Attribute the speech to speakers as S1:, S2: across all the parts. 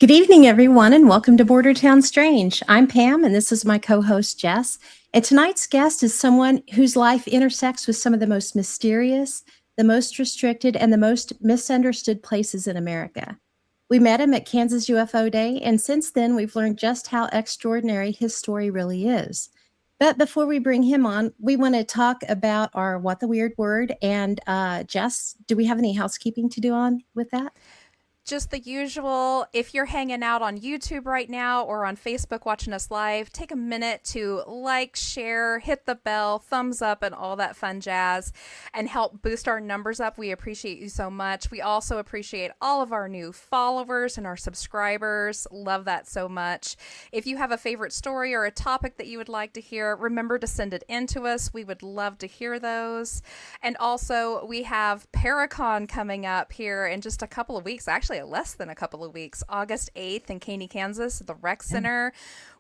S1: Good evening, everyone, and welcome to Bordertown Strange. I'm Pam, and this is my co-host, Jess. And tonight's guest is someone whose life intersects with some of the most mysterious, the most restricted, and the most misunderstood places in America. We met him at Kansas UFO Day, and since then, we've learned just how extraordinary his story really is. But before we bring him on, we want to talk about our What the Weird Word. And Jess, do we have any housekeeping to do on with that?
S2: Just the usual. If you're hanging out on YouTube right now or on Facebook watching us live, take a minute to like, share, hit the bell, thumbs up, and all that fun jazz, and help boost our numbers up. We appreciate you so much. We also appreciate all of our new followers and our subscribers. Love that so much. If you have a favorite story or a topic that you would like to hear, remember to send it in to us. We would love to hear those. And also, we have Paracon coming up here in just a couple of weeks. Actually, less than a couple of weeks, August 8th in Caney, Kansas, at the Rec Center.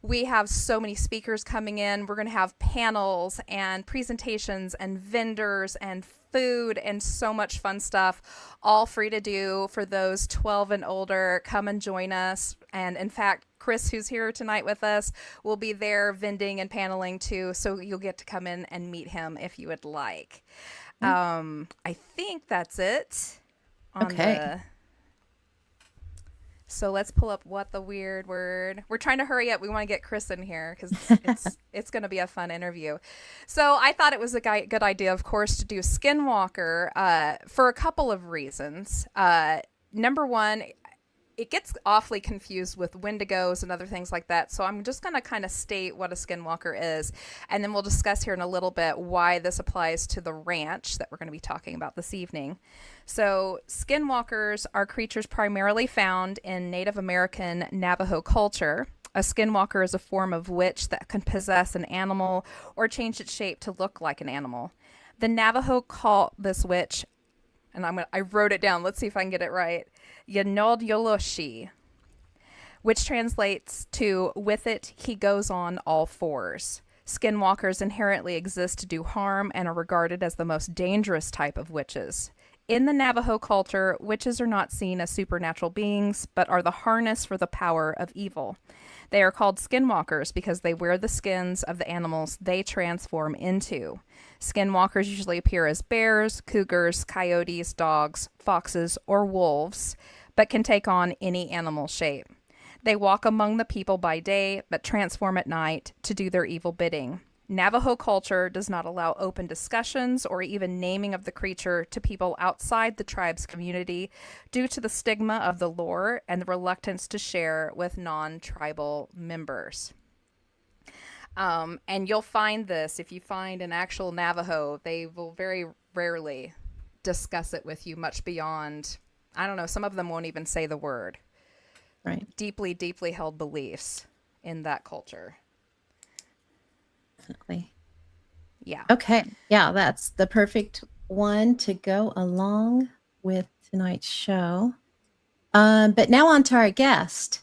S2: We have so many speakers coming in. We're going to have panels and presentations and vendors and food and so much fun stuff, all free to do for those 12 and older. Come and join us. And in fact, Chris, who's here tonight with us, will be there vending and paneling too. So you'll get to come in and meet him if you would like. I think that's it on
S1: Okay.
S2: So let's pull up What the Weird Word. We're trying to hurry up. We want to get Chris in here because it's going to be a fun interview. So I thought it was a good idea, of course, to do Skinwalker for a couple of reasons. Number one, it gets awfully confused with Wendigos and other things like that. So I'm just going to kind of state what a skinwalker is, and then we'll discuss here in a little bit why this applies to the ranch that we're going to be talking about this evening. So skinwalkers are creatures primarily found in Native American Navajo culture. A skinwalker is a form of witch that can possess an animal or change its shape to look like an animal. The Navajo call this witch, and I wrote it down. Let's see if I can get it right. Yanod Yoloshi, which translates to "with it, he goes on all fours." Skinwalkers inherently exist to do harm and are regarded as the most dangerous type of witches. In the Navajo culture, witches are not seen as supernatural beings, but are the harness for the power of evil. They are called skinwalkers because they wear the skins of the animals they transform into. Skinwalkers usually appear as bears, cougars, coyotes, dogs, foxes, or wolves, but can take on any animal shape. They walk among the people by day, but transform at night to do their evil bidding. Navajo culture does not allow open discussions or even naming of the creature to people outside the tribe's community due to the stigma of the lore and the reluctance to share with non-tribal members. And you'll find this, if you find an actual Navajo, they will very rarely discuss it with you much beyond, I don't know, some of them won't even say the word.
S1: Right.
S2: Deeply, deeply held beliefs in that culture.
S1: Definitely.
S2: Yeah.
S1: Okay. Yeah, that's the perfect one to go along with tonight's show. But now on to our guest.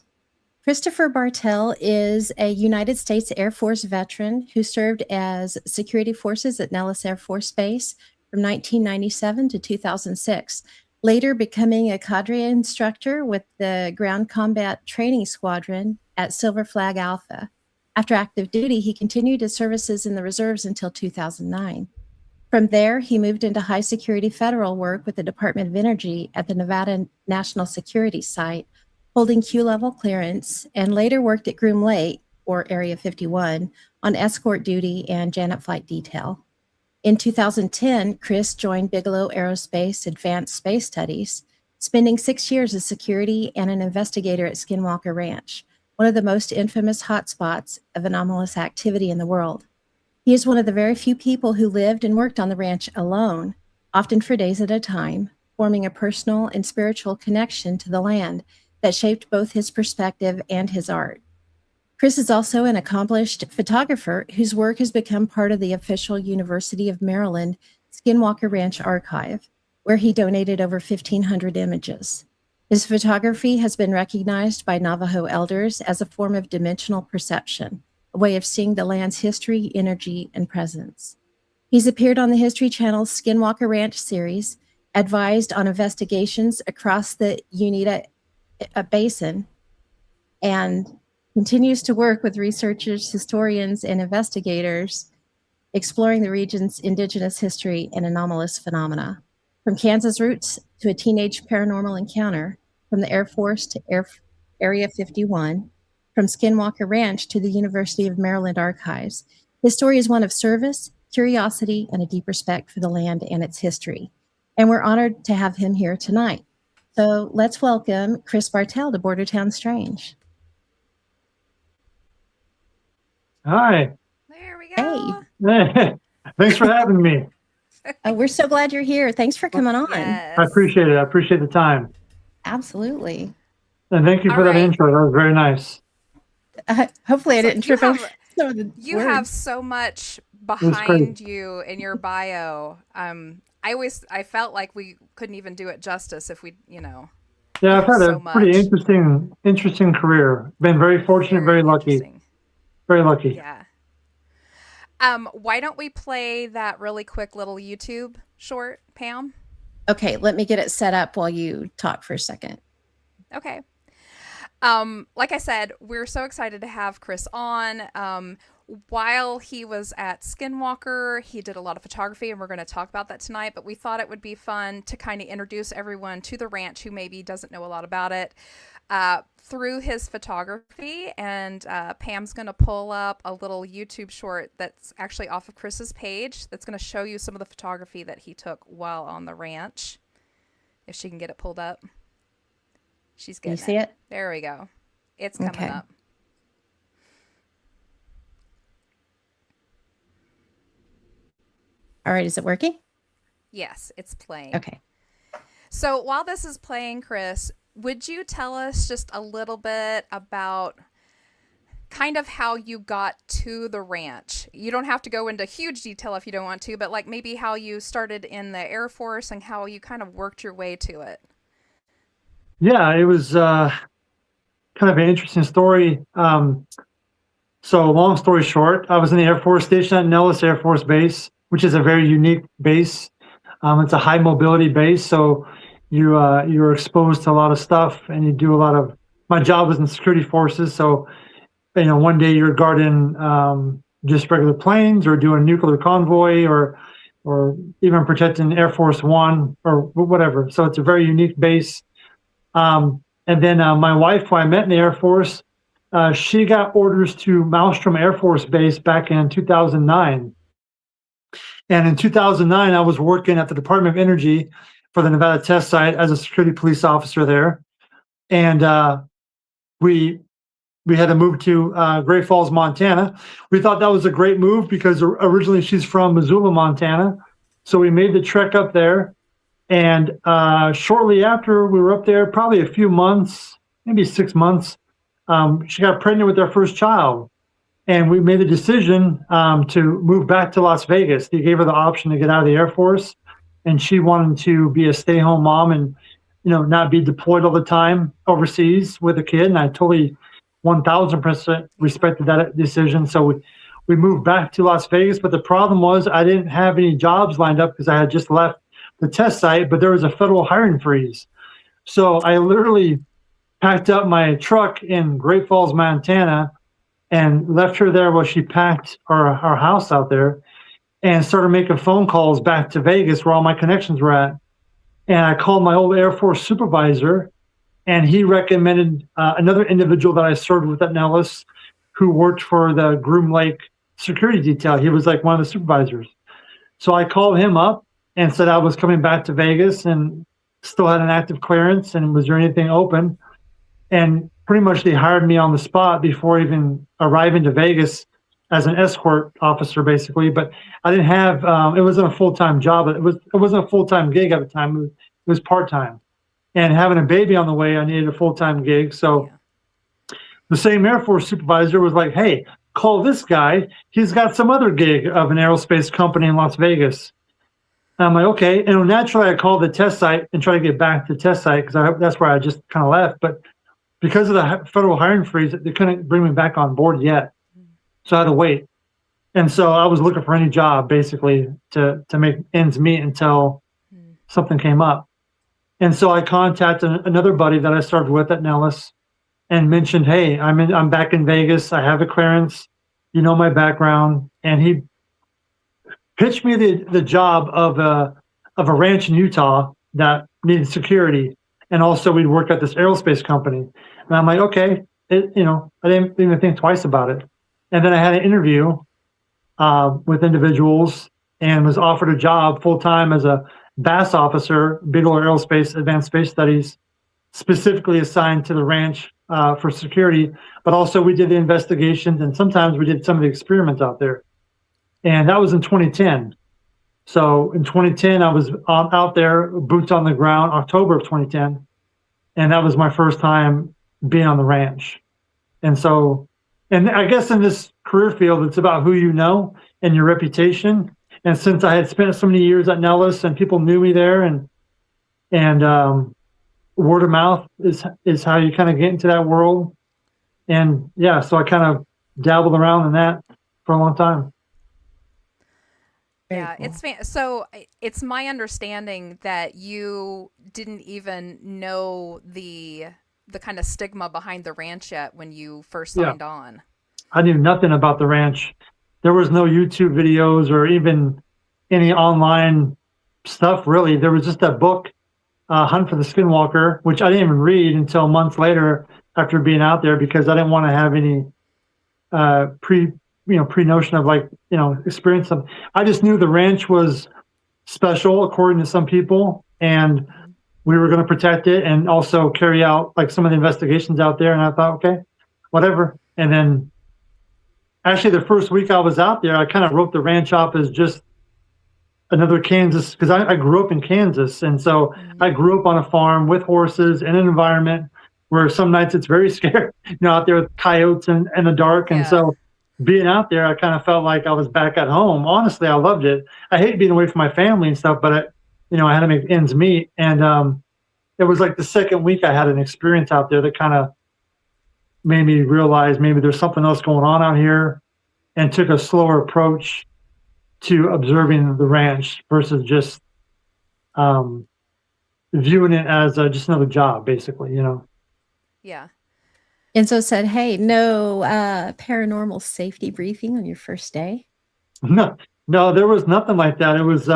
S1: Christopher Bartel is a United States Air Force veteran who served as security forces at Nellis Air Force Base from 1997 to 2006, later becoming a cadre instructor with the Ground Combat Training Squadron at Silver Flag Alpha. After active duty, he continued his services in the reserves until 2009. From there, he moved into high security federal work with the Department of Energy at the Nevada National Security Site, holding Q-level clearance, and later worked at Groom Lake, or Area 51, on escort duty and Janet flight detail. In 2010, Chris joined Bigelow Aerospace Advanced Space Studies, spending 6 years as security and an investigator at Skinwalker Ranch, one of the most infamous hotspots of anomalous activity in the world. He is one of the very few people who lived and worked on the ranch alone, often for days at a time, forming a personal and spiritual connection to the land that shaped both his perspective and his art. Chris is also an accomplished photographer whose work has become part of the official University of Maryland Skinwalker Ranch archive, where he donated over 1,500 images. His photography has been recognized by Navajo elders as a form of dimensional perception, a way of seeing the land's history, energy, and presence. He's appeared on the History Channel's Skinwalker Ranch series, advised on investigations across the Uinta Basin, and continues to work with researchers, historians, and investigators exploring the region's indigenous history and anomalous phenomena. From Kansas roots to a teenage paranormal encounter, from the Air Force to Area 51, from Skinwalker Ranch to the University of Maryland archives, his story is one of service, curiosity, and a deep respect for the land and its history. And we're honored to have him here tonight. So let's welcome Chris Bartel to Bordertown Strange.
S3: Hi.
S2: There we go.
S3: Hey. Thanks for having me.
S1: We're so glad you're here. Thanks for coming on.
S2: Yes.
S3: I appreciate it. I appreciate the time.
S1: Absolutely.
S3: And thank you for
S2: All
S3: that
S2: right.
S3: intro. That was very nice.
S1: Hopefully I
S2: So
S1: didn't
S2: you
S1: trip over
S2: have-
S1: some of the
S2: You
S1: words.
S2: have so much
S3: great.
S2: behind you in your bio. I felt like we couldn't even do it justice if we,
S3: Yeah, I've had
S2: so
S3: a pretty
S2: much.
S3: interesting career. Been very fortunate, very lucky.
S2: interesting.
S3: Very lucky.
S2: Yeah. Why don't we play that really quick little YouTube short, Pam?
S1: Okay, let me get it set up while you talk for a second.
S2: Okay. Like I said, we're so excited to have Chris on. While he was at Skinwalker, he did a lot of photography, and we're going to talk about that tonight, but we thought it would be fun to kind of introduce everyone to the ranch who maybe doesn't know a lot about it through his photography. And Pam's going to pull up a little YouTube short that's actually off of Chris's page that's going to show you some of the photography that he took while on the ranch. If she can get it pulled up. She's getting
S1: You see it?
S2: There we go. It's coming
S1: Okay.
S2: up.
S1: All right, is it working?
S2: Yes, it's playing.
S1: Okay.
S2: So while this is playing, Chris, would you tell us just a little bit about kind of how you got to the ranch? You don't have to go into huge detail if you don't want to, but like maybe how you started in the Air Force and how you kind of worked your way to it.
S3: Yeah, it was kind of an interesting story. So long story short, I was in the Air Force station at Nellis Air Force Base, which is a very unique base. It's a high mobility base, so you're exposed to a lot of stuff, and you do a lot of. My job was in security forces, so one day you're guarding just regular planes, or doing nuclear convoy, or even protecting Air Force One or whatever. So it's a very unique base. And then my wife, who I met in the Air Force, she got orders to Maelstrom Air Force Base back in 2009. And in 2009, I was working at the Department of Energy for the Nevada test site as a security police officer there. And we had to move to Great Falls, Montana. We thought that was a great move because originally she's from Missoula, Montana. So we made the trek up there. And shortly after we were up there, probably a few months, maybe 6 months, she got pregnant with our first child. And we made the decision to move back to Las Vegas. They gave her the option to get out of the Air Force, and she wanted to be a stay-home mom and, not be deployed all the time overseas with a kid. And I totally 1,000% respected that decision. So we moved back to Las Vegas. But the problem was I didn't have any jobs lined up because I had just left the test site, but there was a federal hiring freeze. So I literally packed up my truck in Great Falls, Montana, and left her there while she packed our house out there, and started making phone calls back to Vegas where all my connections were at. And I called my old Air Force supervisor, and he recommended another individual that I served with at Nellis who worked for the Groom Lake security detail. He was like one of the supervisors. So I called him up and said I was coming back to Vegas and still had an active clearance, and was there anything open? And pretty much they hired me on the spot before even arriving to Vegas as an escort officer, basically. But I didn't have, it wasn't a full-time job. It wasn't a full-time gig at the time. It was part-time. And having a baby on the way, I needed a full-time gig. So the same Air Force supervisor was like, hey, call this guy. He's got some other gig of an aerospace company in Las Vegas. And I'm like, okay. And naturally, I called the test site and tried to get back to the test site because that's where I just kind of left. But because of the federal hiring freeze, they couldn't bring me back on board yet. So I had to wait. And so I was looking for any job, basically, to make ends meet until something came up. And so I contacted another buddy that I served with at Nellis, and mentioned, "Hey, I'm back in Vegas. I have a clearance. You know my background." And he pitched me the job of a ranch in Utah that needed security, and also we'd work at this aerospace company. And I'm like, okay, I didn't even think twice about it. And then I had an interview with individuals and was offered a job full time as a BAASS officer, Bigelow Aerospace Advanced Space Studies, specifically assigned to the ranch for security. But also we did the investigations, and sometimes we did some of the experiments out there. And that was in 2010. So in 2010, I was out there, boots on the ground, October of 2010. And that was my first time being on the ranch. And so, and I guess in this career field, it's about who you know and your reputation. And since I had spent so many years at Nellis and people knew me there, and word of mouth is how you kind of get into that world. And yeah, so I kind of dabbled around in that for a long time.
S2: Yeah, so it's my understanding that you didn't even know the kind of stigma behind the ranch yet when you first signed on.
S3: I knew nothing about the ranch. There was no YouTube videos or even any online stuff, really. There was just that book, Hunt for the Skinwalker, which I didn't even read until months later after being out there, because I didn't want to have any pre-notion of experience of. I just knew the ranch was special according to some people, and we were going to protect it and also carry out like some of the investigations out there. And I thought, okay, whatever. And then actually the first week I was out there, I kind of wrote the ranch off as just another Kansas, because I grew up in Kansas. And so I grew up on a farm with horses in an environment where some nights it's very scary, out there with coyotes and the dark. And so being out there, I kind of felt like I was back at home. Honestly, I loved it. I hate being away from my family and stuff, but I had to make ends meet. And it was like the second week I had an experience out there that kind of made me realize maybe there's something else going on out here, and took a slower approach to observing the ranch versus just viewing it as just another job, basically,
S2: Yeah.
S1: And so said, hey, no paranormal safety briefing on your first day?
S3: No, there was nothing like that. It was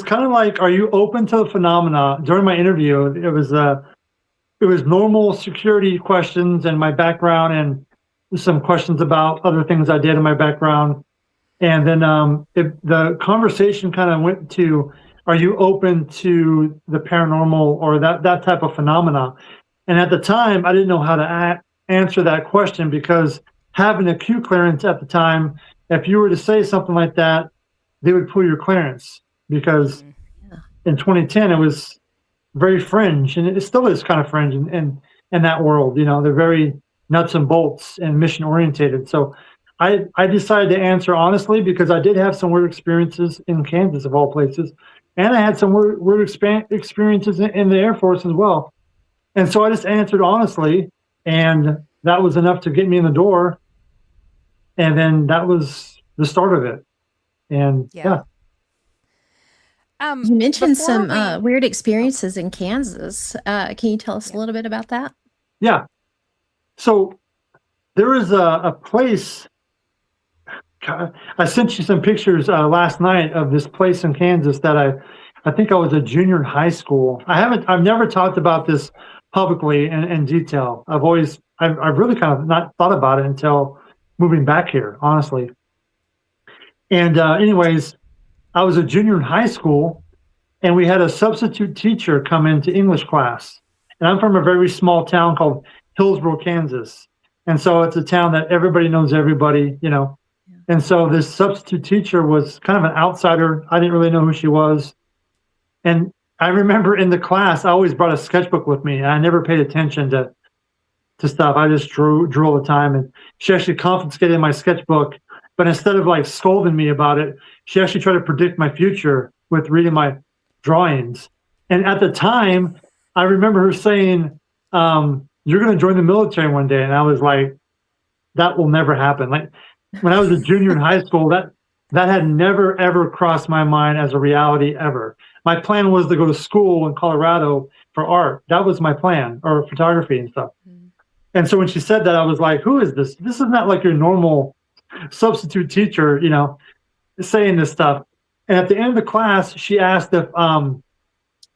S3: kind of like, are you open to the phenomena? During my interview, it was normal security questions and my background, and some questions about other things I did in my background. And then the conversation kind of went to, are you open to the paranormal or that type of phenomena? And at the time, I didn't know how to answer that question, because having a Q clearance at the time, if you were to say something like that, they would pull your clearance, because in 2010, it was very fringe, and it still is kind of fringe in that world. They're very nuts and bolts and mission orientated. So I decided to answer honestly, because I did have some weird experiences in Kansas, of all places. And I had some weird experiences in the Air Force as well. And so I just answered honestly, and that was enough to get me in the door. And then that was the start of it. And
S1: you mentioned some weird experiences in Kansas. Can you tell us a little bit about that?
S3: Yeah. So there is a place. I sent you some pictures last night of this place in Kansas that I think I was a junior in high school. I've never talked about this publicly in detail. I've really kind of not thought about it until moving back here, honestly. And anyways, I was a junior in high school, and we had a substitute teacher come into English class. And I'm from a very small town called Hillsborough, Kansas. And so it's a town that everybody knows everybody, And so this substitute teacher was kind of an outsider. I didn't really know who she was. And I remember in the class, I always brought a sketchbook with me. And I never paid attention to stuff. I just drew all the time. And she actually confiscated my sketchbook. But instead of like scolding me about it, she actually tried to predict my future with reading my drawings. And at the time, I remember her saying, you're going to join the military one day. And I was like, that will never happen. Like when I was a junior in high school, That had never, ever crossed my mind as a reality ever. My plan was to go to school in Colorado for art. That was my plan, or photography and stuff.
S2: Mm.
S3: And so when she said that, I was like, who is this? This is not like your normal substitute teacher, saying this stuff. And at the end of the class, she asked if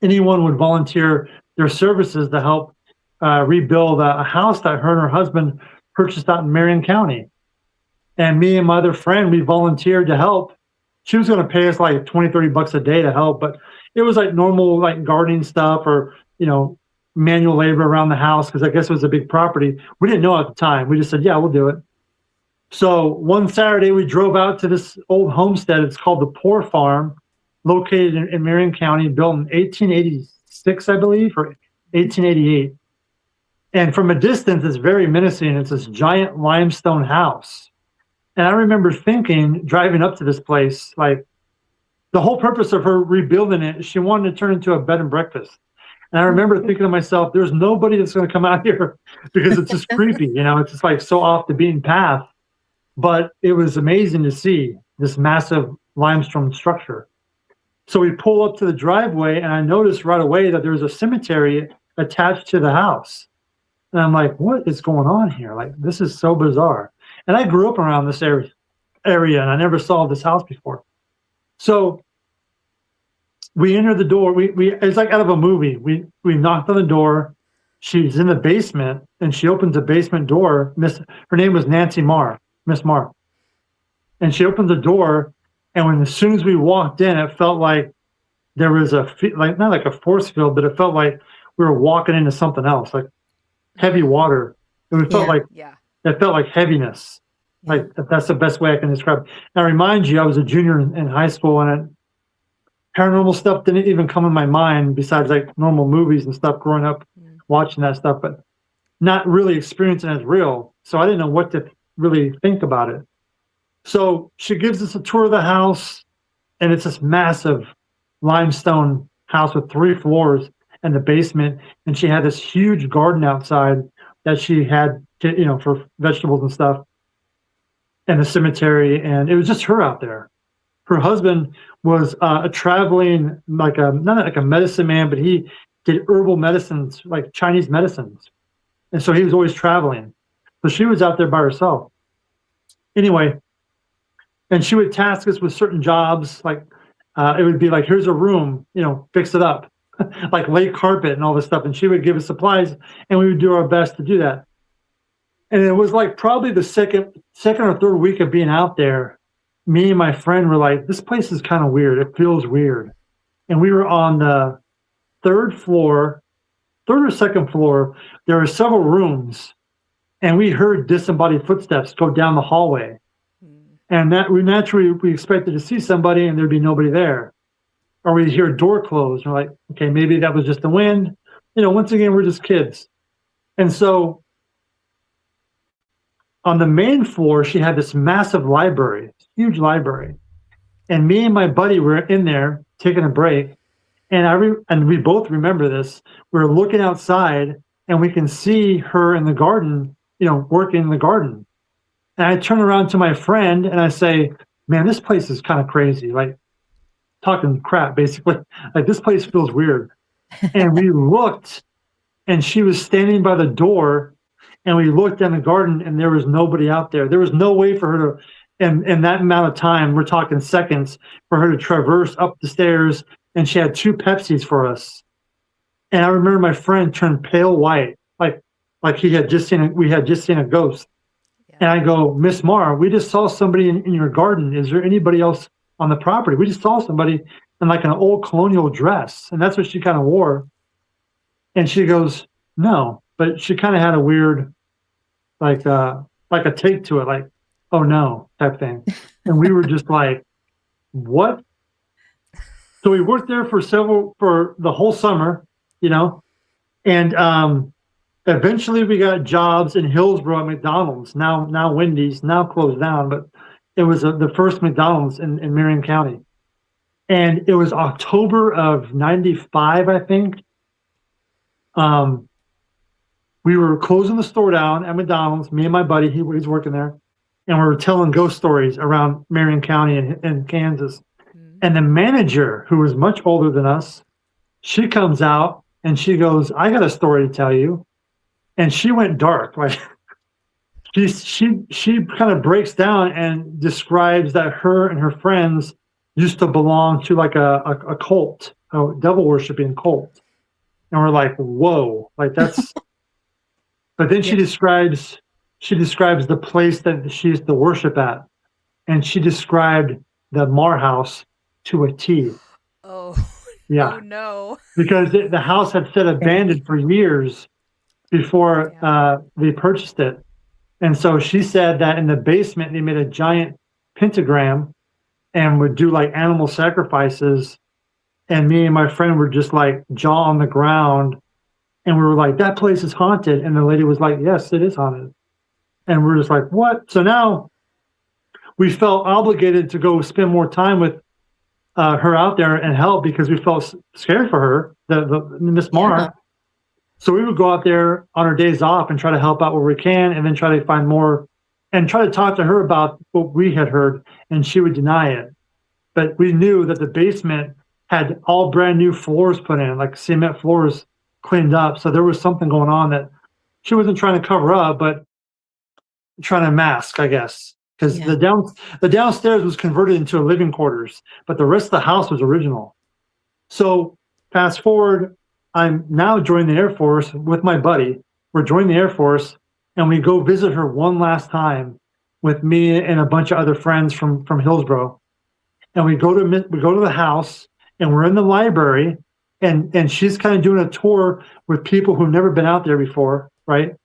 S3: anyone would volunteer their services to help rebuild a house that her and her husband purchased out in Marion County. And me and my other friend, we volunteered to help. She was going to pay us like 20, 30 bucks a day to help, but it was like normal, like gardening stuff or, manual labor around the house, because I guess it was a big property. We didn't know at the time. We just said, yeah, we'll do it. So one Saturday, we drove out to this old homestead. It's called the Poor Farm, located in Marion County, built in 1886, I believe, or 1888. And from a distance, it's very menacing. It's this giant limestone house. And I remember thinking, driving up to this place, like the whole purpose of her rebuilding it, she wanted to turn it into a bed and breakfast. And I remember thinking to myself, there's nobody that's going to come out here because it's just creepy. It's just like so off the beaten path. But it was amazing to see this massive limestone structure. So we pull up to the driveway, and I noticed right away that there's a cemetery attached to the house. And I'm like, what is going on here? Like, this is so bizarre. And I grew up around this area, and I never saw this house before. So we entered the door. It's like out of a movie. We knocked on the door. She's in the basement, and she opens the basement door. Her name was Nancy Marr, Miss Marr. And she opens the door, and as soon as we walked in, it felt like there was not like a force field, but it felt like we were walking into something else, like heavy water. It felt it felt like heaviness. Like that's the best way I can describe it. Now, I remind you, I was a junior in high school, and paranormal stuff didn't even come in my mind besides like normal movies and stuff growing up, watching that stuff, but not really experiencing it as real. So I didn't know what to really think about it. So she gives us a tour of the house, and it's this massive limestone house with 3 floors and the basement. And she had this huge garden outside that she had, for vegetables and stuff, and the cemetery. And it was just her out there. Her husband was a traveling, not like a medicine man, but he did herbal medicines, like Chinese medicines. And so he was always traveling. So she was out there by herself. Anyway, and she would task us with certain jobs, like it would be like, here's a room, fix it up, like lay carpet and all this stuff. And she would give us supplies, and we would do our best to do that. And it was like probably the second or third week of being out there, me and my friend were like, this place is kind of weird. It feels weird. And we were on the third or second floor. There were several rooms, and we heard disembodied footsteps go down the hallway. And that we expected to see somebody, and there'd be nobody there. Or we'd hear a door close, and we're like, okay, maybe that was just the wind. Once again, we're just kids. And so on the main floor, she had this massive library, huge library. And me and my buddy were in there taking a break. And we both remember this. We're looking outside, and we can see her in the garden, working in the garden. And I turn around to my friend and I say, man, this place is kind of crazy. Like talking crap, basically. Like this place feels weird. And we looked, and she was standing by the door, and we looked in the garden, and there was nobody out there. There was no way for her to, in that amount of time, we're talking seconds, for her to traverse up the stairs. And she had 2 Pepsis for us. And I remember my friend turned pale white, like we had just seen a ghost. And I go, Miss Marr, we just saw somebody in your garden. Is there anybody else on the property? We just saw somebody in like an old colonial dress. And that's what she kind of wore. And she goes, no, but she kind of had a weird, like a take to it, like, oh no, type thing. And we were just like, what? So we worked there for the whole summer, and eventually we got jobs in Hillsborough at McDonald's, now Wendy's, now closed down, but it was the first McDonald's in Marion County. And it was October of 95, I think. We were closing the store down at McDonald's, me and my buddy, he was working there. and we were telling ghost stories around Marion County in Kansas.
S2: Mm.
S3: And the manager, who was much older than us, she comes out and she goes, "I got a story to tell you." And she went dark. Like she kind of breaks down and describes that her and her friends used to belong to like a cult, a devil worshiping cult. And we're like, whoa, like that's but then she describes the place that she used to worship at. And she described the Mar house to a T.
S2: Oh,
S3: yeah.
S2: Oh no.
S3: Because the house had sat abandoned for years before they purchased it. And so she said that in the basement, they made a giant pentagram and would do like animal sacrifices. And me and my friend were just like jaw on the ground. And we were like, that place is haunted. And the lady was like, yes, it is haunted. And we're just like, what? So now we felt obligated to go spend more time with her out there and help because we felt scared for her, the Miss Mar.
S1: Yeah.
S3: So we would go out there on our days off and try to help out where we can, and then try to find more and try to talk to her about what we had heard, and she would deny it. But we knew that the basement had all brand new floors put in, like cement floors cleaned up. So there was something going on that she wasn't trying to cover up, but trying to mask, I guess. Because the downstairs was converted into a living quarters, but the rest of the house was original. So fast forward, I'm now joining the Air Force with my buddy. We're joining the Air Force, and we go visit her one last time with me and a bunch of other friends from Hillsborough. And we go to the house, and we're in the library, and she's kind of doing a tour with people who've never been out there before, right?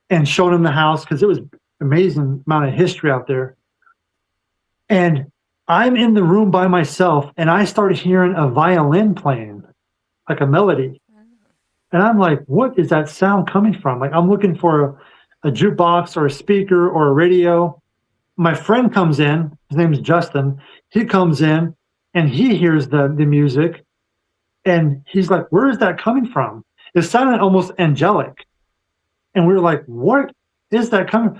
S3: And showing them the house because it was amazing amount of history out there. And I'm in the room by myself, and I started hearing a violin playing, like a melody. And I'm like, what is that sound coming from? Like, I'm looking for a jukebox or a speaker or a radio. My friend comes in, his name's Justin. He comes in and he hears the music, and he's like, where is that coming from? It sounded almost angelic. And we were like, what is that coming?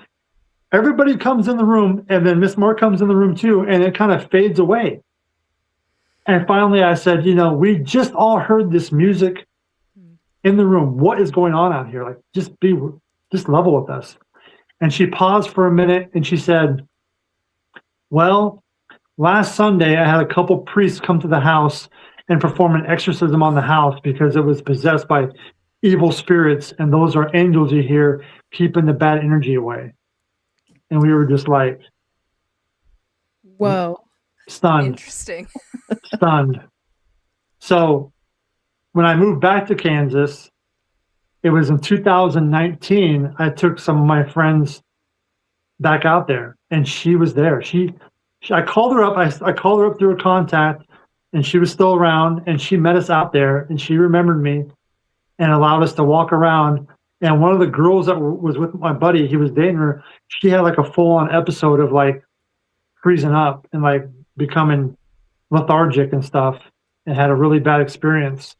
S3: Everybody comes in the room, and then Miss Moore comes in the room too, and it kind of fades away. And finally I said, we just all heard this music in the room. What is going on out here? Like, just level with us. And she paused for a minute and she said, well, last Sunday I had a couple priests come to the house and perform an exorcism on the house because it was possessed by evil spirits, and those are angels you hear keeping the bad energy away. And we were just like,
S1: whoa,
S3: stunned.
S2: Interesting.
S3: Stunned. So when I moved back to Kansas, it was in 2019, I took some of my friends back out there, and she was there. I called her up. I called her up through a contact, and she was still around, and she met us out there, and she remembered me and allowed us to walk around. And one of the girls that was with my buddy, he was dating her, she had like a full-on episode of like freezing up and like becoming lethargic and stuff, and had a really bad experience.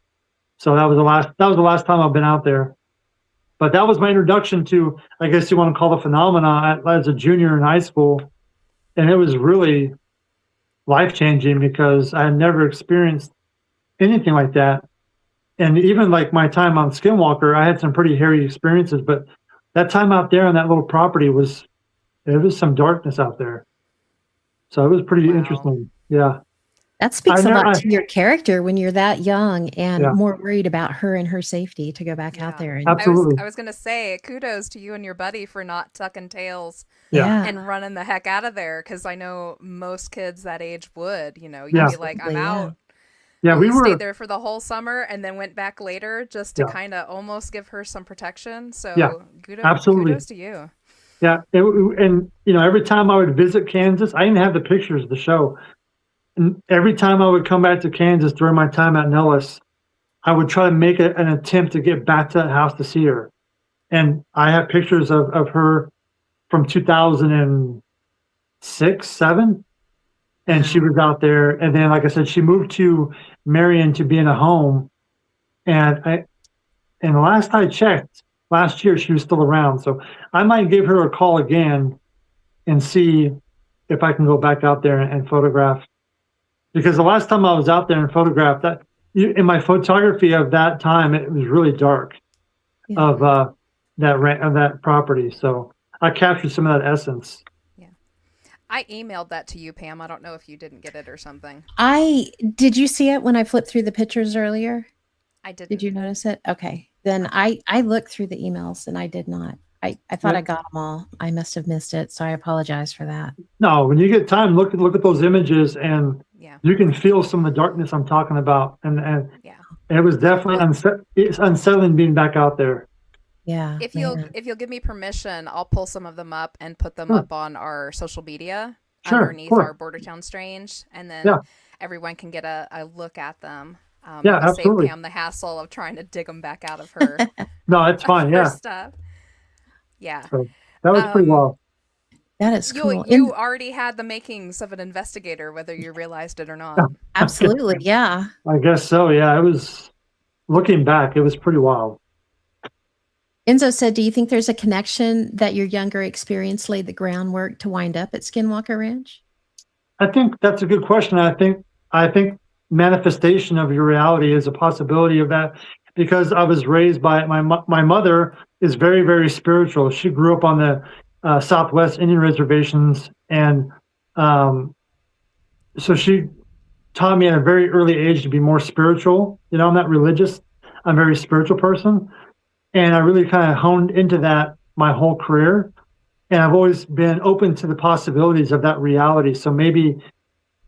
S3: So that was the last time I've been out there. But that was my introduction to, I guess you want to call the phenomena, as a junior in high school. And it was really life-changing because I had never experienced anything like that. And even like my time on Skinwalker, I had some pretty hairy experiences, but that time out there on that little property there was some darkness out there. So it was pretty interesting. Yeah.
S1: That speaks a lot to your character when you're that young and more worried about her and her safety to go back out there. And
S3: absolutely.
S2: I was going to say, kudos to you and your buddy for not tucking tails
S1: Yeah.
S2: and running the heck out of there. Because I know most kids that age would, you'd
S3: Yeah.
S2: be like, I'm out.
S3: Yeah, we
S2: stayed there for the whole summer and then went back later just to kind of almost give her some protection. So kudos to you.
S3: Yeah, and every time I would visit Kansas, I didn't have the pictures of the show. And every time I would come back to Kansas during my time at Nellis, I would try to make an attempt to get back to that house to see her. And I have pictures of her from 2006, 7. And she was out there. And then, like I said, she moved to Marion to be in a home. And last I checked, last year, she was still around. So I might give her a call again and see if I can go back out there and photograph. Because the last time I was out there and photographed that, in my photography of that time, it was really dark of that property. So I captured some of that essence.
S2: I emailed that to you, Pam. I don't know if you didn't get it or something.
S1: Did you see it when I flipped through the pictures earlier?
S2: I didn't.
S1: Did you notice it? Okay. Then I looked through the emails and I did not. I thought I got them all. I must have missed it. So I apologize for that.
S3: No, when you get time, look at those images and you can feel some of the darkness I'm talking about. And it was definitely it's unsettling being back out there.
S1: Yeah.
S2: If you'll give me permission, I'll pull some of them up and put them up on our social media underneath our Bordertown Strange, and then everyone can get a look at them.
S3: Absolutely.
S2: Save Pam the hassle of trying to dig them back out of her.
S3: No, it's fine.
S2: Stuff. Yeah.
S3: So that was pretty wild.
S1: That is cool.
S2: You already had the makings of an investigator, whether you realized it or not.
S1: Absolutely. Yeah.
S3: I guess so. Yeah. It was, looking back, it was pretty wild.
S1: Enzo said, do you think there's a connection that your younger experience laid the groundwork to wind up at Skinwalker Ranch?
S3: I think that's a good question. I think manifestation of your reality is a possibility of that, because I was raised by my mother is very, very spiritual. She grew up on the Southwest Indian reservations. And so she taught me at a very early age to be more spiritual. You know, I'm not religious. I'm a very spiritual person. And I really kind of honed into that my whole career. And I've always been open to the possibilities of that reality. So maybe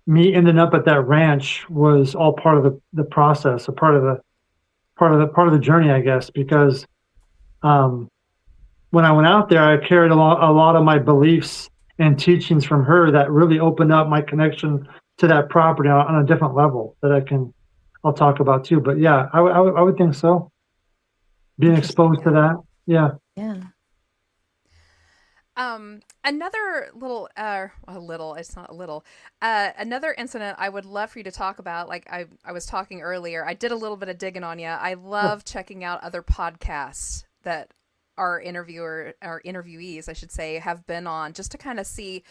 S3: me ending up at that ranch was all part of the process, a part of the journey, I guess, because when I went out there, I carried a lot of my beliefs and teachings from her that really opened up my connection to that property on a different level that I'll talk about too. But yeah, I would think so. Being exposed to that. Yeah.
S1: Yeah.
S2: Another another incident I would love for you to talk about, like I was talking earlier, I did a little bit of digging on you. I love checking out other podcasts that our interviewees, I should say, have been on, just to kind of see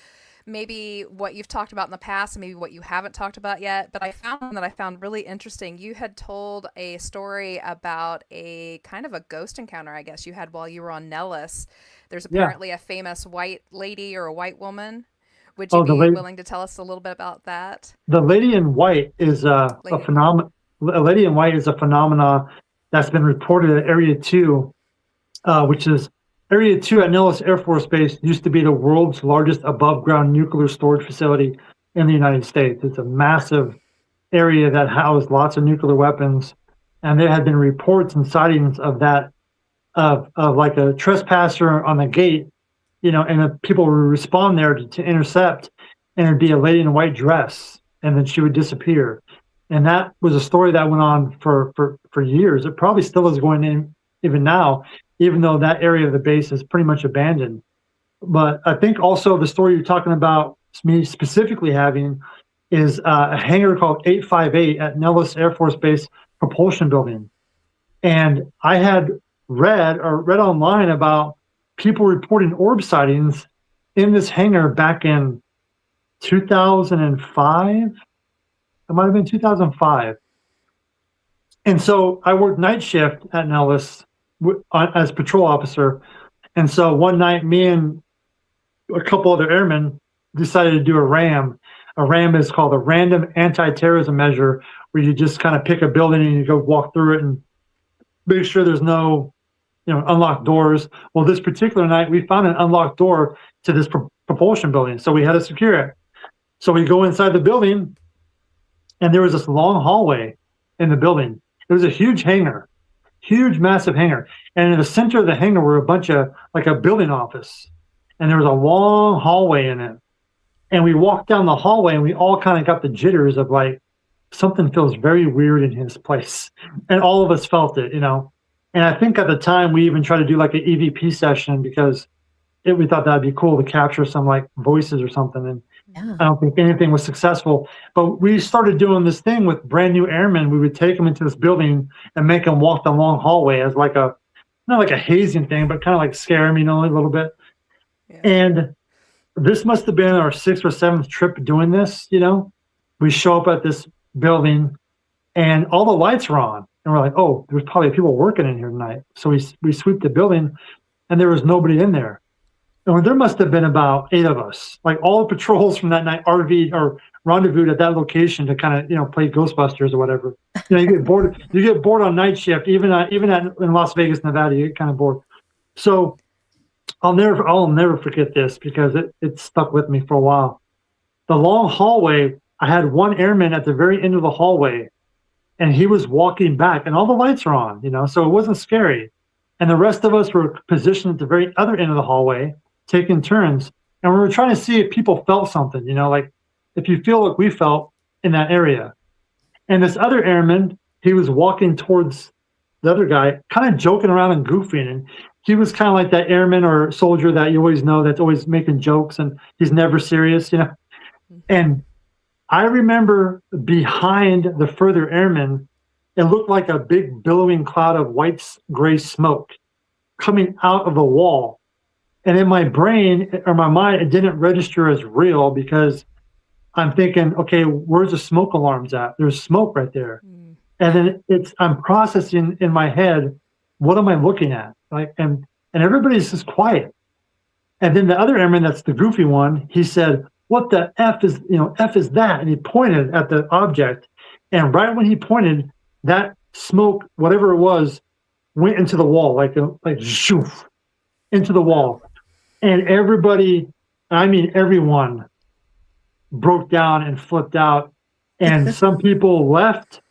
S2: maybe what you've talked about in the past and maybe what you haven't talked about yet. But I found one that I found really interesting. You had told a story about a kind of a ghost encounter, I guess, you had while you were on Nellis. There's apparently a famous white lady or a white woman. Would you be willing to tell us a little bit about that?
S3: The lady in white is a phenomenon. A lady in white is a phenomenon that's been reported at Area 2, which is Area 2 at Nellis Air Force Base used to be the world's largest above-ground nuclear storage facility in the United States. It's a massive area that housed lots of nuclear weapons, and there had been reports and sightings of that, of like a trespasser on the gate, you know, and people would respond there to intercept, and it'd be a lady in a white dress, and then she would disappear. And that was a story that went on for years. It probably still is going in even now, even though that area of the base is pretty much abandoned. But I think also the story you're talking about, me specifically having, is a hangar called 858 at Nellis Air Force Base Propulsion Building. And I had read online about people reporting orb sightings in this hangar back in 2005. It might have been 2005. And so I worked night shift at Nellis as patrol officer. And so one night, me and a couple other airmen decided to do a RAM. A RAM is called a random anti-terrorism measure, where you just kind of pick a building and you go walk through it and make sure there's no, unlocked doors. Well, this particular night, we found an unlocked door to this propulsion building. So we had to secure it. So we go inside the building, and there was this long hallway in the building. It was a huge hangar. Huge, massive hangar. And in the center of the hangar were a bunch of, like a building office. And there was a long hallway in it. And we walked down the hallway, and we all kind of got the jitters of like, something feels very weird in his place. And all of us felt it, And I think at the time we even tried to do like an EVP session, because we thought that'd be cool to capture some like voices or something. And I don't think anything was successful. But we started doing this thing with brand new airmen. We would take them into this building and make them walk the long hallway as like not like a hazing thing, but kind of like scare them, a little bit. Yeah. And this must have been our 6th or 7th trip doing this. We show up at this building and all the lights are on, and we're like, oh, there's probably people working in here tonight. So we sweep the building, and there was nobody in there. And there must have been about 8 of us. Like all the patrols from that night RV or rendezvoused at that location to kind of play Ghostbusters or whatever. You get bored. You get bored on night shift, even in Las Vegas, Nevada. You get kind of bored. So I'll never forget this because it stuck with me for a while. The long hallway. I had one airman at the very end of the hallway, and he was walking back, and all the lights are on. So it wasn't scary. And the rest of us were positioned at the very other end of the hallway, taking turns, and we were trying to see if people felt something, like if you feel like we felt in that area. And this other airman, he was walking towards the other guy, kind of joking around and goofing, and he was kind of like that airman or soldier that you always know that's always making jokes, and he's never serious, And I remember behind the further airman, it looked like a big billowing cloud of white gray smoke coming out of the wall. And in my brain or my mind, it didn't register as real because I'm thinking, okay, where's the smoke alarms at? There's smoke right there. And then I'm processing in my head, what am I looking at? And everybody's just quiet. And then the other airman, that's the goofy one, he said, what the F is that? And he pointed at the object. And right when he pointed, that smoke, whatever it was, went into the wall, like shoof, into the wall. And everybody, I mean everyone, broke down and flipped out. And some people left.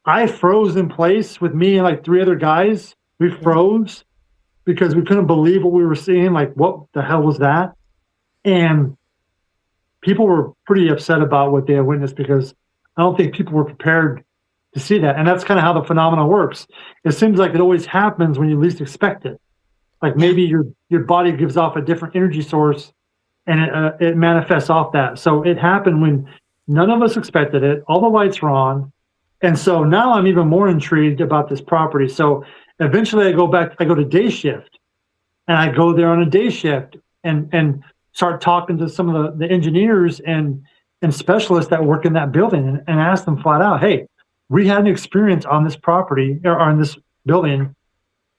S3: I froze in place with me and like 3 other guys. We froze because we couldn't believe what we were seeing. Like, what the hell was that? And people were pretty upset about what they had witnessed because I don't think people were prepared to see that. And that's kind of how the phenomena works. It seems like it always happens when you least expect it. Like maybe your body gives off a different energy source and it manifests off that. So it happened when none of us expected it. All the lights were on. And so now I'm even more intrigued about this property. So eventually I go to day shift, and I go there on a day shift and start talking to some of the engineers and specialists that work in that building and ask them flat out, hey, we had an experience on this property or on this building.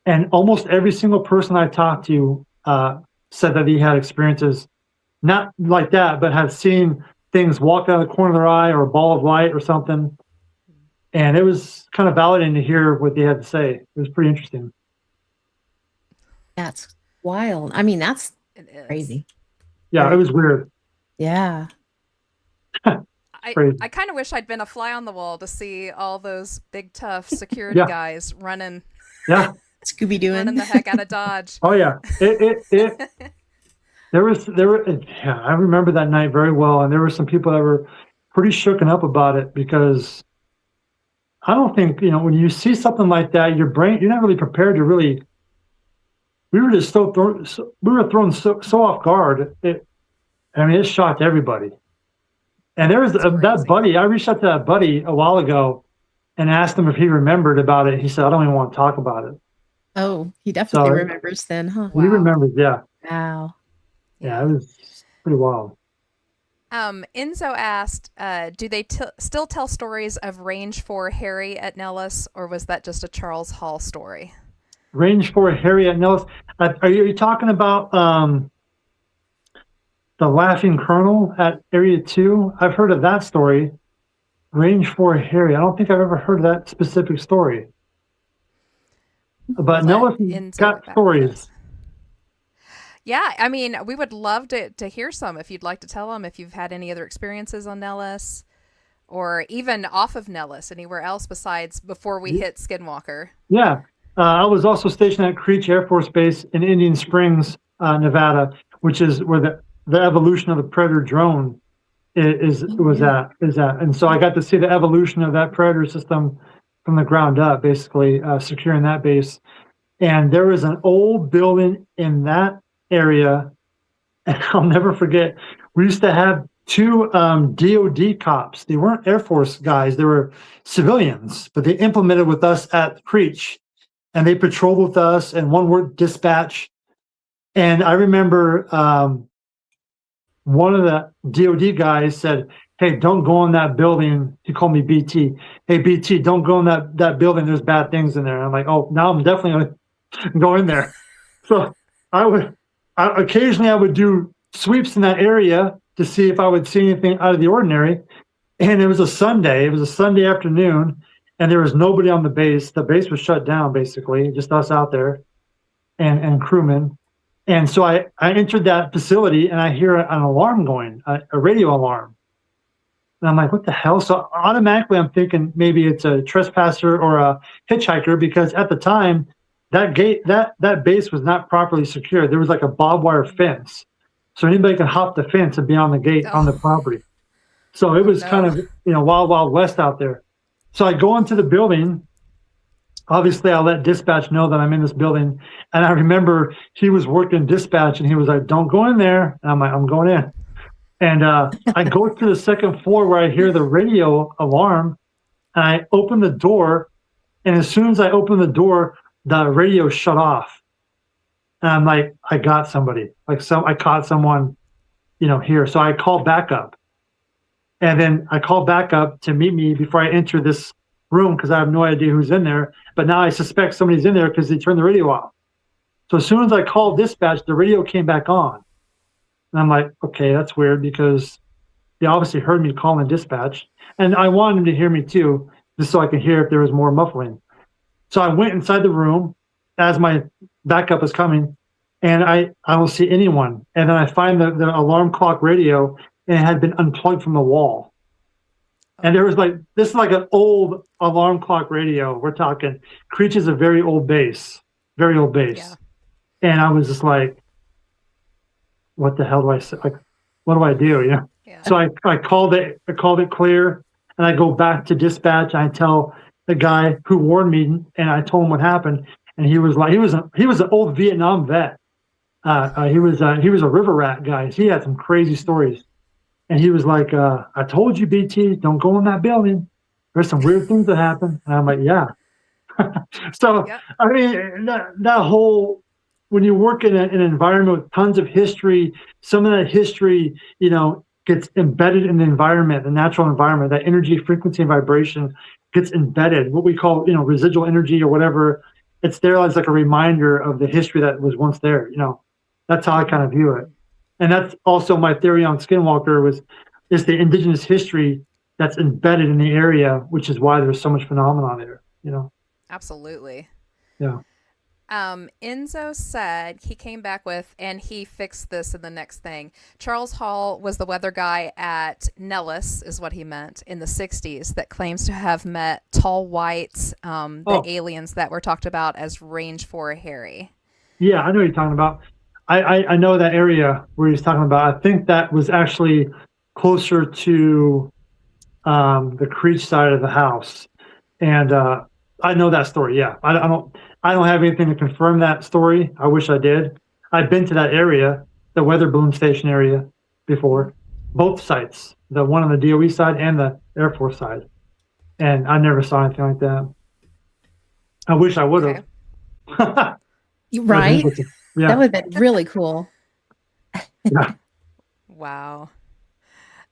S3: And almost every single person I talked to said that he had experiences, not like that, but had seen things walk out of the corner of their eye or a ball of light or something. And it was kind of validating to hear what they had to say. It was pretty interesting.
S1: That's wild. I mean, that's
S2: It is.
S1: crazy.
S3: Yeah, it was weird.
S1: Yeah.
S2: I kind of wish I'd been a fly on the wall to see all those big tough security guys running.
S3: Yeah.
S1: Scooby doing
S2: running the heck out of Dodge.
S3: Oh yeah. I remember that night very well, and there were some people that were pretty shooken up about it because I don't think, when you see something like that, your brain, you're not really prepared to really. We were just thrown so off guard. It shocked everybody. And there was that buddy. I reached out to that buddy a while ago and asked him if he remembered about it. He said, I don't even want to talk about it.
S1: Oh, he definitely remembers then, huh?
S3: He remembers, yeah.
S1: Wow.
S3: Yeah, it was pretty wild.
S2: Enzo asked, do they still tell stories of Range 4 Harry at Nellis, or was that just a Charles Hall story?
S3: Range 4 Harry at Nellis. Are you talking about the Laughing Colonel at Area 2? I've heard of that story. Range 4 Harry. I don't think I've ever heard of that specific story. But Nellis got stories.
S2: Yeah, I mean, we would love to hear some if you'd like to tell them, if you've had any other experiences on Nellis or even off of Nellis, anywhere else besides before we hit Skinwalker.
S3: Yeah. I was also stationed at Creech Air Force Base in Indian Springs, Nevada, which is where the evolution of the Predator drone is at. And so I got to see the evolution of that Predator system from the ground up, basically securing that base. And there was an old building in that area, and I'll never forget, we used to have 2 DOD cops. They weren't Air Force guys, they were civilians, but they implemented with us at Creech, and they patrolled with us, and one word, dispatch. And I remember one of the DOD guys said, "Hey, don't go in that building." He called me BT. "Hey, BT, don't go in that building. There's bad things in there." I'm like, "Oh, now I'm definitely going to go in there." So occasionally I would do sweeps in that area to see if I would see anything out of the ordinary. And it was a Sunday. It was a Sunday afternoon, and there was nobody on the base. The base was shut down, basically, just us out there and crewmen. And so I entered that facility, and I hear an alarm going, a radio alarm. And I'm like, what the hell? So automatically I'm thinking maybe it's a trespasser or a hitchhiker, because at the time, that gate, that base was not properly secured. There was like a barbed wire fence. So anybody could hop the fence and be on the gate on the property. So it was kind of, wild, wild west out there. So I go into the building. Obviously, I let dispatch know that I'm in this building. And I remember he was working dispatch, and he was like, "Don't go in there." And I'm like, "I'm going in." And I go to the second floor where I hear the radio alarm, and I open the door. And as soon as I open the door, the radio shut off. And I'm like, I got somebody. I caught someone, here. So I called backup. And then I called backup to meet me before I enter this room, because I have no idea who's in there. But now I suspect somebody's in there because they turned the radio off. So as soon as I called dispatch, the radio came back on. And I'm like, okay, that's weird, because they obviously heard me calling dispatch. And I wanted them to hear me too, just so I could hear if there was more muffling. So I went inside the room as my backup is coming, and I don't see anyone. And then I find the alarm clock radio, and it had been unplugged from the wall. And there was this is like an old alarm clock radio. We're talking Creech is a very old base. Yeah. And I was just like, what the hell do I say? Like, what do I do? Yeah. So I called it clear, and I go back to dispatch. I tell the guy who warned me, and I told him what happened. And he was like, he was an old Vietnam vet. He was a river rat guy. He had some crazy stories. And he was like, "I told you, BT, don't go in that building. There's some weird things that happen." And I'm like, yeah. So, yep. I mean, that whole, when you work in an environment with tons of history, some of that history, gets embedded in the environment, the natural environment, that energy, frequency, and vibration gets embedded, what we call, residual energy or whatever. It's there as like a reminder of the history that was once there. That's how I kind of view it. And that's also my theory on Skinwalker is the indigenous history that's embedded in the area, which is why there's so much phenomenon there,
S2: Absolutely.
S3: Yeah.
S2: Enzo said he came back with, and he fixed this in the next thing. Charles Hall was the weather guy at Nellis, is what he meant, in the 60s, that claims to have met tall whites, the aliens that were talked about as Range 4 Harry.
S3: Yeah, I know what you're talking about. I know that area where he's talking about. I think that was actually closer to the Creech side of the house, and I know that story. Yeah, I don't have anything to confirm that story. I wish I did. I've been to that area, the weather balloon station area, before, both sites, the one on the DOE side and the Air Force side, and I never saw anything like that. I wish I would have.
S1: Okay. Right.
S3: Yeah.
S1: That would have been really cool.
S3: Yeah.
S2: Wow.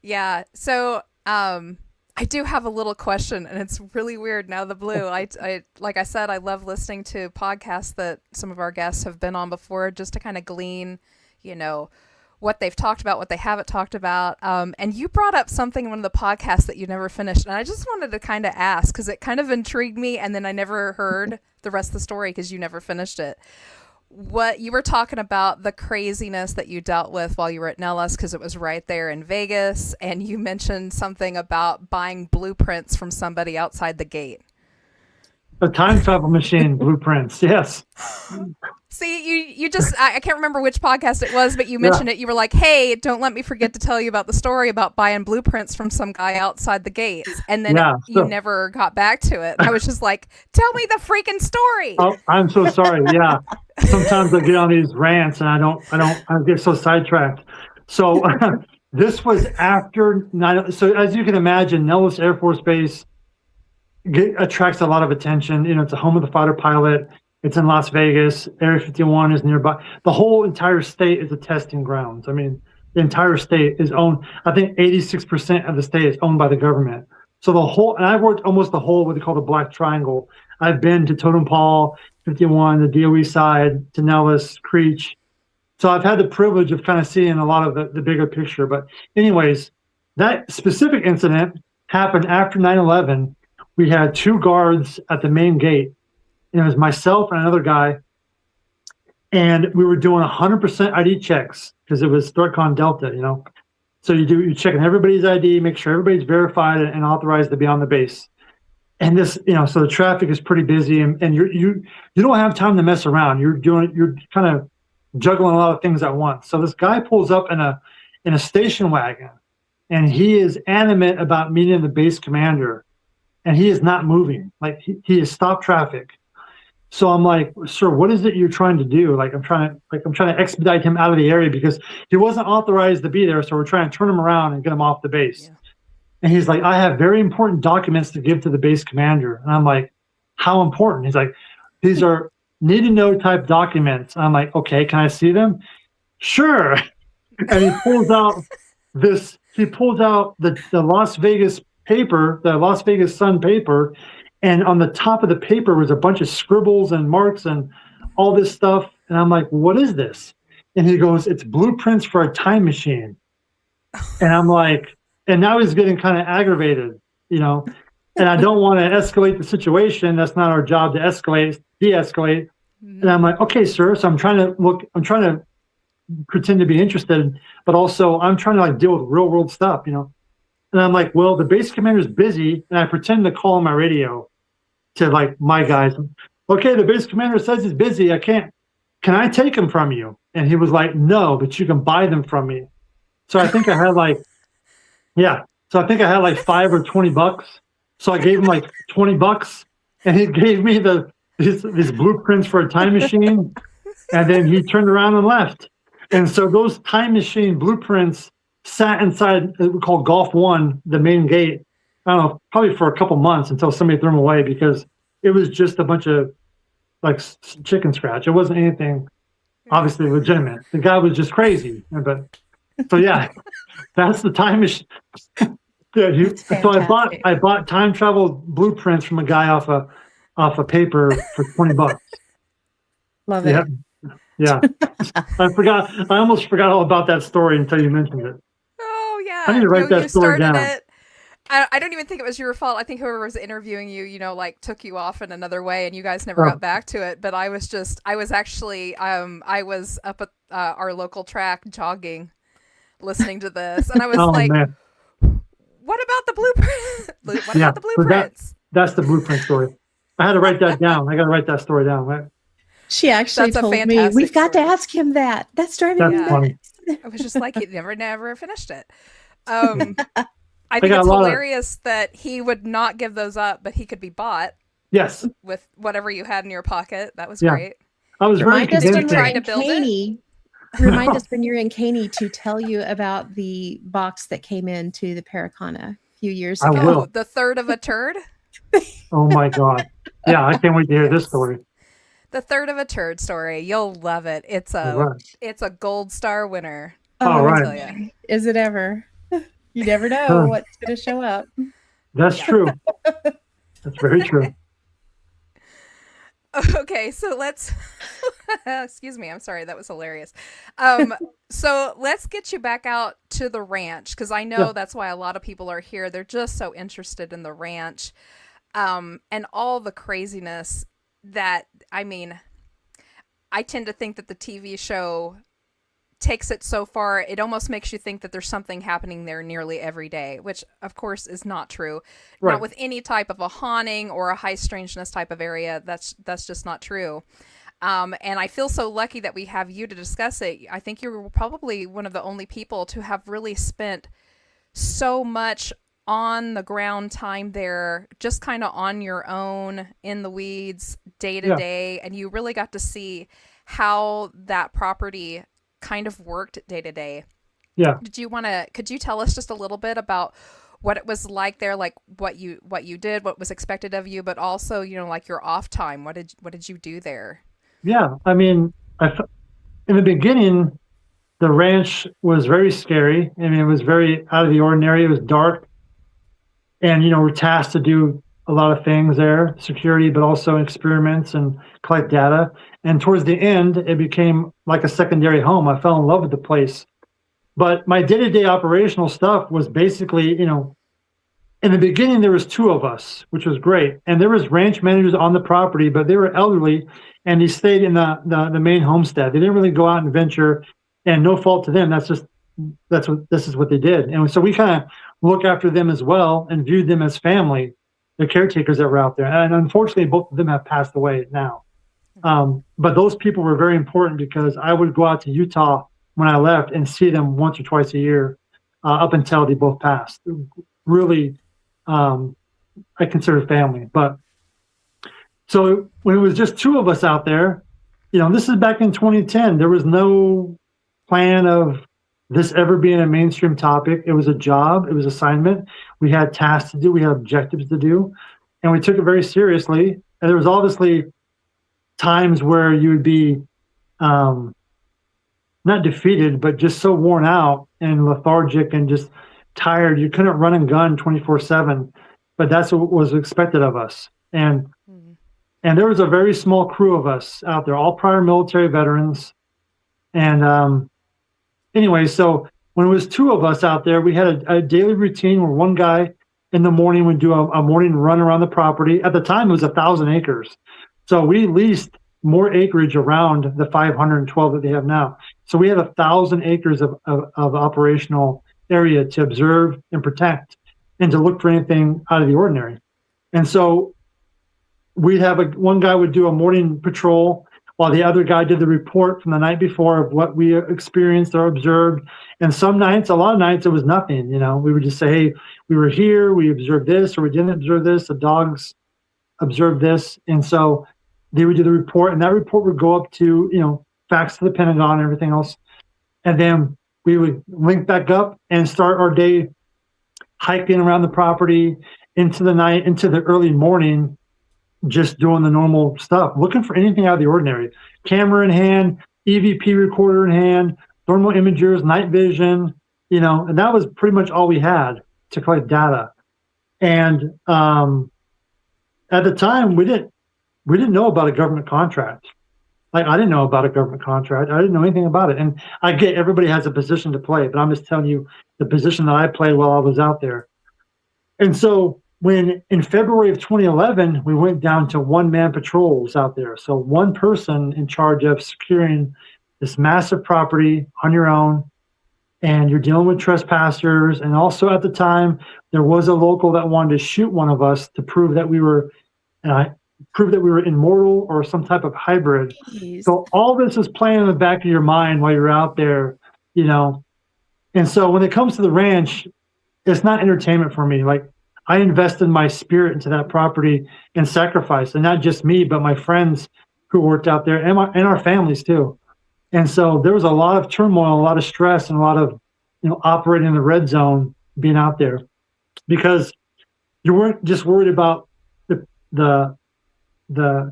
S2: Yeah. So, I do have a little question, and it's really weird now, the blue. I like I said, I love listening to podcasts that some of our guests have been on before, just to kind of glean, what they've talked about, what they haven't talked about. And you brought up something in one of the podcasts that you never finished, and I just wanted to kind of ask, because it kind of intrigued me, and then I never heard the rest of the story because you never finished it. What you were talking about, the craziness that you dealt with while you were at Nellis, because it was right there in Vegas, and you mentioned something about buying blueprints from somebody outside the gate.
S3: A time travel machine, blueprints, yes.
S2: See, you just, I can't remember which podcast it was, but you mentioned it. You were like, hey, don't let me forget to tell you about the story about buying blueprints from some guy outside the gates. And then you never got back to it. I was just like, tell me the freaking story.
S3: Oh, I'm so sorry. Yeah. Sometimes I get on these rants and I get so sidetracked. So this was after 9. So as you can imagine, Nellis Air Force Base attracts a lot of attention. It's a home of the fighter pilot. It's in Las Vegas. Area 51 is nearby. The whole entire state is a testing grounds. I mean, the entire state is owned. I think 86% of the state is owned by the government. So the whole, and I've worked almost the whole, what they call the Black Triangle. I've been to Totem Pole, 51, the DOE side, to Nellis, Creech. So I've had the privilege of kind of seeing a lot of the bigger picture. But anyways, that specific incident happened after 9/11. We had 2 guards at the main gate. And it was myself and another guy. And we were doing 100% ID checks because it was ThreatCon Delta, you know. So you're checking everybody's ID, make sure everybody's verified and authorized to be on the base. And this, you know, so the traffic is pretty busy, and you don't have time to mess around. You're kind of juggling a lot of things at once. So this guy pulls up in a station wagon, and he is animate about meeting the base commander, and he is not moving. Like he has stopped traffic. So I'm like, sir, what is it you're trying to do? Like I'm trying to expedite him out of the area because he wasn't authorized to be there. So we're trying to turn him around and get him off the base. Yeah. And he's like, I have very important documents to give to the base commander. And I'm like, how important? He's like, these are need to know type documents. And I'm like, okay, can I see them? Sure. And he pulls out the Las Vegas paper, the Las Vegas Sun paper. And on the top of the paper was a bunch of scribbles and marks and all this stuff. And I'm like, what is this? And he goes, it's blueprints for a time machine. And I'm like, and now he's getting kind of aggravated, you know, and I don't want to escalate the situation. That's not our job to de-escalate. And I'm like, okay, sir. So I'm trying to pretend to be interested, but also I'm trying to like deal with real world stuff, you know? And I'm like, well, the base commander's busy. And I pretend to call on my radio to like my guys. Okay, the base commander says he's busy. Can I take him from you? And he was like, no, but you can buy them from me. So I think I had like, So I think I had like $5 or $20. So I gave him like $20 and he gave me his blueprints for a time machine. And then he turned around and left. And so those time machine blueprints sat inside what we call Golf 1, the main gate, I don't know, probably for a couple months until somebody threw them away because it was just a bunch of like chicken scratch. It wasn't anything obviously legitimate. The guy was just crazy. But so yeah, that's the time machine. So I bought time travel blueprints from a guy off a paper for $20.
S1: Love it.
S3: Yeah. I almost forgot all about that story until you mentioned it.
S2: Oh yeah.
S3: I need to write that story down.
S2: I don't even think it was your fault. I think whoever was interviewing you, you know, like took you off in another way and you guys never got back to it. But I was up at our local track jogging, listening to this. And I was man. What about the blueprint? What about the blueprints?
S3: So that's the blueprint story. I had to write that down. I got to write that story down, right?
S1: She actually told me, we've got to ask him that. That's driving me
S3: funny.
S2: I was just like, he never finished it. I think it's hilarious that he would not give those up, but he could be bought.
S3: Yes.
S2: With whatever you had in your pocket. That was great.
S3: I was very convinced.
S2: Trying to build it.
S1: Remind us when you're in Caney to tell you about the box that came into the Paracana a few years ago.
S3: I will.
S2: The third of a turd?
S3: Oh my God. Yeah, I can't wait to hear this story.
S2: The third of a turd story. You'll love it. It's a gold star winner.
S3: All right.
S1: Is it ever? You never know what's going to show up.
S3: That's true. That's very true.
S2: Okay, so let's excuse me, I'm sorry, that was hilarious. So let's get you back out to the ranch because I know that's why a lot of people are here. They're just so interested in the ranch and all the craziness that, I mean, I tend to think that the TV show takes it so far, it almost makes you think that there's something happening there nearly every day, which of course is not true. Right. Not with any type of a haunting or a high strangeness type of area. That's just not true. And I feel so lucky that we have you to discuss it. I think you're probably one of the only people to have really spent so much on the ground time there, just kind of on your own in the weeds day to day. And you really got to see how that property kind of worked day to day.
S3: Yeah.
S2: Could you tell us just a little bit about what it was like there, like what you did, what was expected of you, but also, you know, like your off time, what did you do there?
S3: Yeah. I mean, in the beginning, The ranch was very scary. I mean, it was very out of the ordinary. It was dark. And, we're tasked to do a lot of things there, security, but also experiments and collect data. And towards the end, it became like a secondary home. I fell in love with the place. But my day-to-day operational stuff was basically, in the beginning, there was 2 of us, which was great. And there was ranch managers on the property, but they were elderly, and they stayed in the main homestead. They didn't really go out and venture, and no fault to them. This is what they did. And so we kind of look after them as well and viewed them as family, the caretakers that were out there. And unfortunately, both of them have passed away now. But those people were very important because I would go out to Utah when I left and see them once or twice a year up until they both passed. Really, I consider family. But so when it was just 2 of us out there, this is back in 2010. There was no plan of this ever being a mainstream topic. It was a job. It was assignment. We had tasks to do. We had objectives to do. And we took it very seriously. And there was obviously times where you would be not defeated, but just so worn out and lethargic and just tired. You couldn't run and gun 24/7, but that's what was expected of us. And there was a very small crew of us out there, all prior military veterans. And anyway, so when it was 2 of us out there, we had a daily routine where one guy in the morning would do a morning run around the property. At the time, it was 1,000 acres. So we leased more acreage around the 512 that they have now. So we had 1,000 acres of operational area to observe and protect and to look for anything out of the ordinary. And so we'd have one guy would do a morning patrol while the other guy did the report from the night before of what we experienced or observed. And some nights, a lot of nights, it was nothing. We would just say, hey, we were here, we observed this, or we didn't observe this, the dogs observed this. And so they would do the report, and that report would go up to, fax to the Pentagon and everything else. And then we would link back up and start our day hiking around the property into the night, into the early morning, just doing the normal stuff, looking for anything out of the ordinary. Camera in hand, EVP recorder in hand, thermal imagers, night vision, and that was pretty much all we had to collect data. And at the time, we didn't know about a government contract. Like, I didn't know about a government contract. I didn't know anything about it. And I get everybody has a position to play, but I'm just telling you the position that I played while I was out there. And so when in February of 2011, we went down to 1-man patrols out there. So one person in charge of securing this massive property on your own, and you're dealing with trespassers. And also at the time, there was a local that wanted to shoot one of us to prove that we were immortal or some type of hybrid. Jeez. So all this is playing in the back of your mind while you're out there, And so when it comes to the ranch, it's not entertainment for me. Like, I invested my spirit into that property and sacrificed, and not just me, but my friends who worked out there and our families too. And so there was a lot of turmoil, a lot of stress, and a lot of, operating in the red zone, being out there, because you weren't just worried about the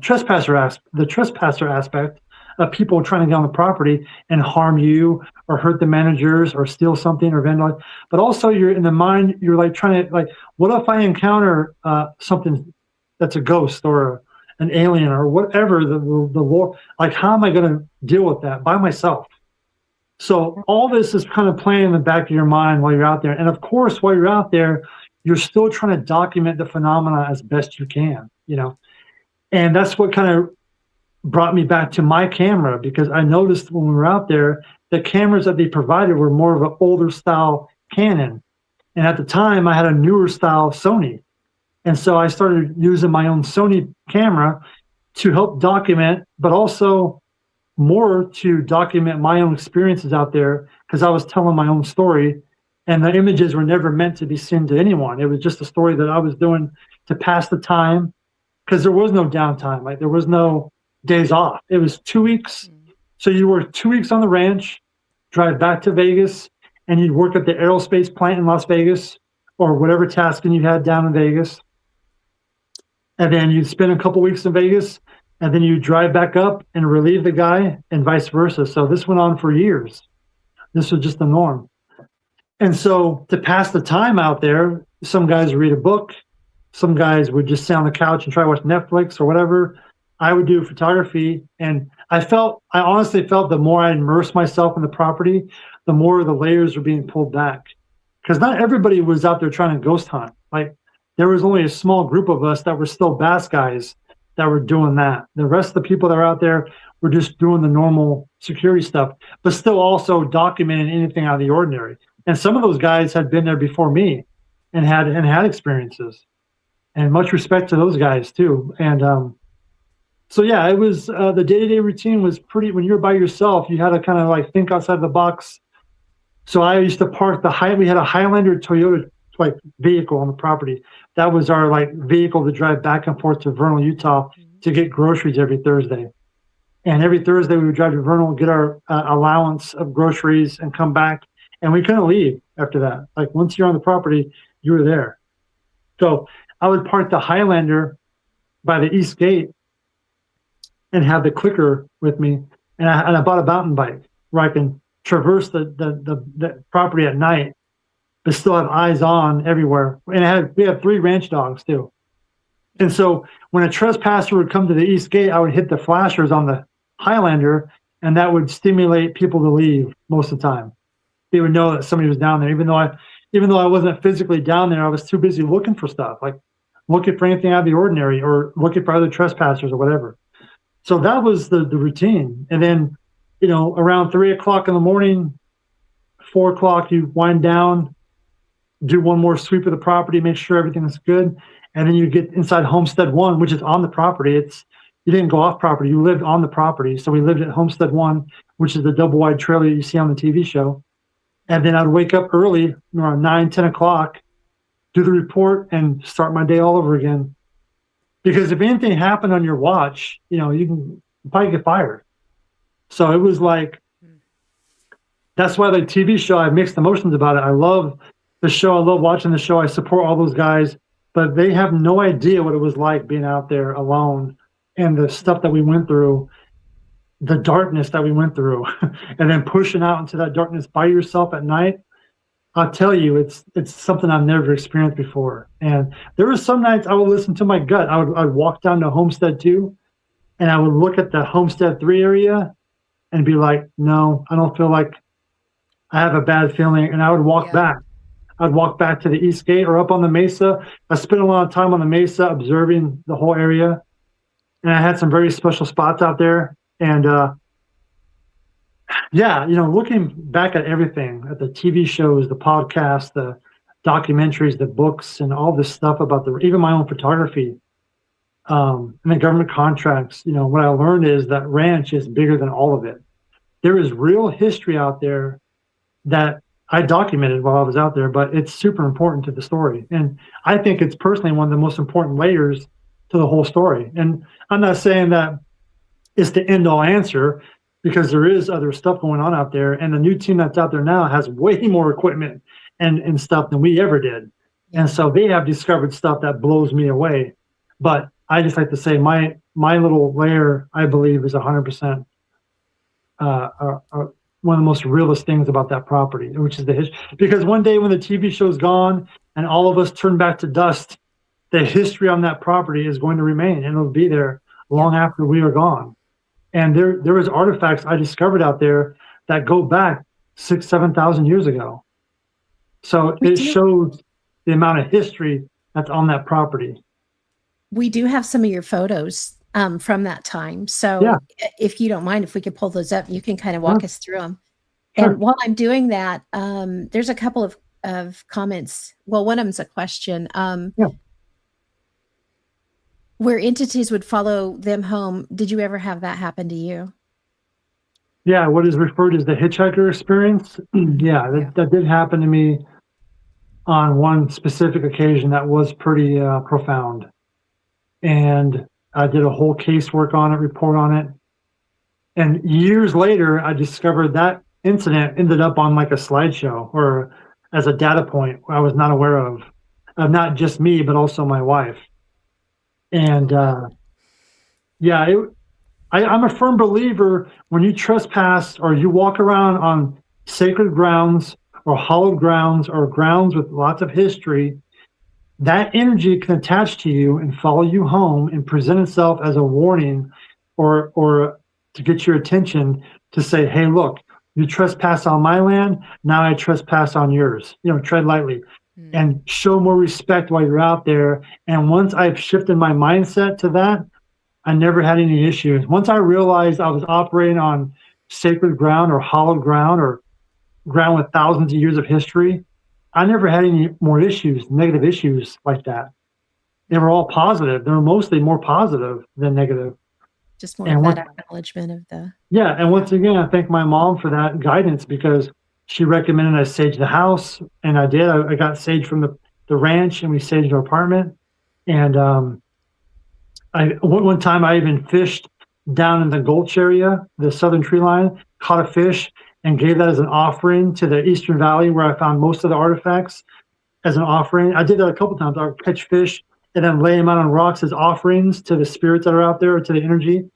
S3: trespasser aspect of people trying to get on the property and harm you or hurt the managers or steal something or vandalize. But also you're in the mind, you're like trying to, like, what if I encounter something that's a ghost or an alien or whatever the Lord, like, how am I going to deal with that by myself? So all this is kind of playing in the back of your mind while you're out there. And of course, while you're out there, you're still trying to document the phenomena as best you can, And that's what kind of brought me back to my camera, because I noticed when we were out there, the cameras that they provided were more of an older style Canon. And at the time, I had a newer style Sony. And so I started using my own Sony camera to help document, but also more to document my own experiences out there, because I was telling my own story. And the images were never meant to be seen to anyone. It was just a story that I was doing to pass the time, because there was no downtime. Like, there was no days off. It was 2 weeks. So you work 2 weeks on the ranch, drive back to Vegas, and you'd work at the aerospace plant in Las Vegas or whatever tasking you had down in Vegas. And then you'd spend a couple weeks in Vegas, and then you drive back up and relieve the guy, and vice versa. So this went on for years. This was just the norm. And so to pass the time out there, some guys would read a book, some guys would just sit on the couch and try to watch Netflix or whatever. I would do photography, and I honestly felt the more I immersed myself in the property, the more the layers were being pulled back. Because not everybody was out there trying to ghost hunt. Like, there was only a small group of us that were still BAASS guys that were doing that. The rest of the people that were out there were just doing the normal security stuff, but still also documenting anything out of the ordinary. And some of those guys had been there before me and had experiences. And much respect to those guys too. And so yeah, it was the day-to-day routine was pretty. When you were by yourself, you had to kind of like think outside the box. So I used to park we had a Highlander Toyota like vehicle on the property. That was our like vehicle to drive back and forth to Vernal, Utah to get groceries every Thursday. And every Thursday we would drive to Vernal, get our allowance of groceries and come back. And we couldn't leave after that. Like, once you're on the property, you were there. So I would park the Highlander by the east gate and have the clicker with me. And I bought a mountain bike where I can traverse the property at night, but still have eyes on everywhere. And we had 3 ranch dogs too. And so when a trespasser would come to the east gate, I would hit the flashers on the Highlander, and that would stimulate people to leave most of the time. They would know that somebody was down there, even though I wasn't physically down there. I was too busy looking for stuff, like looking for anything out of the ordinary or looking for other trespassers or whatever. So that was the routine. And then, around 3 o'clock in the morning, 4 o'clock, you wind down, do one more sweep of the property, make sure everything's good. And then you get inside Homestead 1, which is on the property. You didn't go off property, you lived on the property. So we lived at Homestead 1, which is the double wide trailer you see on the TV show. And then I'd wake up early, around 9, 10 o'clock, do the report, and start my day all over again. Because if anything happened on your watch, you can probably get fired. So it was like, that's why the TV show, I have mixed emotions about it. I love the show. I love watching the show. I support all those guys, but they have no idea what it was like being out there alone and the stuff that we went through, the darkness that we went through, and then pushing out into that darkness by yourself at night. I'll tell you, it's something I've never experienced before. And there were some nights I would listen to my gut. I'd walk down to Homestead 2, and I would look at the Homestead 3 area and be like, no, I don't feel like, I have a bad feeling. And I would walk back. I'd walk back to the east gate or up on the mesa. I spent a lot of time on the mesa observing the whole area. And I had some very special spots out there. And looking back at everything, at the TV shows, the podcasts, the documentaries, the books, and all this stuff about even my own photography, and the government contracts, what I learned is that ranch is bigger than all of it. There is real history out there that I documented while I was out there, but it's super important to the story. And I think it's personally one of the most important layers to the whole story. And I'm not saying that it's the end all answer, because there is other stuff going on out there. And the new team that's out there now has way more equipment and stuff than we ever did. And so they have discovered stuff that blows me away. But I just like to say my little layer, I believe, is 100% one of the most realist things about that property, which is the history. Because one day when the TV show's gone and all of us turn back to dust, the history on that property is going to remain, and it'll be there long after we are gone. And there was artifacts I discovered out there that go back 6,000, 7,000 years ago. So it shows the amount of history that's on that property.
S1: We do have some of your photos from that time. So if you don't mind, if we could pull those up, you can kind of walk us through them. Sure. And while I'm doing that, there's a couple of comments. Well, one of them's a question. Where entities would follow them home, did you ever have that happen to you?
S3: Yeah, what is referred as the hitchhiker experience. That did happen to me on one specific occasion that was pretty profound. And I did a whole casework on it, report on it. And years later, I discovered that incident ended up on like a slideshow or as a data point I was not aware of not just me, but also my wife. And I'm a firm believer when you trespass or you walk around on sacred grounds or hallowed grounds or grounds with lots of history, that energy can attach to you and follow you home and present itself as a warning or to get your attention to say, hey, look, you trespass on my land, now I trespass on yours. Tread lightly and show more respect while you're out there. And once I've shifted my mindset to that, I never had any issues. Once I realized I was operating on sacred ground or hallowed ground or ground with thousands of years of history, I never had any more issues, negative issues like that. They were all positive. They were mostly more positive than negative.
S1: Just more of that acknowledgement of the...
S3: Yeah, and once again, I thank my mom for that guidance because she recommended I sage the house, and I did. I got sage from the ranch, and we saged our apartment. And one time I even fished down in the Gulch area, the southern tree line, caught a fish, and gave that as an offering to the Eastern Valley where I found most of the artifacts as an offering. I did that a couple times. I would catch fish and then lay them out on rocks as offerings to the spirits that are out there, or to the energy.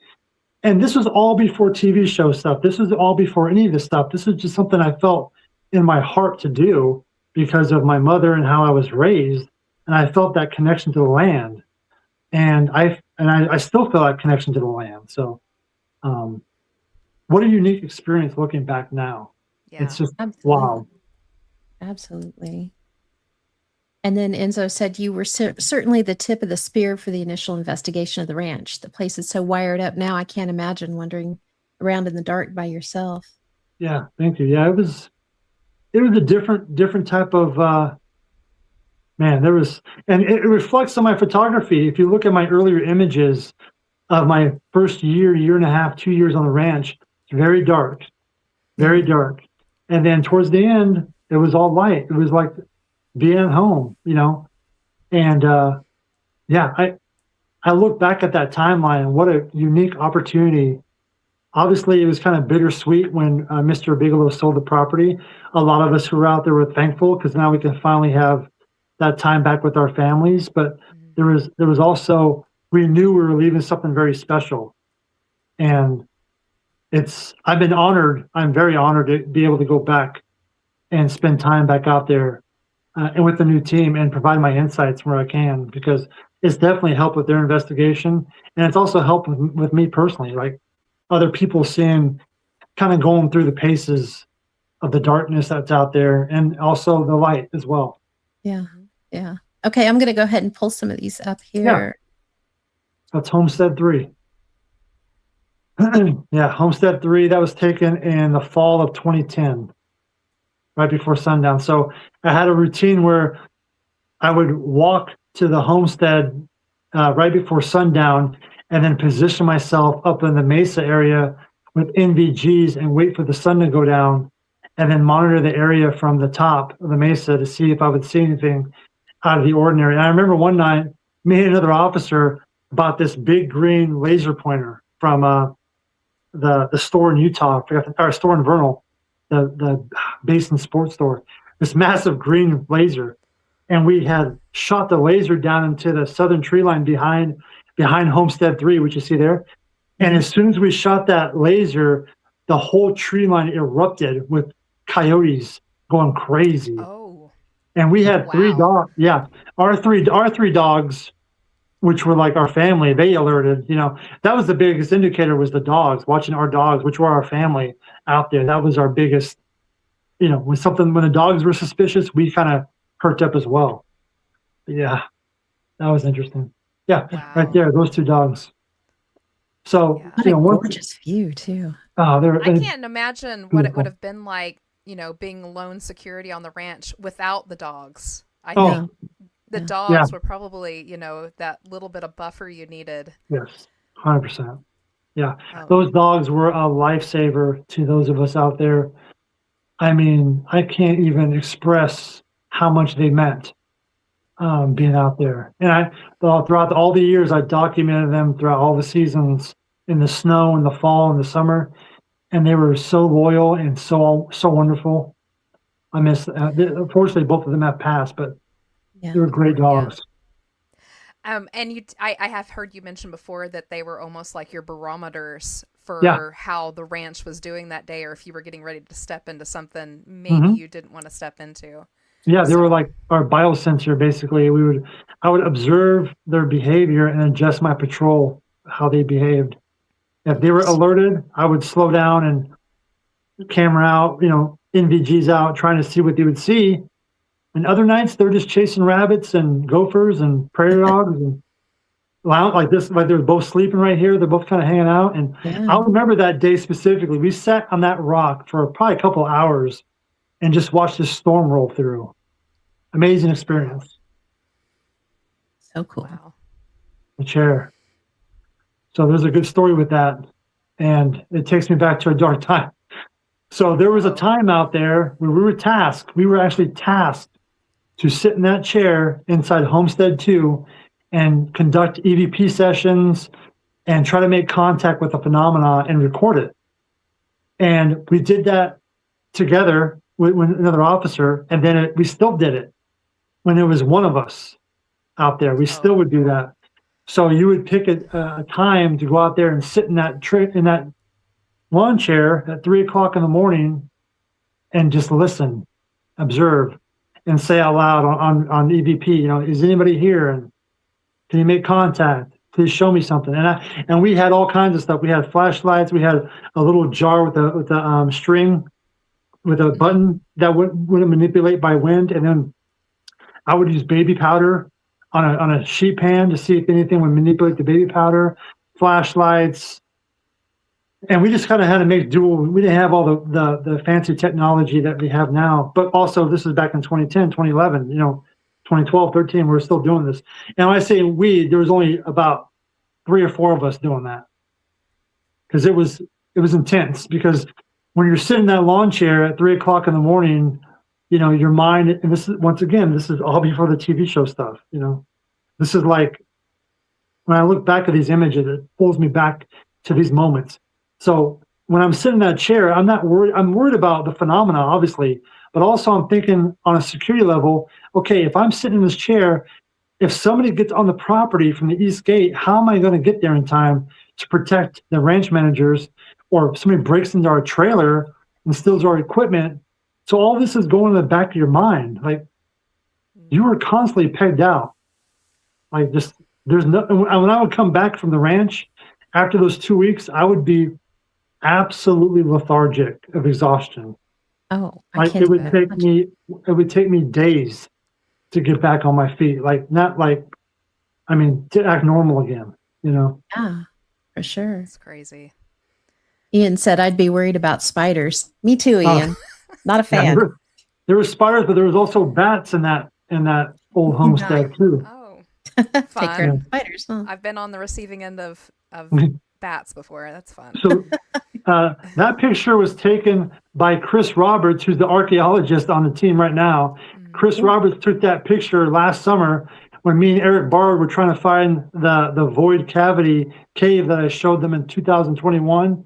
S3: And this was all before TV show stuff. This was all before any of this stuff. This is just something I felt in my heart to do because of my mother and how I was raised. And I felt that connection to the land. And I still feel that connection to the land. So what a unique experience looking back now. Yeah. It's just, wow.
S1: Absolutely. And then Enzo said you were certainly the tip of the spear for the initial investigation of the ranch. The place is so wired up now, I can't imagine wandering around in the dark by yourself.
S3: Yeah, thank you. Yeah, it was a different type of man. There was, and it reflects on my photography. If you look at my earlier images of my first year and a half, 2 years on the ranch, it's very dark, very dark. And then towards the end, it was all light. It was like being home, and I look back at that timeline and what a unique opportunity. Obviously, it was kind of bittersweet when Mr. Bigelow sold the property. A lot of us who were out there were thankful because now we can finally have that time back with our families. But there was also, we knew we were leaving something very special, and I've been honored. I'm very honored to be able to go back and spend time back out there and with the new team and provide my insights where I can, because it's definitely helped with their investigation. And it's also helped with me personally, like other people seeing, kind of going through the paces of the darkness that's out there and also the light as well.
S1: Yeah. Yeah. Okay. I'm going to go ahead and pull some of these up here.
S3: Yeah. That's Homestead 3. Yeah. Homestead 3, that was taken in the fall of 2010. Right before sundown. So I had a routine where I would walk to the homestead right before sundown and then position myself up in the mesa area with NVGs and wait for the sun to go down and then monitor the area from the top of the mesa to see if I would see anything out of the ordinary. And I remember one night, me and another officer bought this big green laser pointer from the store in Utah, our store in Vernal. The Basin sports store, this massive green laser, and we had shot the laser down into the southern tree line behind Homestead 3, which you see there. And as soon as we shot that laser, the whole tree line erupted with coyotes going crazy.
S2: Oh,
S3: and we had 3 dogs. Yeah, our three dogs, which were like our family, they alerted. That was the biggest indicator, was the dogs, watching our dogs, which were our family out there. That was our biggest, when the dogs were suspicious, we kind of perked up as well. But yeah, that was interesting. Yeah, wow. Right there, those 2 dogs. So,
S1: what a gorgeous view too.
S2: Oh, I can't imagine what it would have been like, being lone security on the ranch without the dogs. I think the dogs were probably, that little bit of buffer you needed.
S3: Yes, 100%. Yeah, those dogs were a lifesaver to those of us out there. I mean, I can't even express how much they meant being out there. And throughout all the years, I documented them throughout all the seasons, in the snow, in the fall, in the summer, and they were so loyal and so wonderful. I miss. Unfortunately, both of them have passed, but they were great dogs.
S2: And I have heard you mention before that they were almost like your barometers for how the ranch was doing that day, or if you were getting ready to step into something maybe
S3: Mm-hmm.
S2: you didn't want to step into.
S3: Yeah, they
S2: So-
S3: were like our biosensor, basically. I would observe their behavior and adjust my patrol, how they behaved. If they were alerted, I would slow down and camera out, NVGs out, trying to see what they would see. And other nights, they're just chasing rabbits and gophers and prairie dogs and lounge like this, like they're both sleeping right here. They're both kind of hanging out. And I'll remember that day specifically. We sat on that rock for probably a couple of hours and just watched this storm roll through. Amazing experience.
S1: So cool.
S2: Wow.
S3: The chair. So there's a good story with that. And it takes me back to a dark time. So there was a time out there where we were actually tasked to sit in that chair inside Homestead 2 and conduct EVP sessions and try to make contact with the phenomena and record it. And we did that together with another officer, and then we still did it when there was one of us out there. We still would do that. So you would pick a time to go out there and sit in that lawn chair at 3:00 in the morning and just listen, observe, and say out loud on EVP, is anybody here? And can you make contact? Please show me something. And we had all kinds of stuff. We had flashlights. We had a little jar with a string with a button that wouldn't manipulate by wind. And then I would use baby powder on a sheet pan to see if anything would manipulate the baby powder, flashlights. And we just kind of had to make do. We didn't have all the fancy technology that we have now. But also, this is back in 2010, 2011, 2012, 13, we're still doing this. And when I say we, there was only about 3 or 4 of us doing that. Because it was intense. Because when you're sitting in that lawn chair at 3:00 in the morning, your mind, and this is all before the TV show stuff, This is like, when I look back at these images, it pulls me back to these moments. So when I'm sitting in that chair, I'm not worried. I'm worried about the phenomena, obviously, but also I'm thinking on a security level, okay, if I'm sitting in this chair, if somebody gets on the property from the east gate, how am I going to get there in time to protect the ranch managers? Or if somebody breaks into our trailer and steals our equipment. So all this is going in the back of your mind. Like, you were constantly pegged out. Like, just, there's no, when I would come back from the ranch after those 2 weeks, I would be absolutely lethargic of exhaustion.
S1: Oh,
S3: it would take me days to get back on my feet. To act normal again,
S1: Yeah, for sure.
S2: It's crazy.
S1: Ian said I'd be worried about spiders. Me too, Ian. Not a fan.
S3: Yeah, there were spiders, but there was also bats in that old homestead too.
S2: Oh,
S1: Take
S2: fun.
S1: care of spiders. Huh?
S2: I've been on the receiving end of bats before. That's fun.
S3: So that picture was taken by Chris Roberts, who's the archaeologist on the team right now. Chris Roberts took that picture last summer when me and Eric Bard were trying to find the void cavity cave that I showed them in 2021.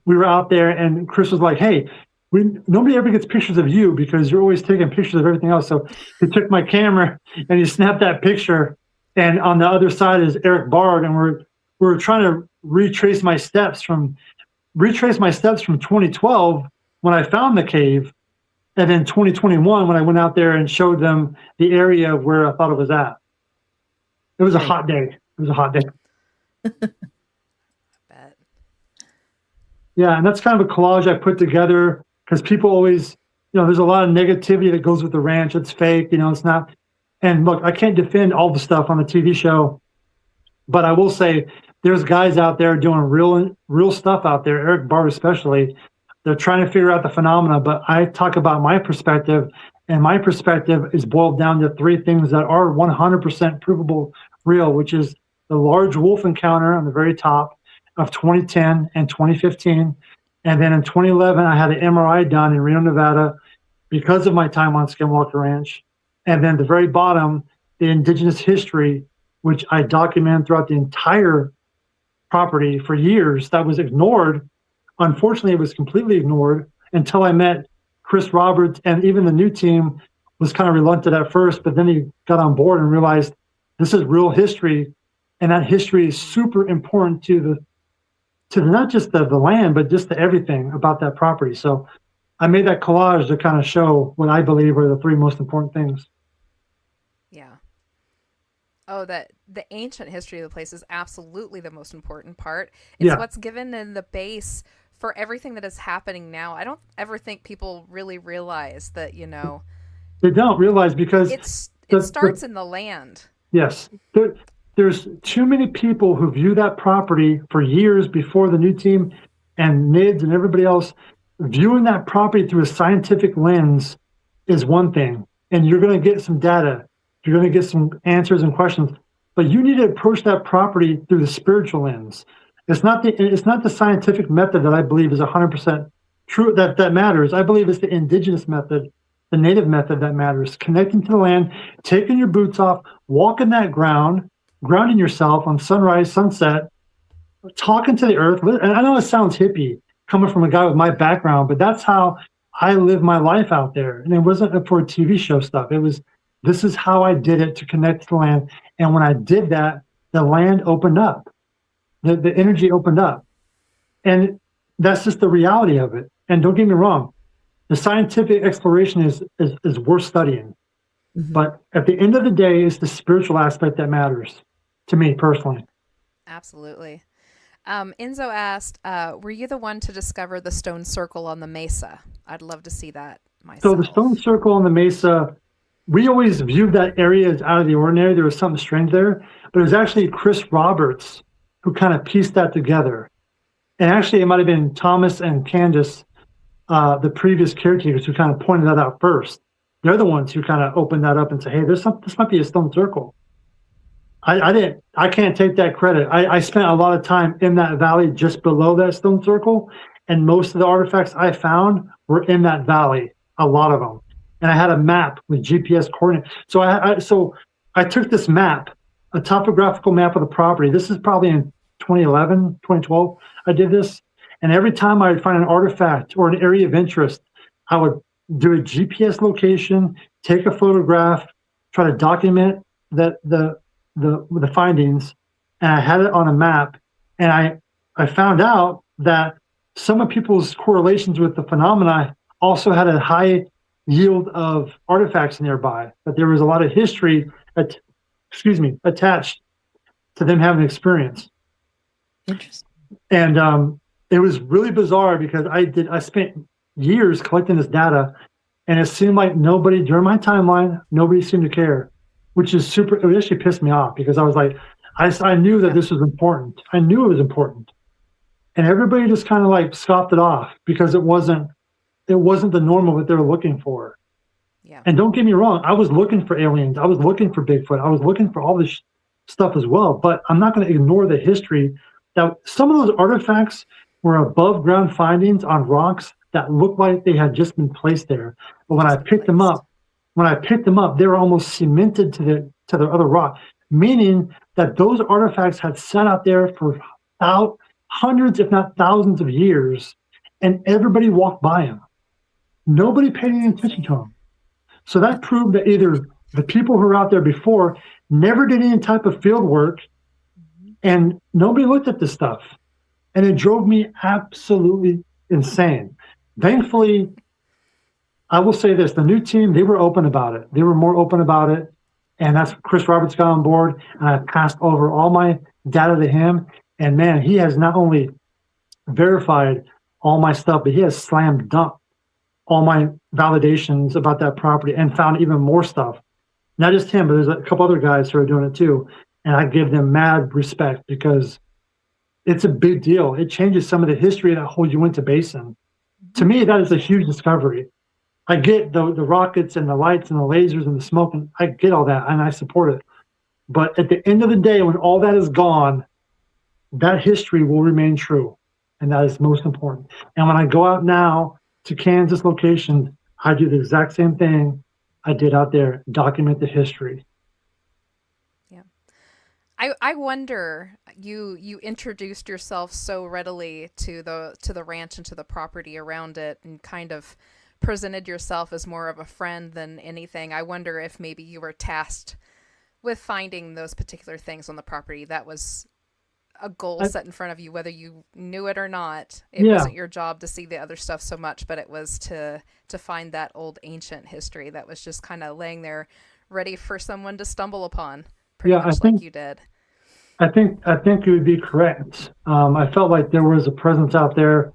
S3: We were out there, and Chris was like, "Hey, nobody ever gets pictures of you because you're always taking pictures of everything else." So he took my camera and he snapped that picture. And on the other side is Eric Bard, and we're trying to retrace my steps from 2012 when I found the cave, and then 2021 when I went out there and showed them the area where I thought it was at. It was a hot day.
S2: Bet.
S3: Yeah, and that's kind of a collage I put together because people always, there's a lot of negativity that goes with the ranch. It's fake, it's not. And look, I can't defend all the stuff on the TV show, but I will say there's guys out there doing real stuff out there, Eric Bard especially. They're trying to figure out the phenomena, but I talk about my perspective, and my perspective is boiled down to 3 things that are 100% provable real, which is the large wolf encounter on the very top of 2010 and 2015. And then in 2011, I had an MRI done in Reno, Nevada because of my time on Skinwalker Ranch. And then the very bottom, the Indigenous history, which I documented throughout the entire property for years, that was ignored. Unfortunately, it was completely ignored until I met Chris Roberts, and even the new team was kind of reluctant at first, but then he got on board and realized this is real history, and that history is super important to to not just the land, but just to everything about that property. So I made that collage to kind of show what I believe are the three most important things.
S2: Yeah. Oh, that the ancient history of the place is absolutely the most important part. It's
S3: Yeah,
S2: what's given in the base for everything that is happening now. I don't ever think people really realize that,
S3: they don't realize because
S2: it
S3: the
S2: starts in the land.
S3: yes, there's too many people who view that property for years before the new team and NIDS and everybody else. Viewing that property through a scientific lens is one thing, and you're going to get some data, you're going to get some answers and questions, but you need to approach that property through the spiritual lens. It's not the scientific method that I believe is 100% true that matters. I believe it's the indigenous method, the native method that matters. Connecting to the land, taking your boots off, walking that ground, grounding yourself on sunrise, sunset, talking to the earth. And I know it sounds hippie coming from a guy with my background, but that's how I live my life out there. And it wasn't for TV show stuff. This is how I did it to connect to the land. And when I did that, the land opened up. The energy opened up. And that's just the reality of it. And don't get me wrong, the scientific exploration is worth studying.
S1: Mhm.
S3: But at the end of the day, it's the spiritual aspect that matters to me personally.
S2: Absolutely. Enzo asked, were you the one to discover the stone circle on the mesa? I'd love to see that
S3: So
S2: myself.
S3: the stone circle on the mesa, we always viewed that area as out of the ordinary. There was something strange there, but it was actually Chris Roberts who kind of pieced that together. And actually, it might have been Thomas and Candace, the previous caretakers, who kind of pointed that out first. They're the ones who kind of opened that up and said, "Hey, this might be a stone circle." I can't take that credit. I spent a lot of time in that valley just below that stone circle, and most of the artifacts I found were in that valley, a lot of them. And I had a map with GPS coordinates. So I took this map, a topographical map of the property. This is probably in 2011, 2012. I did this, and every time I would find an artifact or an area of interest, I would do a GPS location, take a photograph, try to document the findings, and I had it on a map. And I found out that some of people's correlations with the phenomena also had a high yield of artifacts nearby. That there was a lot of history, attached to them having experience.
S1: Interesting.
S3: And it was really bizarre because I spent years collecting this data, and it seemed like nobody during my timeline, nobody seemed to care, which is super. It actually pissed me off because I was like, I knew that this was important. I knew it was important, and everybody just kind of like scoffed it off because it wasn't the normal that they were looking for.
S2: Yeah.
S3: And don't get me wrong, I was looking for aliens. I was looking for Bigfoot. I was looking for all this stuff as well. But I'm not going to ignore the history that some of those artifacts were above ground findings on rocks that looked like they had just been placed there. But when I picked them up, they were almost cemented to the other rock, meaning that those artifacts had sat out there for hundreds, if not thousands of years, and everybody walked by them. Nobody paid any attention to them. So that proved that either the people who were out there before never did any type of field work, and nobody looked at this stuff. And it drove me absolutely insane. Thankfully, I will say this, the new team, they were open about it. They were more open about it. And that's Chris Roberts got on board, and I passed over all my data to him. And man, he has not only verified all my stuff, but he has slam dunked all my validations about that property and found even more stuff. Not just him, but there's a couple other guys who are doing it too. And I give them mad respect because it's a big deal. It changes some of the history of that whole Uinta Basin. To me, that is a huge discovery. I get the rockets and the lights and the lasers and the smoke, and I get all that, and I support it. But at the end of the day, when all that is gone, that history will remain true, and that is most important. And when I go out now to Kansas locations, I do the exact same thing I did out there, document the history.
S2: Yeah. I wonder, you introduced yourself so readily to the ranch and to the property around it, and kind of presented yourself as more of a friend than anything. I wonder if maybe you were tasked with finding those particular things on the property. That was a goal
S3: I,
S2: set in front of you, whether you knew it or not. It
S3: yeah,
S2: wasn't your job to see the other stuff so much, but it was to find that old ancient history that was just kind of laying there ready for someone to stumble upon, pretty
S3: yeah.
S2: much like you did.
S3: I think you would be correct. I felt like there was a presence out there,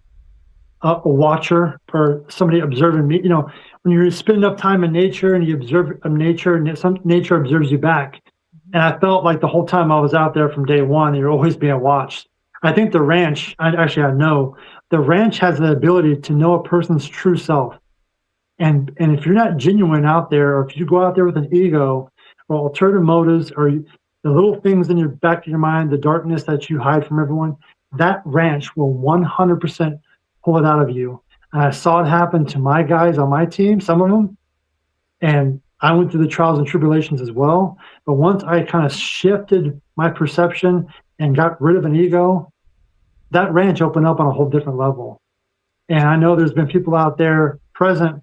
S3: a watcher or somebody observing me. You know, when you spend enough time in nature and you observe nature, and nature observes you back. And I felt like the whole time I was out there from day one, you're always being watched. I think the ranch, I know the ranch has the ability to know a person's true self. And if you're not genuine out there, or if you go out there with an ego or alternative motives, or the little things in your back of your mind, the darkness that you hide from everyone, that ranch will 100% pull it out of you. And I saw it happen to my guys on my team, some of them, and I went through the trials and tribulations as well. But once I kind of shifted my perception and got rid of an ego, that ranch opened up on a whole different level. And I know there's been people out there present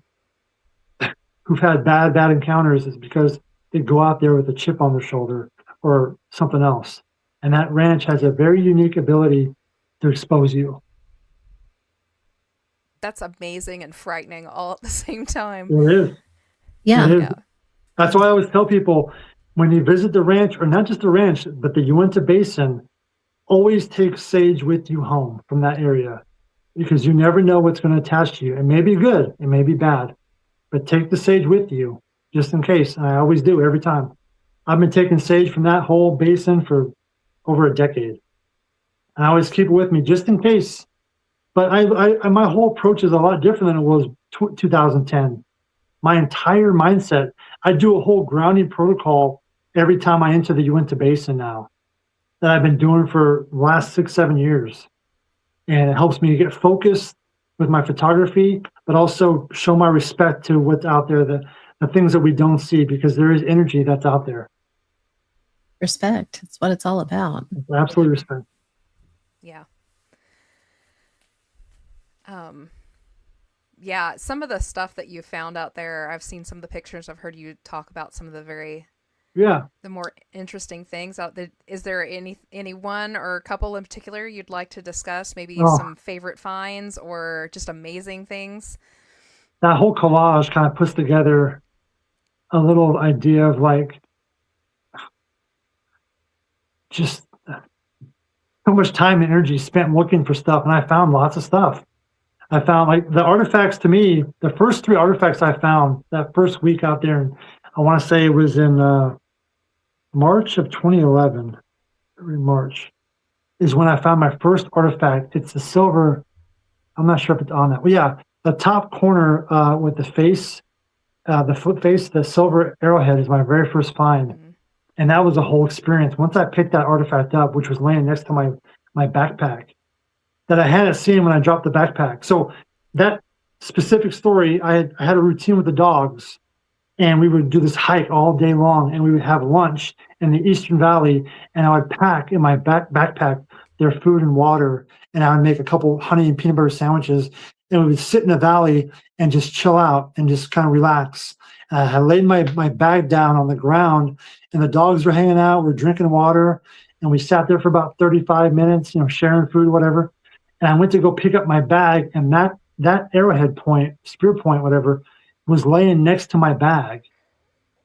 S3: who've had bad encounters is because they go out there with a chip on their shoulder or something else. And that ranch has a very unique ability to expose you.
S2: That's amazing and frightening all at the same time.
S3: It is.
S1: Yeah.
S3: It is.
S2: Yeah.
S3: That's why I always tell people when you visit the ranch, or not just the ranch, but the Uinta Basin, always take sage with you home from that area, because you never know what's going to attach to you. It may be good, it may be bad, but take the sage with you just in case. And I always do every time. I've been taking sage from that whole basin for over a decade. And I always keep it with me just in case. But my whole approach is a lot different than it was 2010. My entire mindset, I do a whole grounding protocol every time I enter the Uinta Basin now that I've been doing for the last 6-7 years. And it helps me get focused with my photography, but also show my respect to what's out there, the things that we don't see, because there is energy that's out there.
S1: Respect. It's what it's all about.
S3: Absolutely respect.
S2: Yeah. Yeah, some of the stuff that you found out there, I've seen some of the pictures. I've heard you talk about some of the the more interesting things out there. Is there any one or a couple in particular you'd like to discuss? Maybe some favorite finds or just amazing things?
S3: That whole collage kind of puts together a little idea of like just so much time and energy spent looking for stuff. And I found lots of stuff. I found like the artifacts, to me, the first 3 artifacts I found that first week out there, and I want to say it was in March of 2011, March, is when I found my first artifact. It's the silver, I'm not sure if it's on that. Well, yeah, the top corner with the face, the foot face, the silver arrowhead is my very first find. Mm-hmm. And that was a whole experience. Once I picked that artifact up, which was laying next to my backpack, that I hadn't seen when I dropped the backpack. So that specific story, I had a routine with the dogs, and we would do this hike all day long, and we would have lunch in the Eastern Valley, and I would pack in my backpack their food and water, and I would make a couple honey and peanut butter sandwiches, and we would sit in the valley and just chill out and just kind of relax. I laid my bag down on the ground, and the dogs were hanging out, we're drinking water, and we sat there for about 35 minutes, sharing food, whatever. And I went to go pick up my bag, and that arrowhead point, spear point, whatever, was laying next to my bag.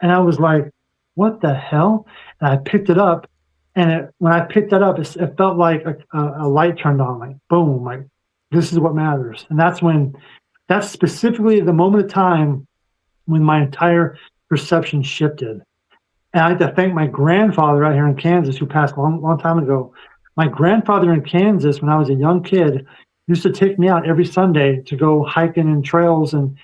S3: And I was like, what the hell? And I picked it up, and when I picked that up, it felt like a light turned on, like boom, like this is what matters. And that's specifically the moment of time when my entire perception shifted. And I like to thank my grandfather out here in Kansas, who passed a long time ago. My grandfather in Kansas, when I was a young kid, used to take me out every Sunday to go hiking in trails and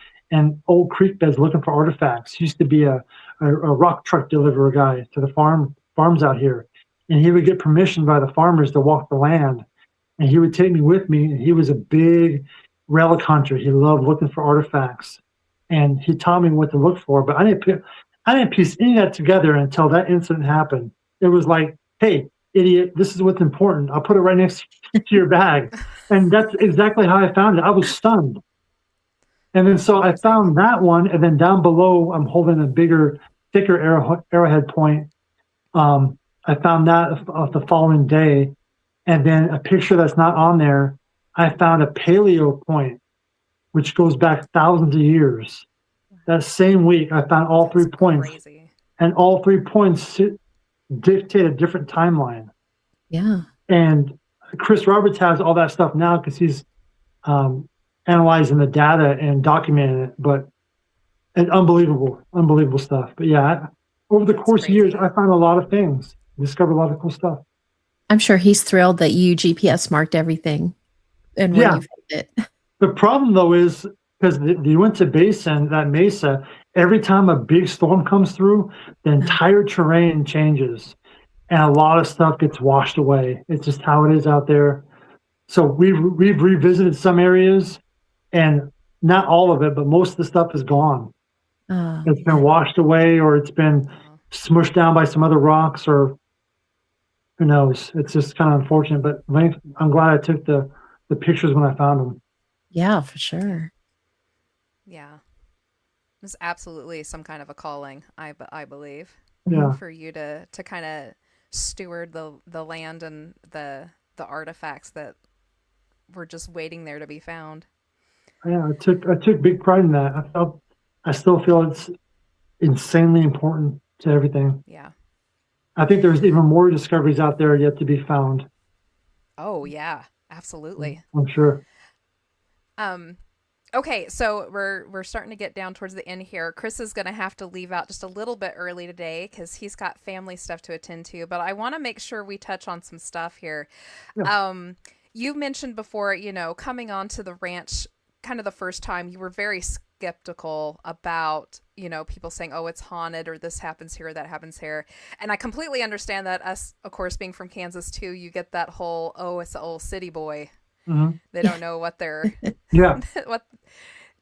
S3: old creek beds looking for artifacts. He used to be a rock truck deliverer guy to the farms out here. And he would get permission by the farmers to walk the land. And he would take me with me. And he was a big relic hunter. He loved looking for artifacts. And he taught me what to look for. But I didn't piece any of that together until that incident happened. It was like, hey, idiot, this is what's important. I'll put it right next to your bag. And that's exactly how I found it. I was stunned. And then so I found that one, and then down below, I'm holding a bigger, thicker arrowhead point. I found that the following day, And then a picture that's not on there, I found a paleo point, which goes back thousands of years. That same week, I found all 3 points.
S2: Crazy.
S3: And all 3 points dictate a different timeline.
S1: Yeah.
S3: And Chris Roberts has all that stuff now because he's analyzing the data and documenting it. But and unbelievable stuff. But yeah, over the course of years, I found a lot of things, discovered a lot of cool stuff.
S1: I'm sure he's thrilled that you GPS marked everything and where you found it.
S3: The problem, though, is because the Uinta Basin, that mesa, every time a big storm comes through, the entire terrain changes. And a lot of stuff gets washed away. It's just how it is out there. So we've revisited some areas, and not all of it, but most of the stuff is gone. It's been washed away, or it's been smushed down by some other rocks, or who knows. It's just kind of unfortunate. But I'm glad I took the pictures when I found them.
S1: Yeah, for sure.
S2: Yeah. It's absolutely some kind of a calling, I believe.
S3: Yeah.
S2: For you to kind of steward the land and the artifacts that were just waiting there to be found.
S3: Yeah, I took big pride in that. I still feel it's insanely important to everything.
S2: Yeah.
S3: I think there's even more discoveries out there yet to be found.
S2: Oh yeah, absolutely.
S3: I'm sure.
S2: Okay, so we're starting to get down towards the end here. Chris is going to have to leave out just a little bit early today because he's got family stuff to attend to. But I want to make sure we touch on some stuff here. Yeah. You mentioned before, coming onto the ranch, kind of the first time, you were very skeptical about, people saying, oh, it's haunted, or this happens here, or that happens here. And I completely understand that. Us, of course, being from Kansas too, you get that whole, oh, it's the old city boy. Mm-hmm. They don't know what they're what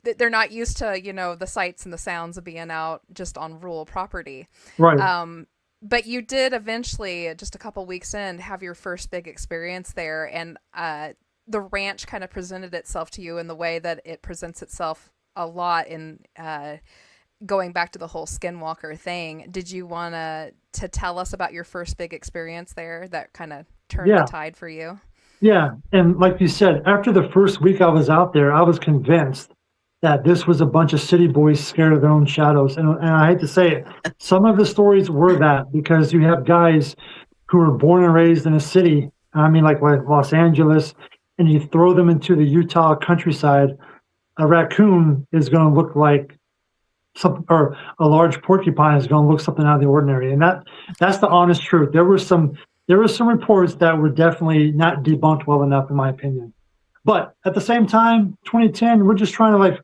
S2: they're not used to, the sights and the sounds of being out just on rural property.
S3: Right.
S2: But you did eventually, just a couple weeks in, have your first big experience there, and the ranch kind of presented itself to you in the way that it presents itself a lot in going back to the whole Skinwalker thing. Did you want to tell us about your first big experience there that kind of turned the tide for you?
S3: Yeah, and like you said, after the first week I was out there, I was convinced that this was a bunch of city boys scared of their own shadows. And I hate to say it, some of the stories were that, because you have guys who were born and raised in a city, I mean like Los Angeles, and you throw them into the Utah countryside, a raccoon is going to look like something, or a large porcupine is going to look something out of the ordinary. And that's the honest truth. There were some reports that were definitely not debunked well enough, in my opinion. But at the same time, 2010, we're just trying to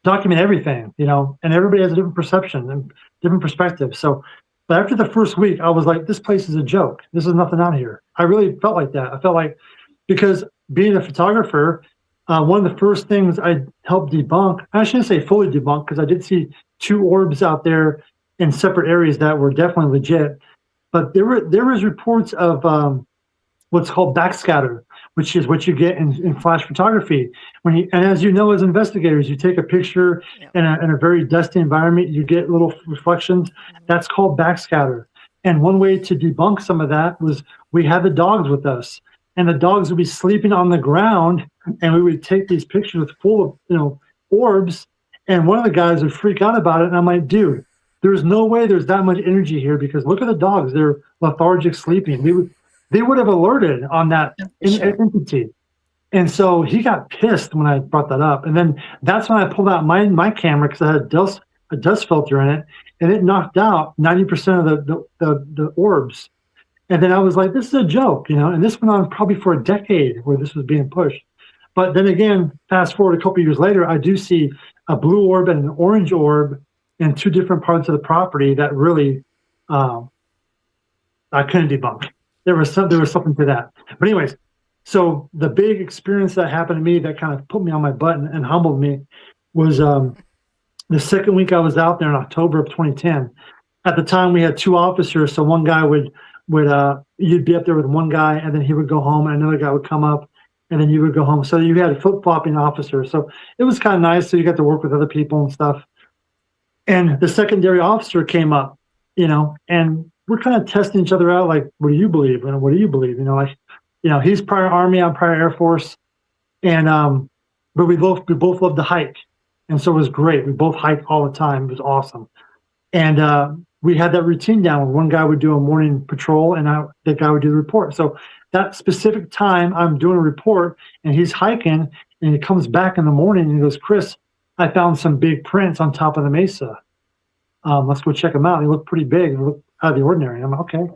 S3: document everything, and everybody has a different perception and different perspective. So, but after the first week, I was like, this place is a joke. This is nothing out here. I really felt like that. I felt like, because being a photographer, one of the first things I helped debunk, I shouldn't say fully debunk, because I did see 2 orbs out there in separate areas that were definitely legit. But there was reports of what's called backscatter, which is what you get in flash photography. And as you know, as investigators, you take a picture in a very dusty environment, you get little reflections. That's called backscatter. And one way to debunk some of that was, we had the dogs with us, and the dogs would be sleeping on the ground, and we would take these pictures full of orbs, and one of the guys would freak out about it, and I'm like, dude, there's no way there's that much energy here, because look at the dogs. They're lethargic sleeping. They would have alerted on that entity. And so he got pissed when I brought that up. And then that's when I pulled out my camera, because I had a dust filter in it, and it knocked out 90% of the orbs. And then I was like, this is a joke, and this went on probably for a decade where this was being pushed. But then again, fast forward a couple of years later, I do see a blue orb and an orange orb in 2 different parts of the property that really I couldn't debunk. There was something to that. But anyways, so the big experience that happened to me that kind of put me on my butt and humbled me was the second week I was out there in October of 2010. At the time, we had 2 officers. So one guy would you'd be up there with one guy, and then he would go home, and another guy would come up, and then you would go home. So you had flip-flopping officers. So it was kind of nice. So you got to work with other people and stuff. And the secondary officer came up, and we're kind of testing each other out, like, what do you believe? And what do you believe? He's prior Army, I'm prior Air Force, and but we both loved to hike, and so it was great. We both hiked all the time. It was awesome, and we had that routine down. Where one guy would do a morning patrol, and the guy would do the report. So that specific time, I'm doing a report, and he's hiking, and he comes back in the morning, and he goes, "Chris, I found some big prints on top of the mesa. Let's go check them out. They look pretty big. They look out of the ordinary." And I'm like, okay.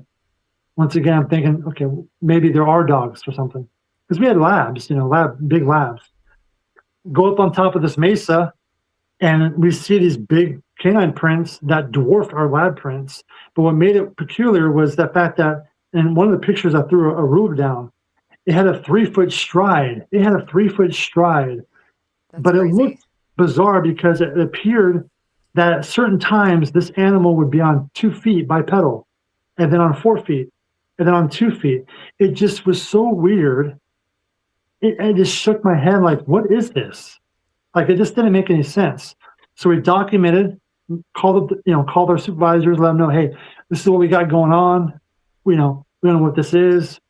S3: Once again, I'm thinking, okay, maybe there are dogs or something. Because we had labs, big labs. Go up on top of this mesa, and we see these big canine prints that dwarfed our lab prints. But what made it peculiar was the fact that, in one of the pictures, I threw a ruler down. It had a 3-foot stride.
S2: That's
S3: but
S2: crazy.
S3: it looked bizarre because it appeared that at certain times this animal would be on 2 feet bipedal, and then on 4 feet, and then on 2 feet. It just was so weird. I just shook my head like, what is this? Like, it just didn't make any sense. So we documented, called our supervisors, let them know, hey, this is what we got going on. We don't know what this is.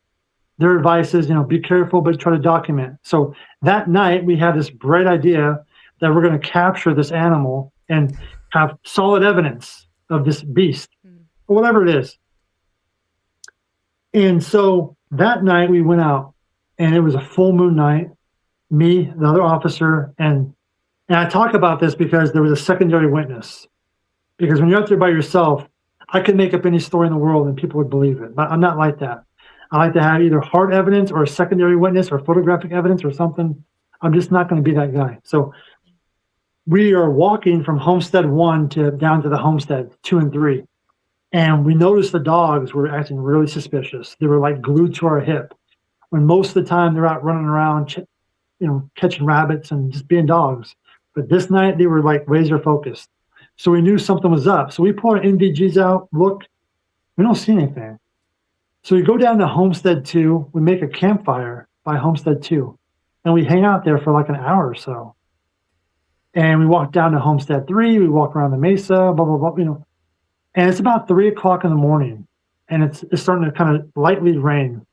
S3: Their advice is, be careful, but try to document. So that night we had this bright idea that we're going to capture this animal and have solid evidence of this beast, or whatever it is. And so that night we went out, and it was a full moon night. Me, the other officer, and I talk about this because there was a secondary witness. Because when you're out there by yourself, I could make up any story in the world and people would believe it. But I'm not like that. I like to have either hard evidence or a secondary witness or photographic evidence or something. I'm just not going to be that guy. So we are walking from Homestead 1 down to the Homestead 2 and 3. And we noticed the dogs were acting really suspicious. They were like glued to our hip. When most of the time they're out running around, catching rabbits and just being dogs. But this night they were like laser focused. So we knew something was up. So we pull our NVGs out, look, we don't see anything. So we go down to Homestead 2, we make a campfire by Homestead 2, and we hang out there for like an hour or so. And we walk down to Homestead 3, we walk around the mesa, blah, blah, blah, And it's about 3 o'clock in the morning, and it's starting to kind of lightly rain.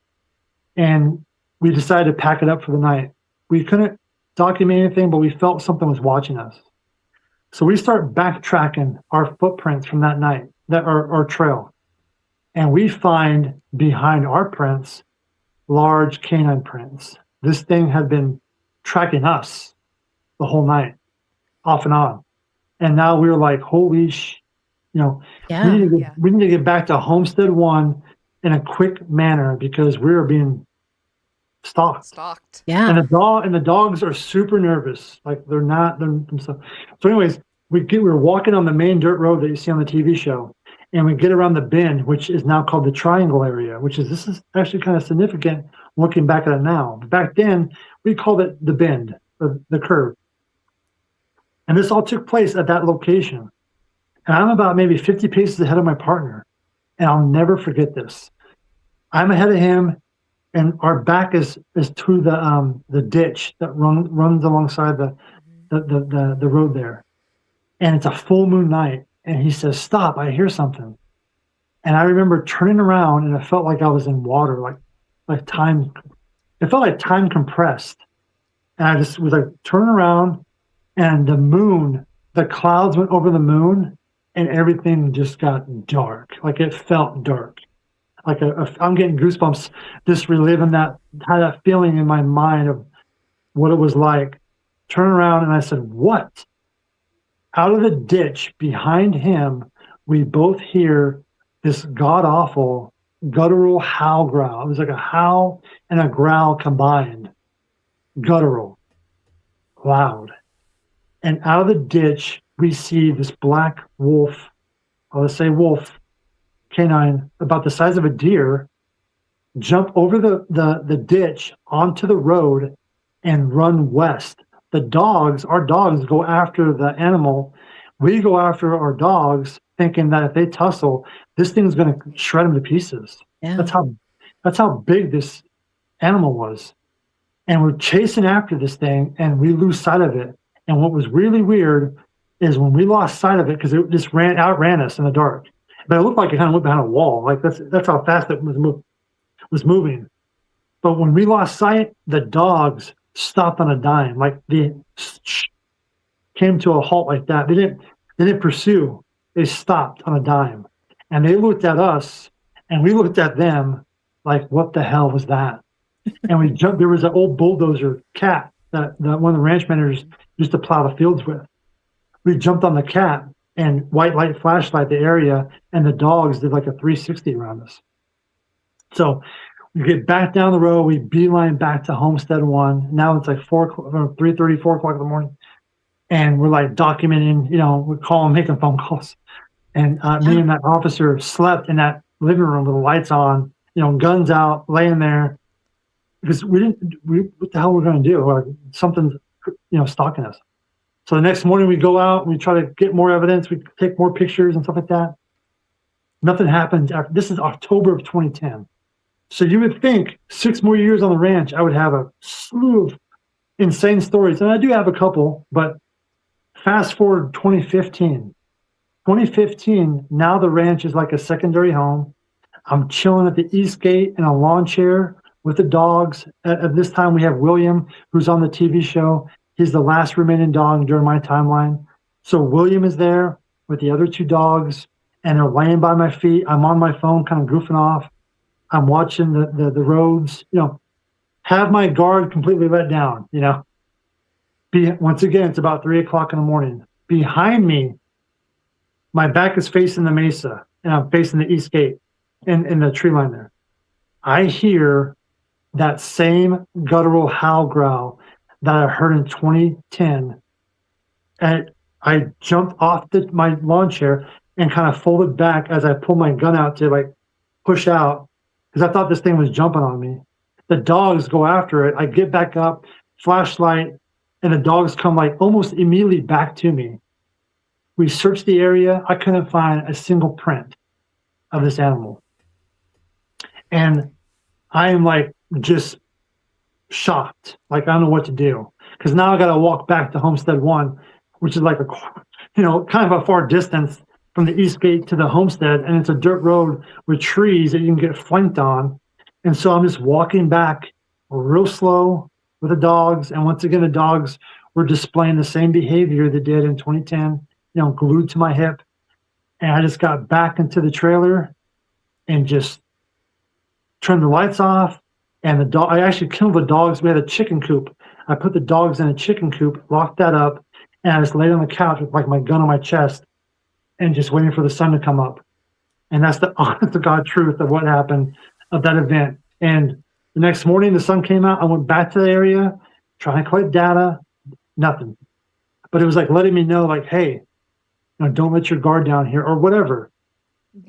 S3: And we decided to pack it up for the night. We couldn't document anything, but we felt something was watching us. So we start backtracking our footprints from that night, our trail. And we find behind our prints, large canine prints. This thing had been tracking us the whole night, off and on. And now we were like, holy
S1: Yeah.
S3: we need to get back to Homestead 1 in a quick manner because we are being stalked.
S1: Yeah.
S3: And the dogs are super nervous. Like they're not themselves. So anyways, we were walking on the main dirt road that you see on the TV show, and we get around the bend, which is now called the Triangle area, this is actually kind of significant looking back at it now. But back then, we called it the bend, or the curve. And this all took place at that location. And I'm about maybe 50 paces ahead of my partner. And I'll never forget this. I'm ahead of him, and our back is to the ditch that runs alongside the road there. And it's a full moon night. And he says, "Stop, I hear something." And I remember turning around, and it felt like I was in water, like time. It felt like time compressed. And I just was like, turn around, and the clouds went over the moon, and everything just got dark. Like it felt dark. Like I'm getting goosebumps just reliving that feeling in my mind of what it was like. Turn around, and I said, "What?" Out of the ditch behind him, we both hear this god-awful guttural howl growl. It was like a howl and a growl combined. Guttural. Loud. And out of the ditch, we see this black wolf, let's say wolf, canine, about the size of a deer, jump over the ditch onto the road and run west. Our dogs go after the animal. We go after our dogs, thinking that if they tussle, this thing's going to shred them to pieces.
S1: Yeah.
S3: That's how big this animal was. And we're chasing after this thing, and we lose sight of it. And what was really weird is when we lost sight of it, because it just outran us in the dark. But it looked like it kind of went behind a wall. Like that's how fast it was moving. But when we lost sight, the dogs stopped on a dime. Like they came to a halt like that. They didn't pursue. They stopped on a dime. And they looked at us and we looked at them like, what the hell was that? And we jumped. There was an old bulldozer cat that one of the ranch managers used to plow the fields with. We jumped on the cat and white light flashlight the area, and the dogs did like a 360 around us. So we get back down the road. We beeline back to Homestead 1. Now it's like 3:30, 4 o'clock in the morning. And we're like documenting, we're calling, making phone calls. And me and that officer slept in that living room with the lights on, guns out, laying there. Because what the hell we're going to do? Or something's, stalking us. So the next morning we go out, we try to get more evidence, we take more pictures and stuff like that. Nothing happened. This is October of 2010. So you would think 6 more years on the ranch, I would have a slew of insane stories. And I do have a couple, but fast forward 2015. 2015, now the ranch is like a secondary home. I'm chilling at the east gate in a lawn chair with the dogs. At this time, we have William, who's on the TV show. He's the last remaining dog during my timeline. So William is there with the other 2 dogs, and they're laying by my feet. I'm on my phone, kind of goofing off. I'm watching the roads, have my guard completely let down, Once again, it's about 3 o'clock in the morning. Behind me, my back is facing the mesa, and I'm facing the east gate in the tree line there. I hear that same guttural howl growl that I heard in 2010. And I jumped off my lawn chair and kind of folded back as I pulled my gun out to push out, because I thought this thing was jumping on me. The dogs go after it. I get back up, flashlight, and the dogs come almost immediately back to me. We searched the area. I couldn't find a single print of this animal. And I am just shocked. I don't know what to do. Because now I got to walk back to Homestead 1, which is kind of a far distance from the east gate to the homestead. And it's a dirt road with trees that you can get flanked on. And so I'm just walking back real slow with the dogs. And once again, the dogs were displaying the same behavior they did in 2010, glued to my hip. And I just got back into the trailer and just turned the lights off. And I actually killed the dogs. We had a chicken coop. I put the dogs in a chicken coop, locked that up, and I just laid on the couch with my gun on my chest and just waiting for the sun to come up. And that's the honest to God truth of what happened of that event. And the next morning, the sun came out. I went back to the area, trying to collect data, nothing. But it was letting me know, hey, don't let your guard down here or whatever.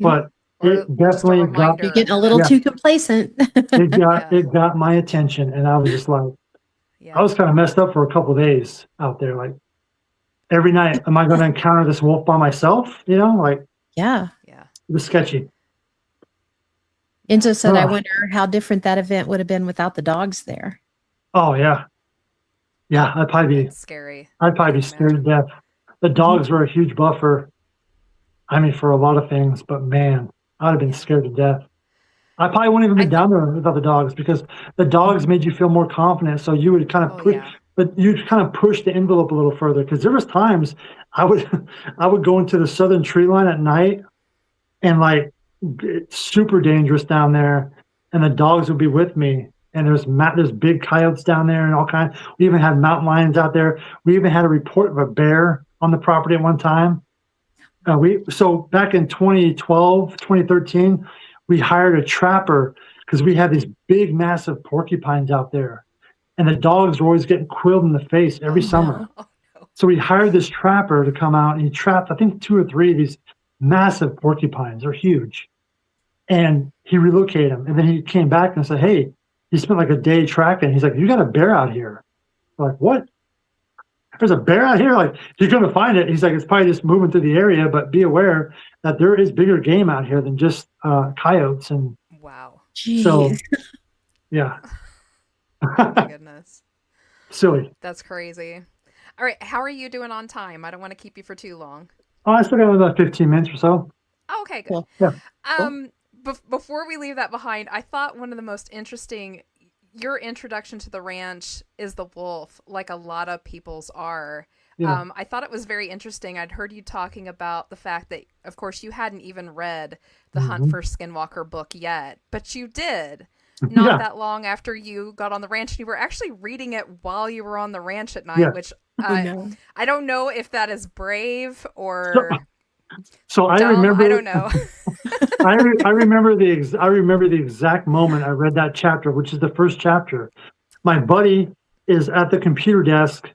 S3: But it definitely got,
S1: you're getting a little too complacent.
S3: it got my attention, and I was just I was kind of messed up for a couple of days out there. Every night, am I going to encounter this wolf by myself?
S1: Yeah.
S3: It was sketchy.
S1: Enzo said, I wonder how different that event would have been without the dogs there.
S3: Oh yeah. Yeah, I'd probably be
S2: scary.
S3: I'd probably be scared to death. The dogs were a huge buffer. For a lot of things, but man, I'd have been scared to death. I probably wouldn't even been down there without the dogs, because the dogs made you feel more confident. So you would kind of but you'd kind of push the envelope a little further, because there was times I would go into the southern tree line at night, and it's super dangerous down there, and the dogs would be with me. And there's big coyotes down there and all kinds. We even had mountain lions out there. We even had a report of a bear on the property at one time. So back in 2012, 2013, we hired a trapper because we had these big, massive porcupines out there, and the dogs were always getting quilled in the face every summer.
S2: No.
S3: So we hired this trapper to come out, and he trapped, I think, 2 or 3 of these massive porcupines. They're huge. And he relocated them. And then he came back and said, hey, he spent a day tracking. He's like, you got a bear out here. We're like, what? There's a bear out here? You're going to find it. He's like, it's probably just moving through the area, but be aware that there is bigger game out here than just coyotes. And
S2: wow.
S1: Jeez.
S3: So, yeah.
S2: Oh my goodness.
S3: Silly.
S2: That's crazy. All right. How are you doing on time? I don't want to keep you for too long.
S3: Oh, I still got about 15 minutes or so.
S2: Oh, okay, good.
S3: Yeah.
S2: Before we leave that behind, I thought one of the most interesting, your introduction to the ranch is the wolf, like a lot of people's are.
S3: Yeah.
S2: I thought it was very interesting. I'd heard you talking about the fact that, of course, you hadn't even read the Hunt for Skinwalker book yet, but you did not that long after you got on the ranch. And you were actually reading it while you were on the ranch at night, which I don't know if that is brave or
S3: so I
S2: dumb.
S3: remember.
S2: I don't know.
S3: I remember the exact moment I read that chapter, which is the first chapter. My buddy is at the computer desk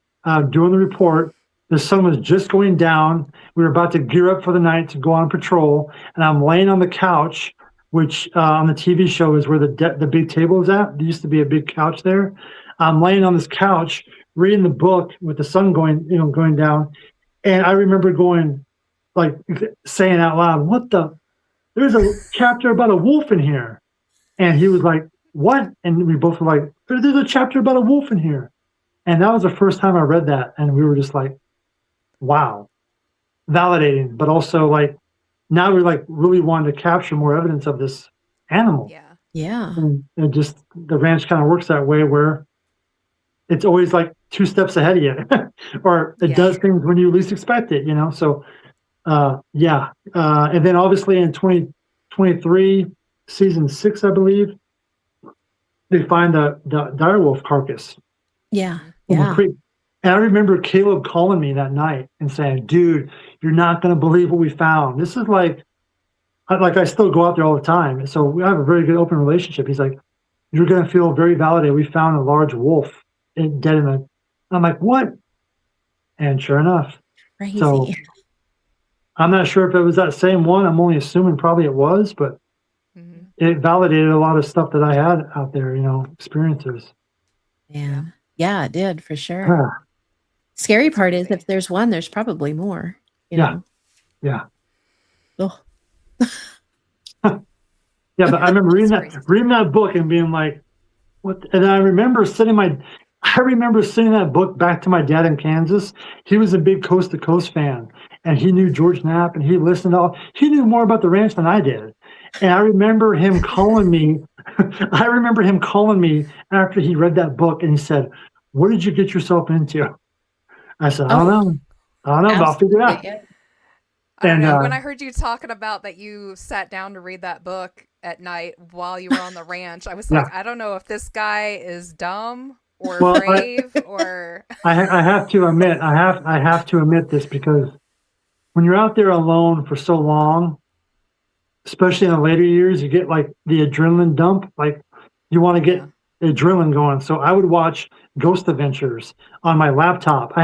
S3: doing the report. The sun was just going down. We were about to gear up for the night to go on patrol, and I'm laying on the couch, which on the TV show is where the big table is at. There used to be a big couch there. I'm laying on this couch reading the book with the sun going down, and I remember going, like, saying out loud, "What the? There's a chapter about a wolf in here." And he was like, "What?" And we both were like, "There's a chapter about a wolf in here." And that was the first time I read that. And we were just like, wow, validating. But also, like, now we're like really wanting to capture more evidence of this animal.
S2: Yeah.
S1: Yeah.
S3: And it just, the ranch kind of works that way where it's always like 2 steps ahead of you, or it does things when you least expect it, So, and then obviously in 2023, season 6, I believe, they find the direwolf carcass.
S1: Yeah.
S3: in the
S1: Yeah.
S3: creek. And I remember Caleb calling me that night and saying, "Dude, you're not going to believe what we found." This is like I still go out there all the time. So we have a very good open relationship. He's like, "You're going to feel very validated. We found a large wolf dead in the." I'm like, "What?" And sure enough.
S1: Crazy.
S3: So I'm not sure if it was that same one. I'm only assuming probably it was, but it validated a lot of stuff that I had out there, experiences.
S1: Yeah. Yeah, it did for sure. Scary part is if there's one, there's probably more. You know?
S3: Yeah.
S1: Oh.
S3: Yeah, but I remember reading that book and being like, "What?" And I remember sending that book back to my dad in Kansas. He was a big Coast to Coast fan, and he knew George Knapp, and he listened to he knew more about the ranch than I did. And I remember him calling me. I remember him calling me after he read that book, and he said, "What did you get yourself into?" I said, "I don't know, but I'll figure it out."
S2: And when I heard you talking about that you sat down to read that book at night while you were on the ranch, I was like, I don't know if this guy is dumb or brave or.
S3: I have to admit this, because when you're out there alone for so long, especially in the later years, you get like the adrenaline dump. Like you want to get the adrenaline going. So I would watch Ghost Adventures on my laptop. I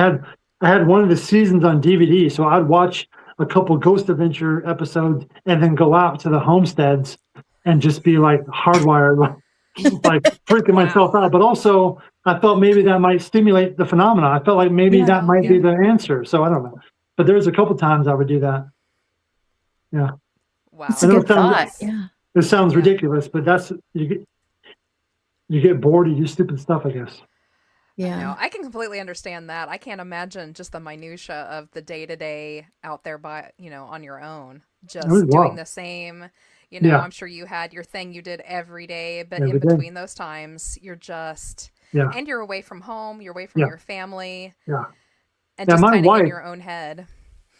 S3: had one of the seasons on DVD, so I'd watch a couple Ghost Adventure episodes and then go out to the homesteads and just be like hardwired, like freaking myself out. But also, I felt maybe that might stimulate the phenomena. I felt like maybe that might be the answer. So I don't know. But there's a couple times I would do that. Yeah.
S2: Wow.
S1: That's a good thought. Yeah.
S3: It sounds ridiculous, but that's you get bored, you do stupid stuff, I guess.
S1: Yeah.
S2: No, I can completely understand that. I can't imagine just the minutia of the day-to-day out there by, on your own, just doing the same, I'm sure you had your thing you did every day, but in between those times, you're just, and you're away from home, you're away from your family, and just kind of in your own head.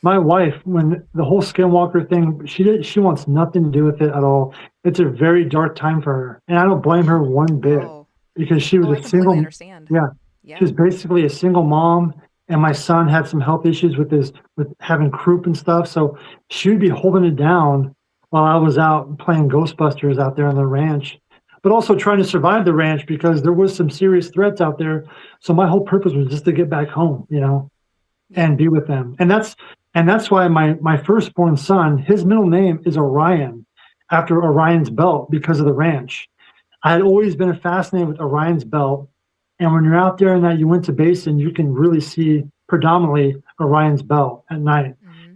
S3: My wife, when the whole Skinwalker thing, she wants nothing to do with it at all. It's a very dark time for her, and I don't blame her one bit, because she was a single.
S2: Understand.
S3: She was basically a single mom, and my son had some health issues with having croup and stuff. So she would be holding it down while I was out playing Ghostbusters out there on the ranch, but also trying to survive the ranch because there was some serious threats out there. So my whole purpose was just to get back home, and be with them. And that's why my firstborn son, his middle name is Orion, after Orion's belt, because of the ranch. I had always been fascinated with Orion's belt. And when you're out there in that Uinta Basin, you can really see predominantly Orion's belt at night.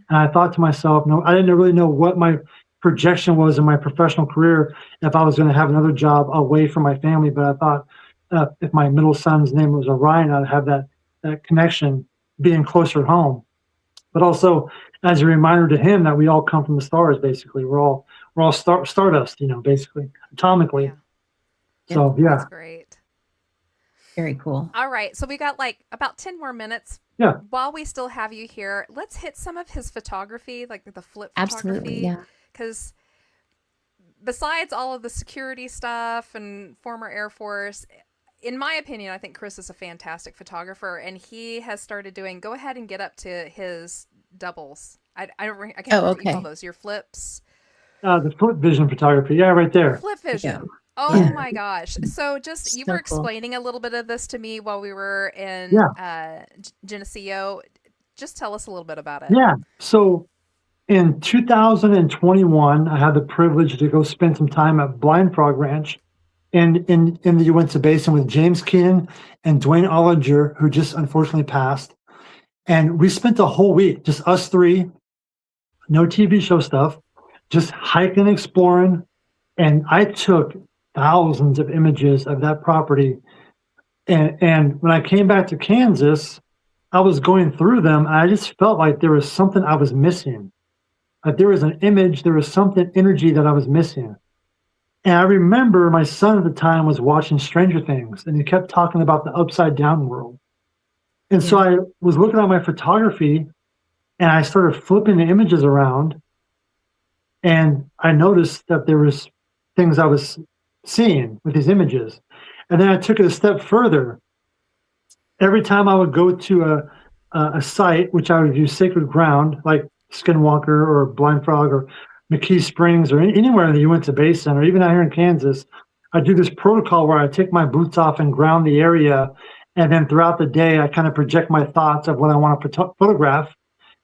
S3: And I thought to myself, no, I didn't really know what my projection was in my professional career, if I was going to have another job away from my family. But I thought if my middle son's name was Orion, I'd have that connection being closer at home. But also as a reminder to him that we all come from the stars, basically. We're all stardust, basically, atomically. So,
S2: That's great.
S1: Very cool.
S2: All right, so we got like about 10 more minutes.
S3: Yeah.
S2: While we still have you here, let's hit some of his photography, like the flip
S1: Absolutely,
S2: photography.
S1: yeah.
S2: Because besides all of the security stuff and former Air Force, in my opinion, I think Chris is a fantastic photographer, and he has started doing. Go ahead and get up to his doubles. I can't remember what you call those. Your flips.
S3: The flip vision photography. Yeah, right there.
S2: Flip vision.
S1: Yeah.
S2: Oh
S1: Yeah.
S2: my gosh. So just you
S1: So
S2: were
S1: cool.
S2: explaining a little bit of this to me while we were in Geneseo. Just tell us a little bit about it.
S3: Yeah. So in 2021, I had the privilege to go spend some time at Blind Frog Ranch in the Uinta Basin with James Keenan and Dwayne Ollinger, who just unfortunately passed. And we spent a whole week, just us three, no TV show stuff, just hiking, exploring. And I took thousands of images of that property. And when I came back to Kansas, I was going through them, and I just felt like there was something I was missing. Like there was an image, there was something, energy that I was missing. And I remember my son at the time was watching Stranger Things, and he kept talking about the upside down world. And so I was looking at my photography, and I started flipping the images around, and I noticed that there was things I was seeing with these images. And then I took it a step further. Every time I would go to a site, which I would use sacred ground, like Skinwalker or Blind Frog or McKee Springs or anywhere in the Uinta Basin or even out here in Kansas, I do this protocol where I take my boots off and ground the area. And then throughout the day, I kind of project my thoughts of what I want to photograph,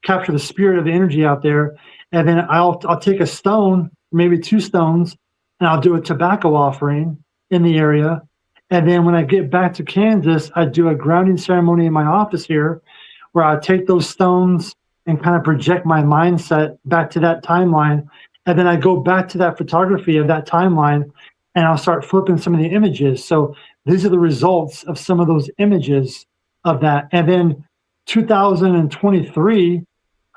S3: capture the spirit of the energy out there. And then I'll take a stone, maybe two stones, and I'll do a tobacco offering in the area. And then when I get back to Kansas, I do a grounding ceremony in my office here where I take those stones and kind of project my mindset back to that timeline. And then I go back to that photography of that timeline and I'll start flipping some of the images. So these are the results of some of those images of that. And then 2023,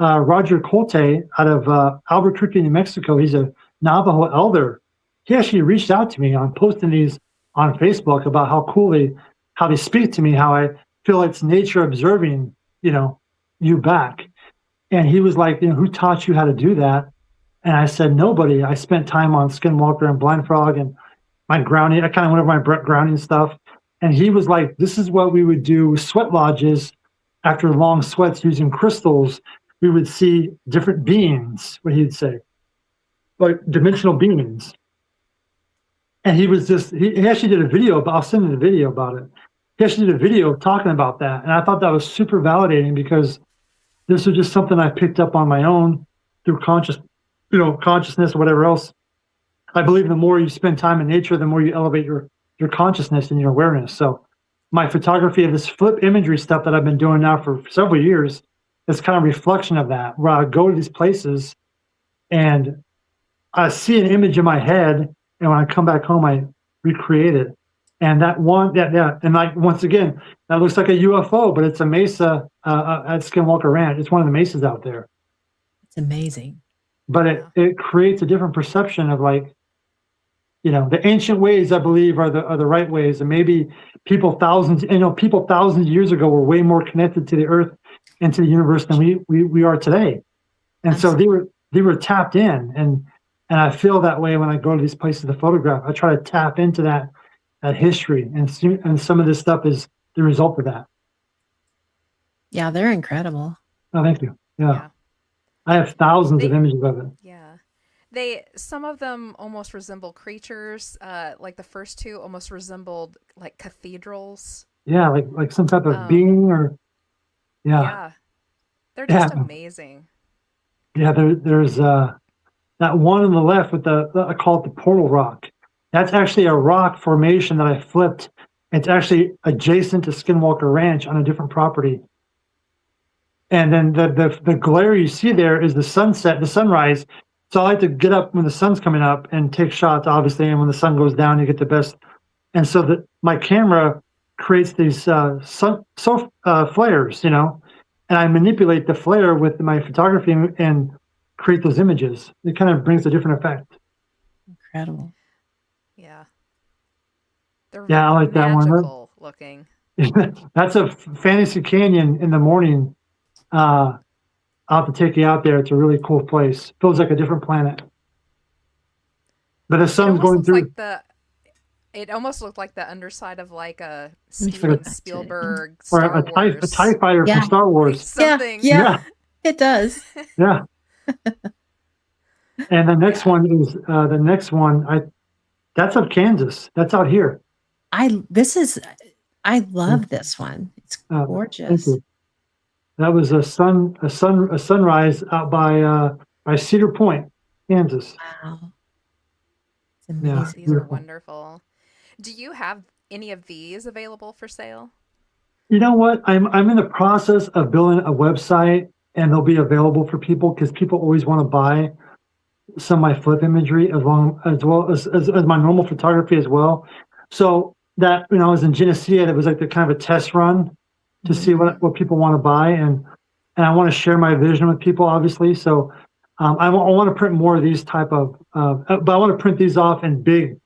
S3: Roger Cultee out of Albuquerque, New Mexico, he's a Navajo elder. He actually reached out to me on posting these on Facebook about how they speak to me, how I feel it's nature observing, you back. And he was like, who taught you how to do that? And I said, nobody. I spent time on Skinwalker and Blind Frog and my grounding. I kind of went over my grounding stuff. And he was like, this is what we would do with sweat lodges after long sweats using crystals. We would see different beings, what he'd say, like dimensional beings. And he was he actually did a video, but I'll send you the video about it. He actually did a video talking about that. And I thought that was super validating because this was just something I picked up on my own through consciousness or whatever else. I believe the more you spend time in nature, the more you elevate your consciousness and your awareness. So my photography of this flip imagery stuff that I've been doing now for several years is kind of a reflection of that, where I go to these places and I see an image in my head, and when I come back home, I recreate it. And and like once again, that looks like a UFO, but it's a mesa at Skinwalker Ranch. It's one of the mesas out there.
S1: It's amazing.
S3: But it creates a different perception of like, the ancient ways, I believe, are the right ways, and maybe people thousands of years ago were way more connected to the earth and to the universe than we are today. And
S1: Absolutely.
S3: so they were tapped in, and I feel that way when I go to these places to photograph. I try to tap into that history, and some of this stuff is the result of that.
S1: Yeah, they're incredible.
S3: Oh, thank you. Yeah. I have thousands of images of it.
S2: Yeah. Some of them almost resemble creatures. Like the first two almost resembled like cathedrals.
S3: Yeah, like some type of being or
S2: Yeah. They're just amazing.
S3: Yeah, there's that one on the left with I call it the portal rock. That's actually a rock formation that I flipped. It's actually adjacent to Skinwalker Ranch on a different property. And then the glare you see there is the sunrise. So I like to get up when the sun's coming up and take shots, obviously. And when the sun goes down, you get the best. And so my camera creates these flares, and I manipulate the flare with my photography and create those images. It kind of brings a different effect.
S1: Incredible.
S2: Yeah.
S3: I like that one.
S2: looking.
S3: That's a fantasy canyon in the morning. I'll have to take you out there. It's a really cool place. Feels like a different planet. But the
S2: It
S3: sun's
S2: almost
S3: going
S2: looks
S3: through.
S2: like it almost looked like the underside of like a
S1: Let me
S2: Steven
S1: flip back to it.
S2: Spielberg
S3: Or
S2: Star
S3: a TIE
S2: Wars.
S3: fighter
S1: Yeah.
S3: from Star Wars.
S2: Something.
S1: Yeah. It does.
S3: Yeah. And the next
S2: Yeah.
S3: one is that's up Kansas. That's out here.
S1: I love this one. It's
S3: Thank
S1: gorgeous.
S3: you. That was a sunrise out by Cedar Point, Kansas.
S1: Wow. It's
S3: Yeah.
S1: amazing.
S2: These are
S3: Beautiful.
S2: wonderful. Do you have any of these available for sale?
S3: You know what? I'm in the process of building a website, and they'll be available for people because people always want to buy some of my flip imagery as well as my normal photography as well. So that when I was in Genesee, it was like the kind of a test run to see what people want to buy, and I want to share my vision with people, obviously. So I want to print more of these type of, but I want to print these off in big,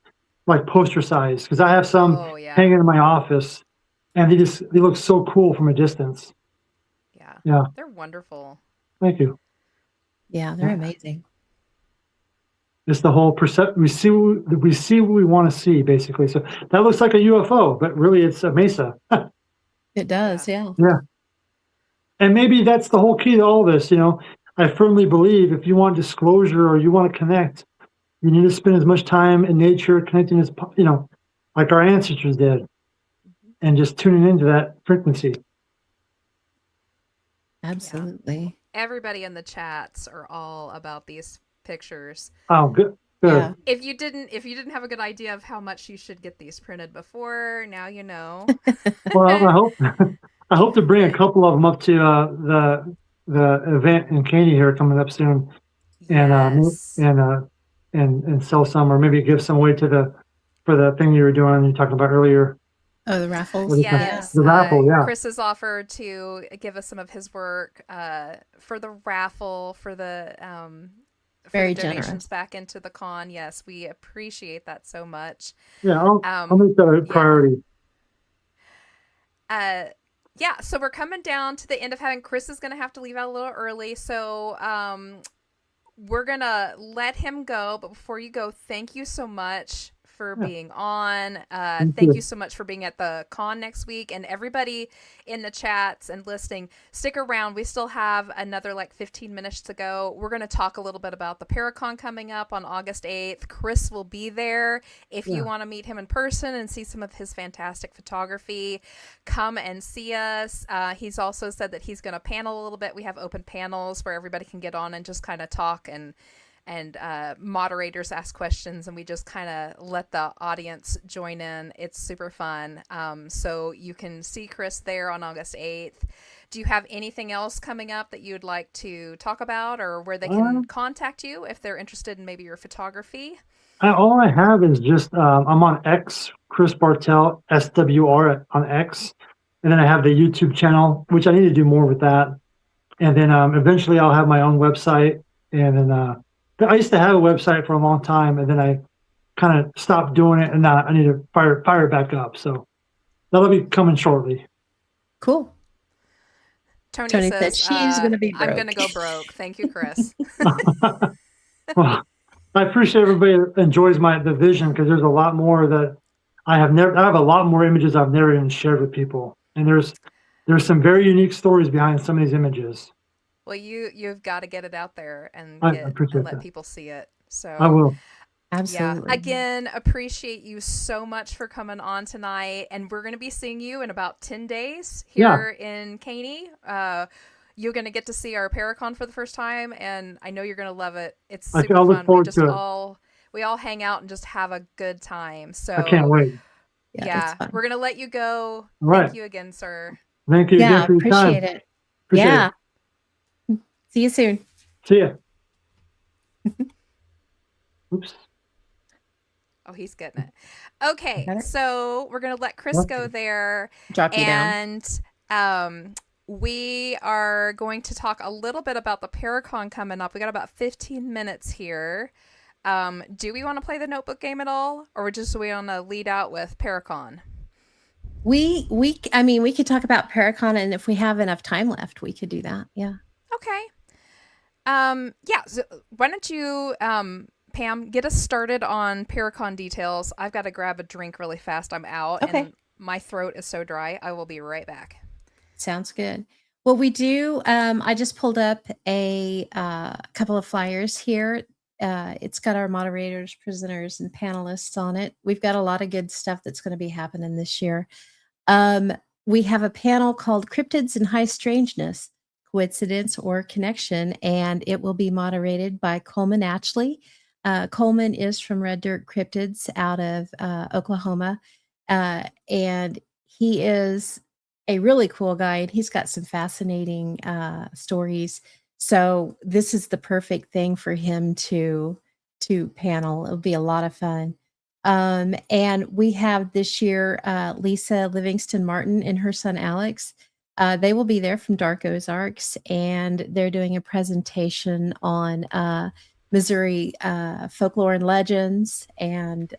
S3: like poster size, because I have some hanging in my office, and they look so cool from a distance.
S2: Yeah.
S3: Yeah.
S2: They're wonderful.
S3: Thank you.
S1: Yeah, they're amazing.
S3: It's the whole we see what we want to see, basically. So that looks like a UFO, but really it's a mesa.
S1: It does, yeah.
S3: Yeah. And maybe that's the whole key to all this. You know, I firmly believe if you want disclosure or you want to connect, you need to spend as much time in nature connecting as, like our ancestors did, and just tuning into that frequency.
S1: Absolutely.
S2: Everybody in the chats are all about these pictures.
S3: Oh, good.
S1: Yeah.
S2: If you didn't have a good idea of how much you should get these printed before, now you know.
S3: Well, I hope to bring a couple of them up to the event in Caney here coming up soon, and sell some, or maybe give some away for the thing you were doing. You talking about earlier.
S1: Oh, the raffles.
S2: Yes,
S3: the raffle. Yeah.
S2: Chris has offered to give us some of his work for the raffle for the
S1: Very
S2: donations
S1: generous.
S2: back into the con. Yes, we appreciate that so much.
S3: Yeah, I'll make that a priority.
S2: Yeah, so we're coming down to the end of having Chris is going to have to leave out a little early, so we're going to let him go. But before you go, thank you so much for being on. Thank you so much for being at the con next week. And everybody in the chats and listening, stick around. We still have another like 15 minutes to go. We're going to talk a little bit about the Paracon coming up on August 8th. Chris will be there. If you want to meet him in person and see some of his fantastic photography, come and see us. He's also said that he's going to panel a little bit. We have open panels where everybody can get on and just kind of talk, and moderators ask questions, and we just kind of let the audience join in. It's super fun. So you can see Chris there on August 8th. Do you have anything else coming up that you'd like to talk about, or where they can contact you if they're interested in maybe your photography?
S3: All I have is just I'm on X, Chris Bartel, SWR on X, and then I have the YouTube channel, which I need to do more with that. And then eventually I'll have my own website, and then I used to have a website for a long time, and then I kind of stopped doing it, and now I need to fire it back up. So that'll be coming shortly.
S1: Cool.
S2: Tony
S1: said
S2: says
S1: she's going to be broke.
S2: I'm going to go broke. Thank you, Chris.
S3: Well, I appreciate everybody that enjoys the vision, because there's a lot more that I have a lot more images I've never even shared with people, and there's some very unique stories behind some of these images.
S2: Well, you've got to get it out there and let people see it. So
S3: I will.
S1: Absolutely.
S2: Yeah. Again, appreciate you so much for coming on tonight, and we're going to be seeing you in about 10 days here in Caney. You're going to get to see our Paracon for the first time, and I know you're going to love it. It's super fun.
S3: Look forward to it.
S2: We all hang out and just have a good time. So
S3: I can't wait.
S2: Yeah, we're going to let you go.
S3: All right.
S2: Thank you again, sir.
S3: Thank you again for your time.
S1: Appreciate it. See you soon.
S3: See ya. Oops.
S2: Oh, he's getting it. Okay, so we're going to let Chris go there.
S1: Drop you down.
S2: And we are going to talk a little bit about the Paracon coming up. We got about 15 minutes here. Do we want to play the notebook game at all? Or we want to lead out with Paracon?
S1: I mean, we could talk about Paracon, and if we have enough time left, we could do that. Yeah.
S2: Okay. Yeah. So why don't you, Pam, get us started on Paracon details? I've got to grab a drink really fast. I'm out,
S1: Okay.
S2: and my throat is so dry. I will be right back.
S1: Sounds good. Well, we do. I just pulled up a couple of flyers here. It's got our moderators, prisoners, and panelists on it. We've got a lot of good stuff that's going to be happening this year. Um, we have a panel called Cryptids and High Strangeness, Coincidence or Connection, and it will be moderated by Coleman Atchley. Coleman is from Red Dirt Cryptids out of Oklahoma, and he is a really cool guy, and he's got some fascinating stories. So this is the perfect thing for him to panel. It'll be a lot of fun. And we have this year Lisa Livingston Martin and her son Alex. They will be there from Dark Ozarks, and they're doing a presentation on Missouri folklore and legends. And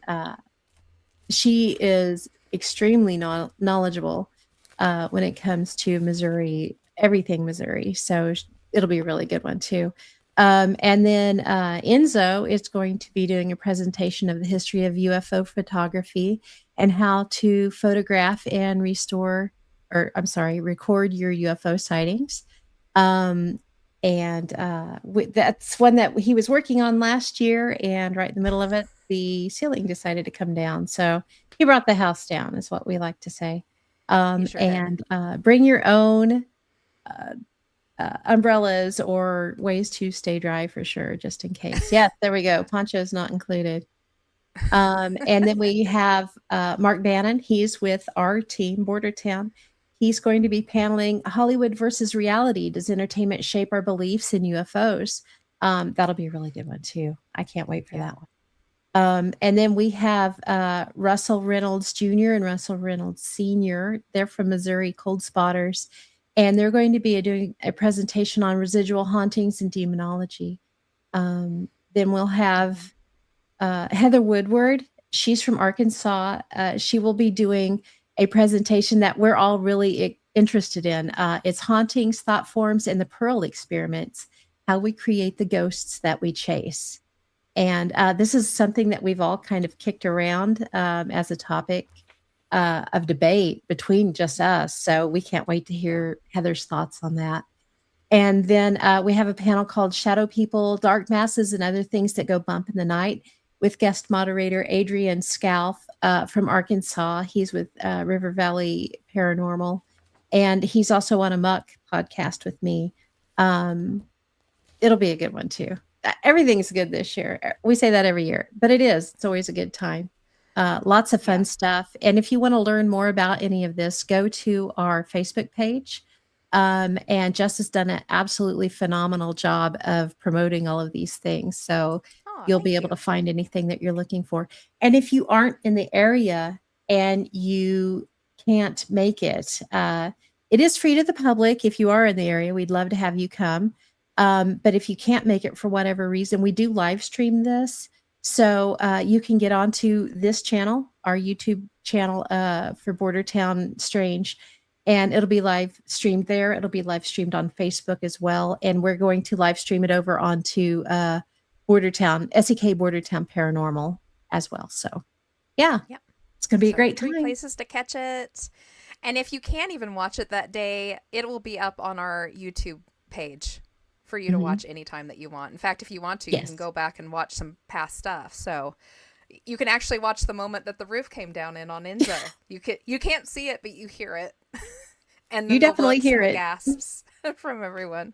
S1: she is extremely knowledgeable when it comes to Missouri, everything Missouri. So it'll be a really good one too. And then Enzo is going to be doing a presentation of the history of UFO photography and how to photograph and record your UFO sightings. And that's one that he was working on last year, and right in the middle of it, the ceiling decided to come down. So he brought the house down, is what we like to say.
S2: Sure did.
S1: And bring your own umbrellas or ways to stay dry for sure, just in case. Yes, there we go. Poncho's not included. And then we have Mark Bannon. He's with our team, Bordertown. He's going to be paneling Hollywood versus reality. Does entertainment shape our beliefs in UFOs? That'll be a really good one too. I can't wait for that one. And then we have Russell Reynolds Jr. and Russell Reynolds Sr. They're from Missouri Cold Spotters, and they're going to be doing a presentation on residual hauntings and demonology. Then we'll have Heather Woodward. She's from Arkansas. She will be doing a presentation that we're all really interested in. It's Hauntings, Thought Forms, and the Pearl Experiments, how we create the ghosts that we chase. And this is something that we've all kind of kicked around as a topic of debate between just us. So we can't wait to hear Heather's thoughts on that. And then we have a panel called Shadow People, Dark Masses, and Other Things That Go Bump in the Night with guest moderator Adrian Scalf from Arkansas. He's with River Valley Paranormal. And he's also on a Muck podcast with me. It'll be a good one too. Everything's good this year. We say that every year, but it is. It's always a good time. Lots of fun stuff. And if you want to learn more about any of this, go to our Facebook page. And Jess has done an absolutely phenomenal job of promoting all of these things. So you'll be able to find anything that you're looking for. And if you aren't in the area and you can't make it, it is free to the public. If you are in the area, we'd love to have you come. But if you can't make it for whatever reason, we do live stream this. So you can get onto this channel, our YouTube channel for Bordertown Strange, and it'll be live streamed there. It'll be live streamed on Facebook as well. And we're going to live stream it over onto Bordertown, SEK Bordertown Paranormal as well. So yeah, it's going to be a great time.
S2: 3 places to catch it. And if you can't even watch it that day, it will be up on our YouTube page for you to watch anytime that you want. In fact, if you want to, you can go back and watch some past stuff. So you can actually watch the moment that the roof came down in on Enzo. You can't see it, but you hear it. And
S1: you definitely hear it.
S2: Gasps from everyone.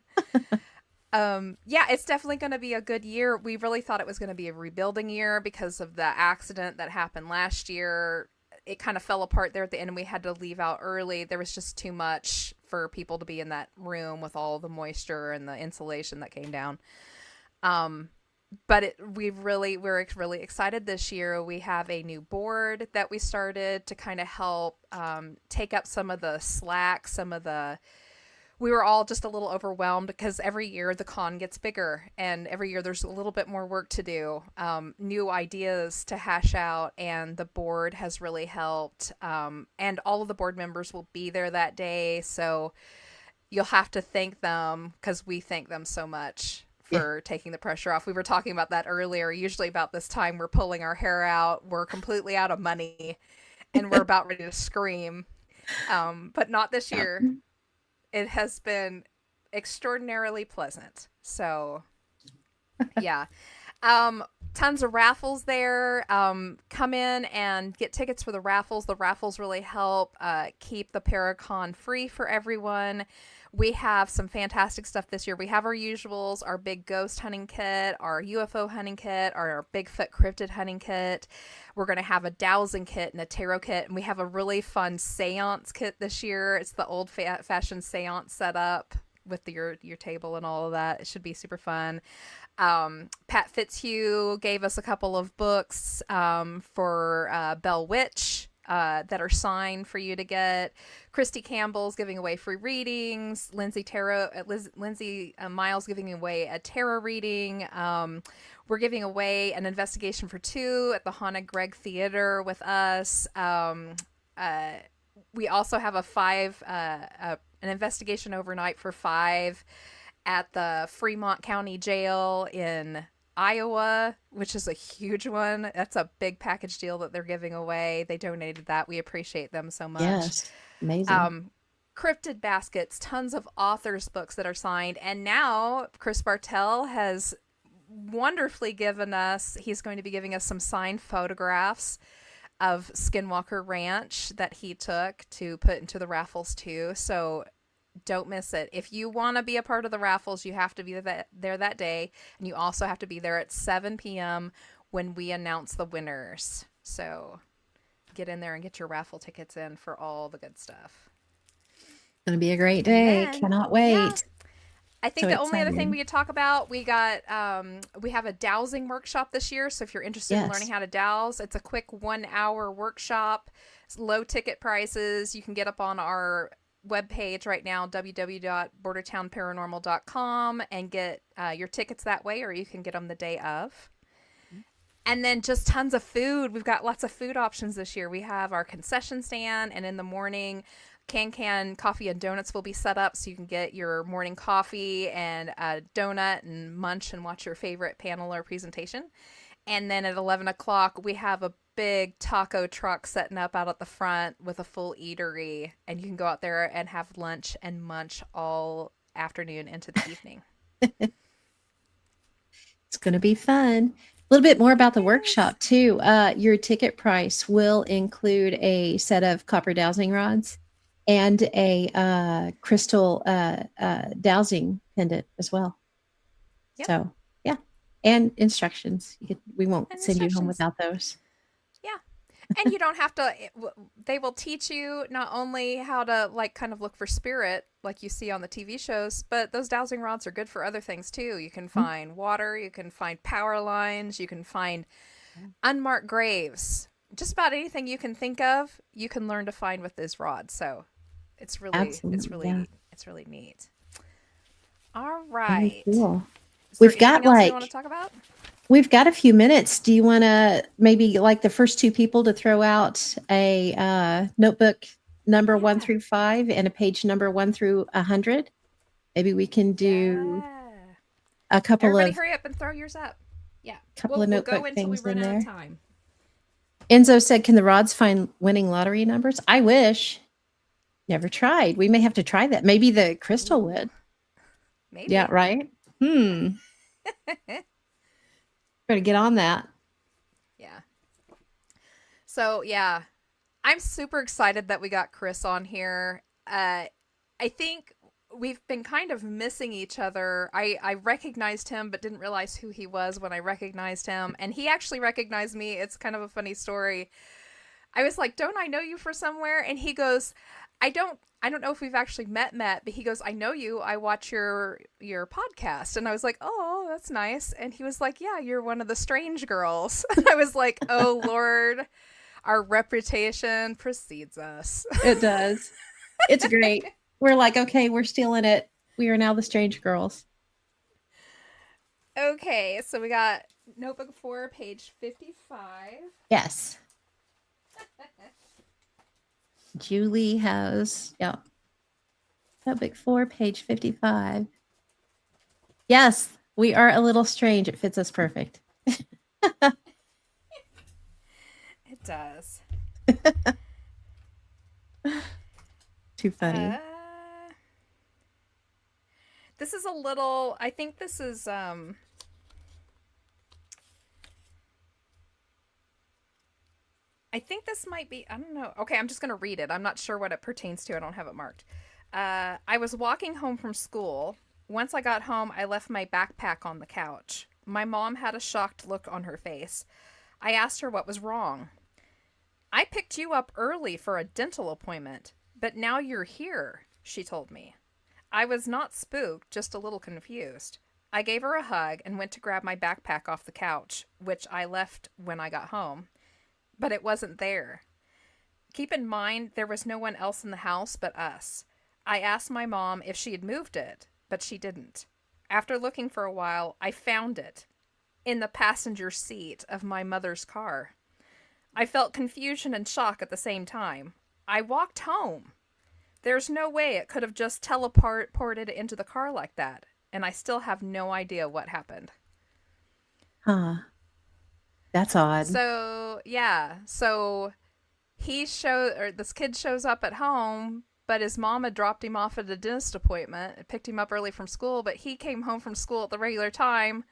S2: Yeah, it's definitely going to be a good year. We really thought it was going to be a rebuilding year because of the accident that happened last year. It kind of fell apart there at the end, and we had to leave out early. There was just too much for people to be in that room with all the moisture and the insulation that came down. But we're really excited this year. We have a new board that we started to kind of help take up some of the slack, some of the we were all just a little overwhelmed because every year the con gets bigger and every year there's a little bit more work to do, new ideas to hash out, and the board has really helped. And all of the board members will be there that day. So you'll have to thank them because we thank them so much for taking the pressure off. We were talking about that earlier. Usually about this time, we're pulling our hair out. We're completely out of money and we're about ready to scream. But not this year. It has been extraordinarily pleasant. So, yeah. Tons of raffles there. Come in and get tickets for the raffles. The raffles really help keep the Paracon free for everyone. We have some fantastic stuff this year. We have our usuals, our big ghost hunting kit, our UFO hunting kit, our Bigfoot cryptid hunting kit. We're going to have a dowsing kit and a tarot kit, and we have a really fun seance kit this year. It's the old-fashioned seance setup with your table and all of that. It should be super fun. Pat Fitzhugh gave us a couple of books for Bell Witch that are signed for you to get. Christy Campbell's giving away free readings. Lindsay Miles giving away a tarot reading. We're giving away an investigation for 2 at the Haunted Greg Theater with us. We also have an investigation overnight for 5 at the Fremont County Jail in Iowa, which is a huge one. That's a big package deal that they're giving away. They donated that. We appreciate them so much.
S1: Yes, amazing.
S2: Cryptid baskets, tons of authors' books that are signed. And now Chris Bartel has wonderfully given us, he's going to be giving us some signed photographs of Skinwalker Ranch that he took to put into the raffles too. So don't miss it. If you want to be a part of the raffles, you have to be there that day. And you also have to be there at 7 p.m. when we announce the winners. So get in there and get your raffle tickets in for all the good stuff.
S1: It's going to be a great day. Cannot wait.
S2: Yeah. I think the only other thing we could talk about, we have a dowsing workshop this year. So if you're interested in learning how to dowse, it's a quick 1-hour workshop. It's low ticket prices. You can get up on our webpage right now, www.bordertownparanormal.com, and get your tickets that way, or you can get them the day of. And then just tons of food. We've got lots of food options this year. We have our concession stand, and in the morning, can coffee and donuts will be set up so you can get your morning coffee and a donut and munch and watch your favorite panel or presentation. And then at 11 o'clock, we have a big taco truck setting up out at the front with a full eatery, and you can go out there and have lunch and munch all afternoon into the evening.
S1: It's going to be fun. A little bit more about the workshop too. Your ticket price will include a set of copper dowsing rods and a crystal dowsing pendant as well.
S2: Yep.
S1: So yeah, and instructions. We won't send you home without those.
S2: Yeah. And you don't have to, they will teach you not only how to kind of look for spirit like you see on the TV shows, but those dowsing rods are good for other things too. You can find water, you can find power lines, you can find unmarked graves. Just about anything you can think of, you can learn to find with these rods. So it's really neat. All right.
S1: Very cool.
S2: We've got you want to talk about?
S1: We've got a few minutes. Do you want to maybe the first 2 people to throw out a notebook number 1 through 5 and a page number 1 through 100? Maybe we can do a couple
S2: Everybody
S1: of.
S2: hurry up and throw yours up. Yeah.
S1: Couple of notebook
S2: we'll go until we
S1: things
S2: run
S1: in
S2: out
S1: there.
S2: of time.
S1: Enzo said, "Can the rods find winning lottery numbers?" I wish. Never tried. We may have to try that. Maybe the crystal would.
S2: Maybe.
S1: Yeah. Right. Better get on that.
S2: Yeah. So yeah, I'm super excited that we got Chris on here. I think we've been kind of missing each other. I recognized him, but didn't realize who he was when I recognized him. And he actually recognized me. It's kind of a funny story. I was like, "Don't I know you from somewhere?" And he goes, I don't know if we've actually met, but he goes, "I know you. I watch your podcast." And I was like, "Oh, that's nice." And he was like, "Yeah, you're one of the strange girls." And I was like, "Oh Lord, our reputation precedes us."
S1: It does. It's great. We're like, okay, we're stealing it. We are now the strange girls.
S2: Okay, so we got Notebook 4, page 55.
S1: Yes. Julie has, yeah. Notebook 4, page 55. Yes, we are a little strange. It fits us perfect.
S2: It does.
S1: Too funny.
S2: This is a little, I think this is, I think this might be, I don't know. Okay, I'm just going to read it. I'm not sure what it pertains to. I don't have it marked. I was walking home from school. Once I got home, I left my backpack on the couch. My mom had a shocked look on her face. I asked her what was wrong. I picked you up early for a dental appointment, but now you're here, she told me. I was not spooked, just a little confused. I gave her a hug and went to grab my backpack off the couch, which I left when I got home. But it wasn't there. Keep in mind, there was no one else in the house but us. I asked my mom if she had moved it, but she didn't. After looking for a while, I found it in the passenger seat of my mother's car. I felt confusion and shock at the same time. I walked home. There's no way it could have just teleported into the car like that, and I still have no idea what happened.
S1: Huh. That's odd.
S2: So, yeah. So this kid shows up at home, but his mom had dropped him off at a dentist appointment and picked him up early from school, but he came home from school at the regular time,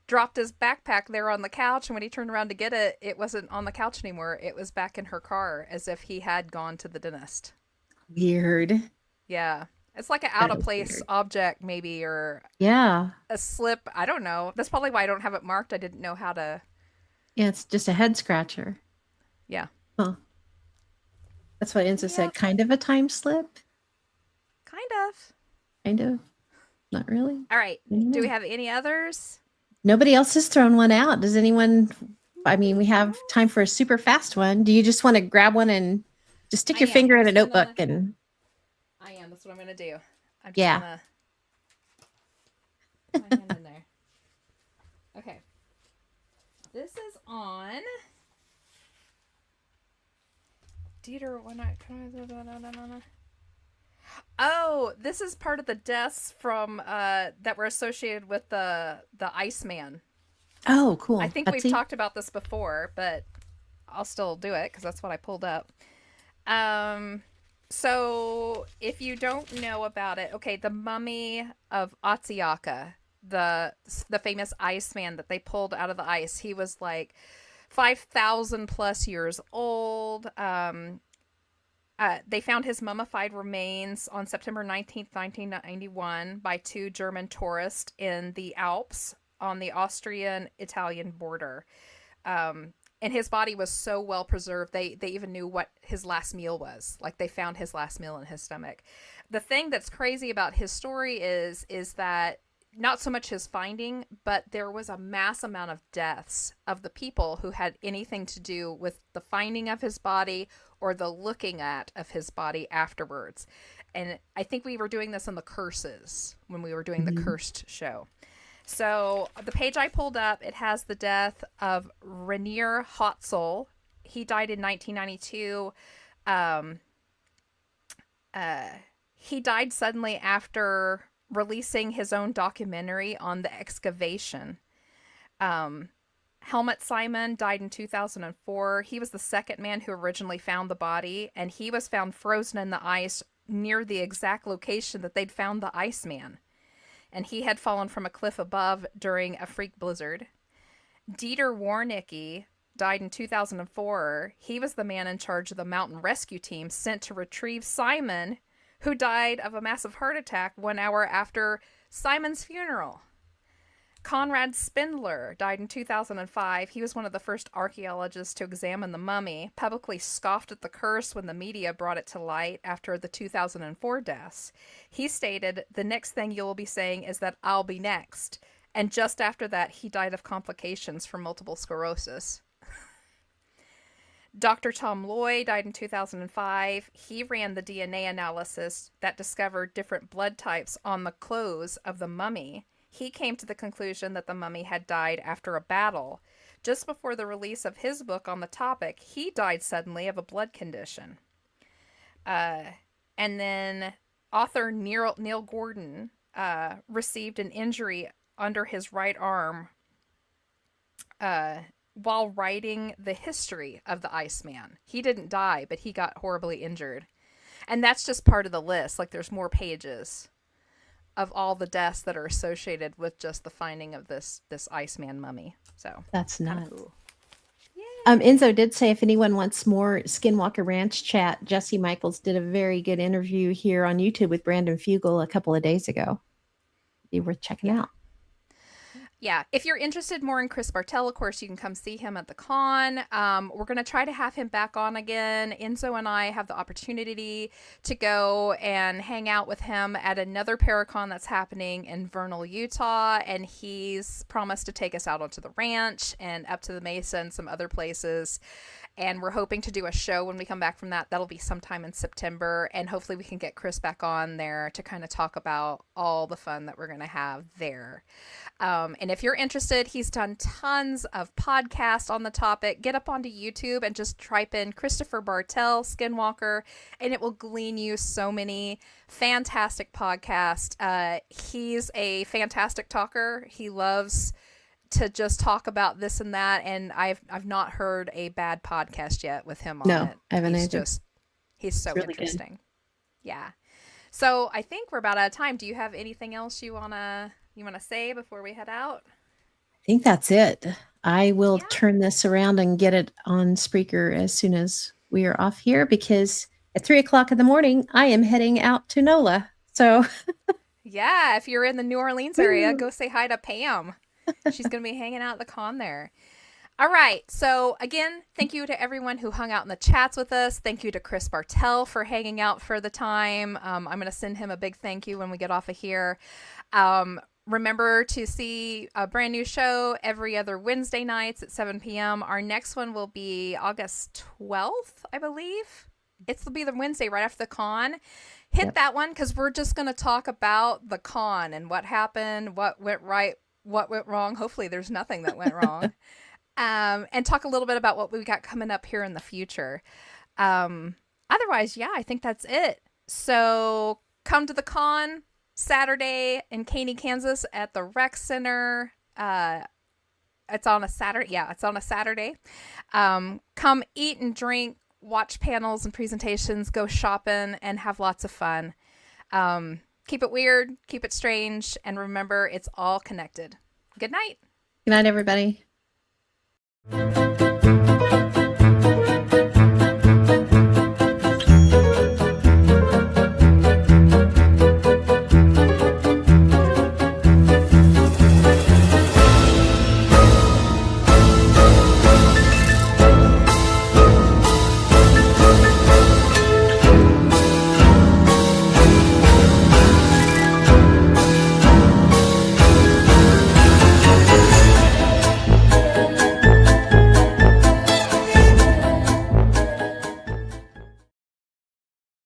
S2: dropped his backpack there on the couch, and when he turned around to get it, it wasn't on the couch anymore. It was back in her car, as if he had gone to the dentist.
S1: Weird.
S2: Yeah. It's like an out-of-place object, maybe, or
S1: yeah,
S2: a slip. I don't know. That's probably why I don't have it marked. I didn't know how to...
S1: Yeah, it's just a head scratcher.
S2: Yeah.
S1: Huh. That's what Enzo said. Kind of a time slip?
S2: Kind of.
S1: Kind of. Not really.
S2: All right. Do we have any others?
S1: Nobody else has thrown one out. Does anyone... I mean, we have time for a super fast one. Do you just want to grab one and just stick your finger in a notebook and...
S2: I am. That's what I'm going to do. I'm
S1: just
S2: going to put my hand in there. Okay. This is on Dieter. Oh, this is part of the deaths from that were associated with the Iceman.
S1: Oh, cool.
S2: I think we've talked about this before, but I'll still do it because that's what I pulled up. So if you don't know about it, okay, the mummy of Otsiaka, the famous Iceman that they pulled out of the ice. He was like 5,000 plus years old. They found his mummified remains on September 19th, 1991 by two German tourists in the Alps on the Austrian-Italian border. And his body was so well preserved, they even knew what his last meal was. Like, they found his last meal in his stomach. The thing that's crazy about his story is that not so much his finding, but there was a mass amount of deaths of the people who had anything to do with the finding of his body or the looking at of his body afterwards. And I think we were doing this in the curses when we were doing the cursed show. So the page I pulled up, it has the death of Rainier Hotzel. He died in 1992. He died suddenly after releasing his own documentary on the excavation. Helmut Simon died in 2004. He was the second man who originally found the body, and he was found frozen in the ice near the exact location that they'd found the Iceman. And he had fallen from a cliff above during a freak blizzard. Dieter Warnicki died in 2004. He was the man in charge of the mountain rescue team sent to retrieve Simon, who died of a massive heart attack 1 hour after Simon's funeral. Conrad Spindler died in 2005. He was one of the first archaeologists to examine the mummy, publicly scoffed at the curse when the media brought it to light after the 2004 deaths. He stated, "The next thing you'll be saying is that I'll be next." And just after that, he died of complications from multiple sclerosis. Dr. Tom Loy died in 2005. He ran the DNA analysis that discovered different blood types on the clothes of the mummy. He came to the conclusion that the mummy had died after a battle. Just before the release of his book on the topic, he died suddenly of a blood condition. And then author Neil Gordon received an injury under his right arm while writing the history of the Iceman. He didn't die, but he got horribly injured. And that's just part of the list. Like, there's more pages of all the deaths that are associated with just the finding of this Iceman mummy. So
S1: That's nuts.
S2: cool.
S1: Enzo did say if anyone wants more Skinwalker Ranch chat, Jesse Michaels did a very good interview here on YouTube with Brandon Fugel a couple of days ago. Be worth checking out.
S2: Yeah, if you're interested more in Chris Bartel, of course, you can come see him at the con. We're going to try to have him back on again. Enzo and I have the opportunity to go and hang out with him at another Paracon that's happening in Vernal, Utah, and he's promised to take us out onto the ranch and up to the Mesa and some other places. And we're hoping to do a show when we come back from that. That'll be sometime in September. And hopefully we can get Chris back on there to kind of talk about all the fun that we're going to have there. And if you're interested, he's done tons of podcasts on the topic. Get up onto YouTube and just type in Christopher Bartel, Skinwalker, and it will glean you so many fantastic podcasts. He's a fantastic talker. He loves to just talk about this and that, and I've not heard a bad podcast yet with him on it.
S1: No, I haven't either.
S2: He's so
S1: really
S2: interesting. Good. Yeah. So I think we're about out of time. Do you have anything else you wanna say before we head out?
S1: I think that's it. I will turn this around and get it on Spreaker as soon as we are off here, because at 3:00 in the morning, I am heading out to NOLA. So
S2: yeah, if you're in the New Orleans area, go say hi to Pam. She's going to be hanging out at the con there. All right. So again, thank you to everyone who hung out in the chats with us. Thank you to Chris Bartel for hanging out for the time. I'm going to send him a big thank you when we get off of here. Remember to see a brand new show every other Wednesday nights at 7 p.m. Our next one will be August 12th, I believe. It'll be the Wednesday right after the con. Hit that one, because we're just going to talk about the con and what happened, what went right, what went wrong. Hopefully there's nothing that went wrong. And talk a little bit about what we got coming up here in the future. Otherwise, yeah, I think that's it. So come to the con Saturday in Caney, Kansas at the Rec Center. It's on a Saturday. Yeah, it's on a Saturday. Come eat and drink, watch panels and presentations, go shopping, and have lots of fun. Keep it weird, keep it strange, and remember, it's all connected. Good night.
S1: good night, everybody.